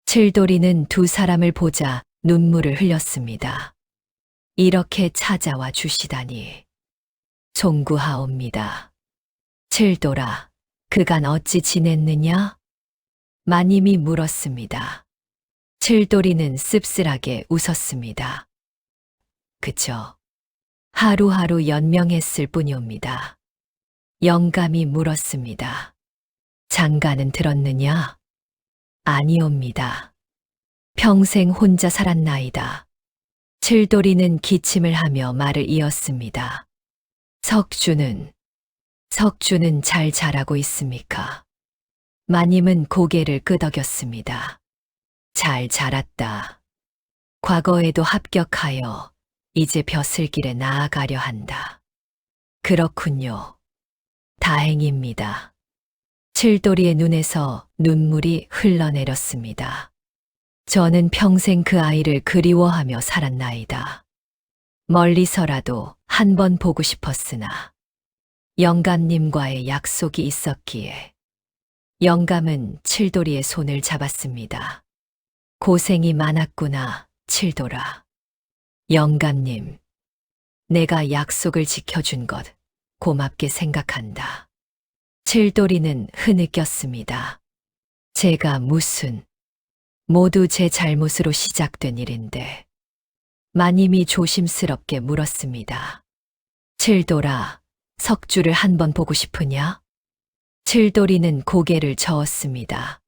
칠돌이는 두 사람을 보자 눈물을 흘렸습니다. 이렇게 찾아와 주시다니. 송구하옵니다. 칠돌아, 그간 어찌 지냈느냐? 마님이 물었습니다. 칠돌이는 씁쓸하게 웃었습니다. 그저 하루하루 연명했을 뿐이옵니다. 영감이 물었습니다. 장가는 들었느냐? 아니옵니다. 평생 혼자 살았나이다. 칠돌이는 기침을 하며 말을 이었습니다. 석주는 잘 자라고 있습니까? 마님은 고개를 끄덕였습니다. 잘 자랐다. 과거에도 합격하여 이제 벼슬길에 나아가려 한다. 그렇군요. 다행입니다. 칠돌이의 눈에서 눈물이 흘러내렸습니다. 저는 평생 그 아이를 그리워하며 살았나이다. 멀리서라도 한 번 보고 싶었으나 영감님과의 약속이 있었기에. 영감은 칠돌이의 손을 잡았습니다. 고생이 많았구나, 칠돌아. 영감님, 내가 약속을 지켜준 것 고맙게 생각한다. 칠돌이는 흐느꼈습니다. 제가 무슨, 모두 제 잘못으로 시작된 일인데. 마님이 조심스럽게 물었습니다. 칠돌아, 석주를 한번 보고 싶으냐? 칠돌이는 고개를 저었습니다.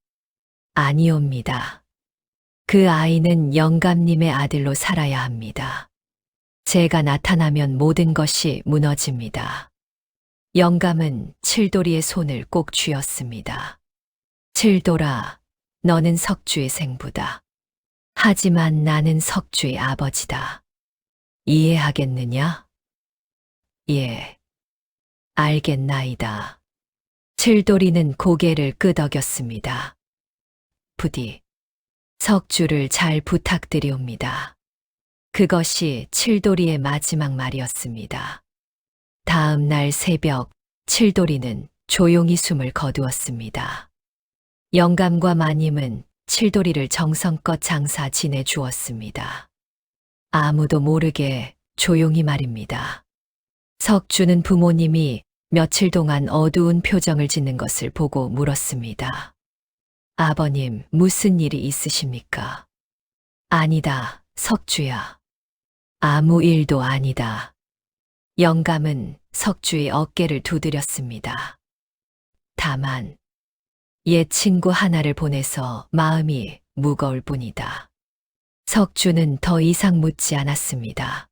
아니옵니다. 그 아이는 영감님의 아들로 살아야 합니다. 제가 나타나면 모든 것이 무너집니다. 영감은 칠돌이의 손을 꼭 쥐었습니다. 칠돌아, 너는 석주의 생부다. 하지만 나는 석주의 아버지다. 이해하겠느냐? 예, 알겠나이다. 칠돌이는 고개를 끄덕였습니다. 부디 석주를 잘 부탁드리옵니다. 그것이 칠돌이의 마지막 말이었습니다. 다음 날 새벽, 칠돌이는 조용히 숨을 거두었습니다. 영감과 마님은 칠돌이를 정성껏 장사 지내주었습니다. 아무도 모르게 조용히 말입니다. 석주는 부모님이 며칠 동안 어두운 표정을 짓는 것을 보고 물었습니다. 아버님, 무슨 일이 있으십니까? 아니다, 석주야. 아무 일도 아니다. 영감은 석주의 어깨를 두드렸습니다. 다만, 옛 친구 하나를 보내서 마음이 무거울 뿐이다. 석주는 더 이상 묻지 않았습니다.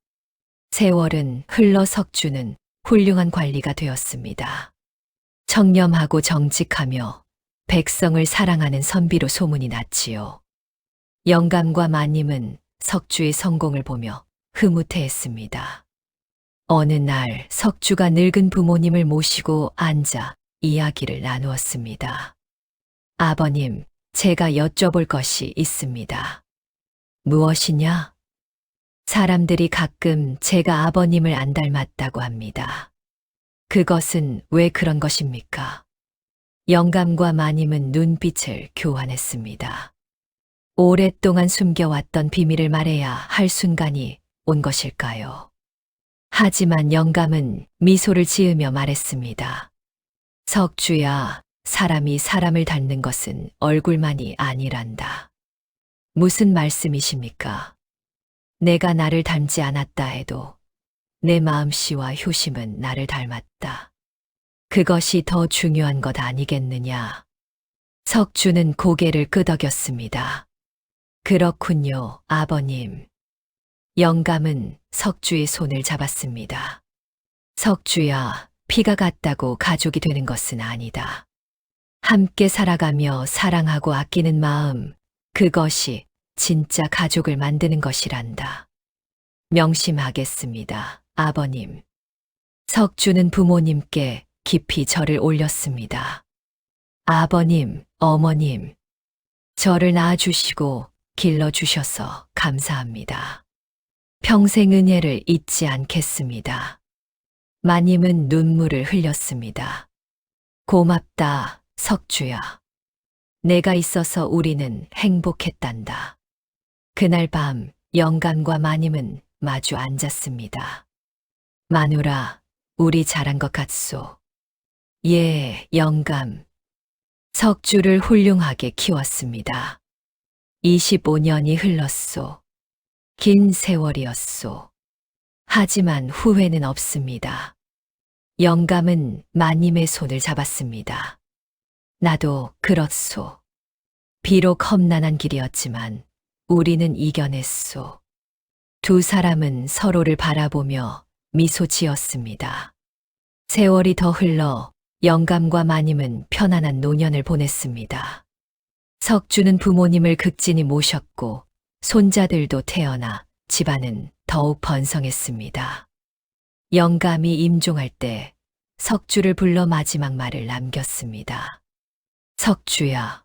세월은 흘러 석주는 훌륭한 관리가 되었습니다. 청렴하고 정직하며 백성을 사랑하는 선비로 소문이 났지요. 영감과 마님은 석주의 성공을 보며 흐뭇해했습니다. 어느 날 석주가 늙은 부모님을 모시고 앉아 이야기를 나누었습니다. 아버님, 제가 여쭤볼 것이 있습니다. 무엇이냐? 사람들이 가끔 제가 아버님을 안 닮았다고 합니다. 그것은 왜 그런 것입니까? 영감과 마님은 눈빛을 교환했습니다. 오랫동안 숨겨왔던 비밀을 말해야 할 순간이 온 것일까요? 하지만 영감은 미소를 지으며 말했습니다. 석주야, 사람이 사람을 닮는 것은 얼굴만이 아니란다. 무슨 말씀이십니까? 내가 나를 닮지 않았다 해도 내 마음씨와 효심은 나를 닮았다. 그것이 더 중요한 것 아니겠느냐. 석주는 고개를 끄덕였습니다. 그렇군요, 아버님. 영감은 석주의 손을 잡았습니다. 석주야, 피가 같다고 가족이 되는 것은 아니다. 함께 살아가며 사랑하고 아끼는 마음, 그것이 진짜 가족을 만드는 것이란다. 명심하겠습니다. 아버님. 석주는 부모님께 깊이 절을 올렸습니다. 아버님, 어머님, 저를 낳아주시고 길러주셔서 감사합니다. 평생 은혜를 잊지 않겠습니다. 마님은 눈물을 흘렸습니다. 고맙다, 석주야. 내가 있어서 우리는 행복했단다. 그날 밤 영감과 마님은 마주 앉았습니다. 마누라, 우리 잘한 것 같소. 예, 영감. 석주를 훌륭하게 키웠습니다. 25년이 흘렀소. 긴 세월이었소. 하지만 후회는 없습니다. 영감은 마님의 손을 잡았습니다. 나도 그렇소. 비록 험난한 길이었지만 우리는 이겨냈소. 두 사람은 서로를 바라보며 미소 지었습니다. 세월이 더 흘러 영감과 마님은 편안한 노년을 보냈습니다. 석주는 부모님을 극진히 모셨고 손자들도 태어나 집안은 더욱 번성했습니다. 영감이 임종할 때 석주를 불러 마지막 말을 남겼습니다. 석주야.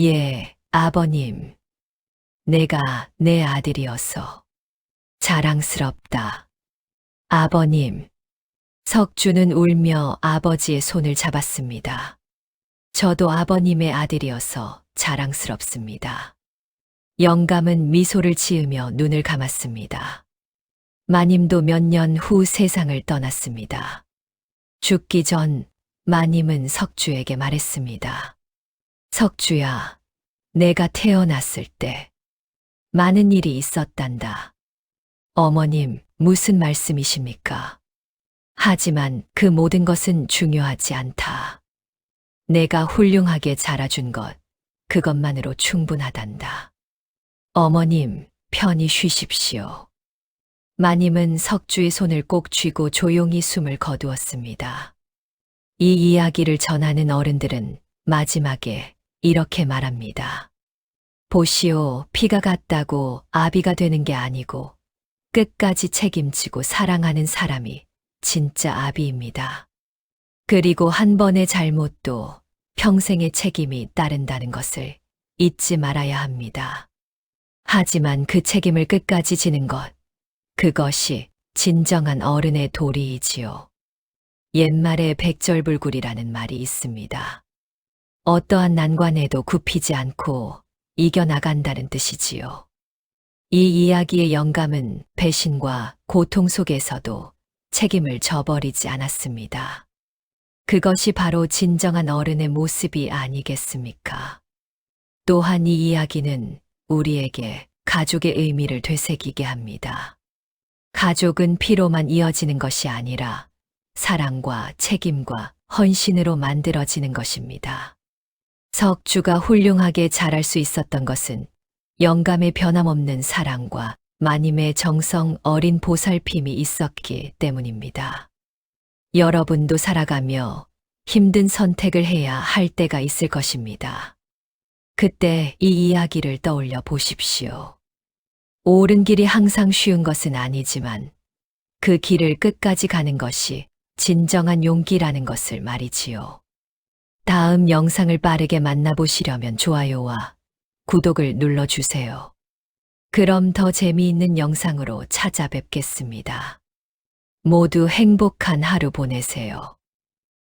예, 아버님. 내가 내 아들이어서 자랑스럽다. 아버님. 석주는 울며 아버지의 손을 잡았습니다. 저도 아버님의 아들이어서 자랑스럽습니다. 영감은 미소를 지으며 눈을 감았습니다. 마님도 몇 년 후 세상을 떠났습니다. 죽기 전 마님은 석주에게 말했습니다. 석주야, 내가 태어났을 때 많은 일이 있었단다. 어머님, 무슨 말씀이십니까? 하지만 그 모든 것은 중요하지 않다. 내가 훌륭하게 자라준 것, 그것만으로 충분하단다. 어머님, 편히 쉬십시오. 마님은 석주의 손을 꼭 쥐고 조용히 숨을 거두었습니다. 이 이야기를 전하는 어른들은 마지막에 이렇게 말합니다. 보시오, 피가 같다고 아비가 되는 게 아니고 끝까지 책임지고 사랑하는 사람이 진짜 아비입니다. 그리고 한 번의 잘못도 평생의 책임이 따른다는 것을 잊지 말아야 합니다. 하지만 그 책임을 끝까지 지는 것, 그것이 진정한 어른의 도리이지요. 옛말에 백절불굴이라는 말이 있습니다. 어떠한 난관에도 굽히지 않고 이겨나간다는 뜻이지요. 이 이야기의 영감은 배신과 고통 속에서도 책임을 져버리지 않았습니다. 그것이 바로 진정한 어른의 모습이 아니겠습니까? 또한 이 이야기는 우리에게 가족의 의미를 되새기게 합니다. 가족은 피로만 이어지는 것이 아니라 사랑과 책임과 헌신으로 만들어지는 것입니다. 석주가 훌륭하게 자랄 수 있었던 것은 영감의 변함없는 사랑과 마님의 정성 어린 보살핌이 있었기 때문입니다. 여러분도 살아가며 힘든 선택을 해야 할 때가 있을 것입니다. 그때 이 이야기를 떠올려 보십시오. 옳은 길이 항상 쉬운 것은 아니지만 그 길을 끝까지 가는 것이 진정한 용기라는 것을 말이지요. 다음 영상을 빠르게 만나보시려면 좋아요와 구독을 눌러주세요. 그럼 더 재미있는 영상으로 찾아뵙겠습니다. 모두 행복한 하루 보내세요.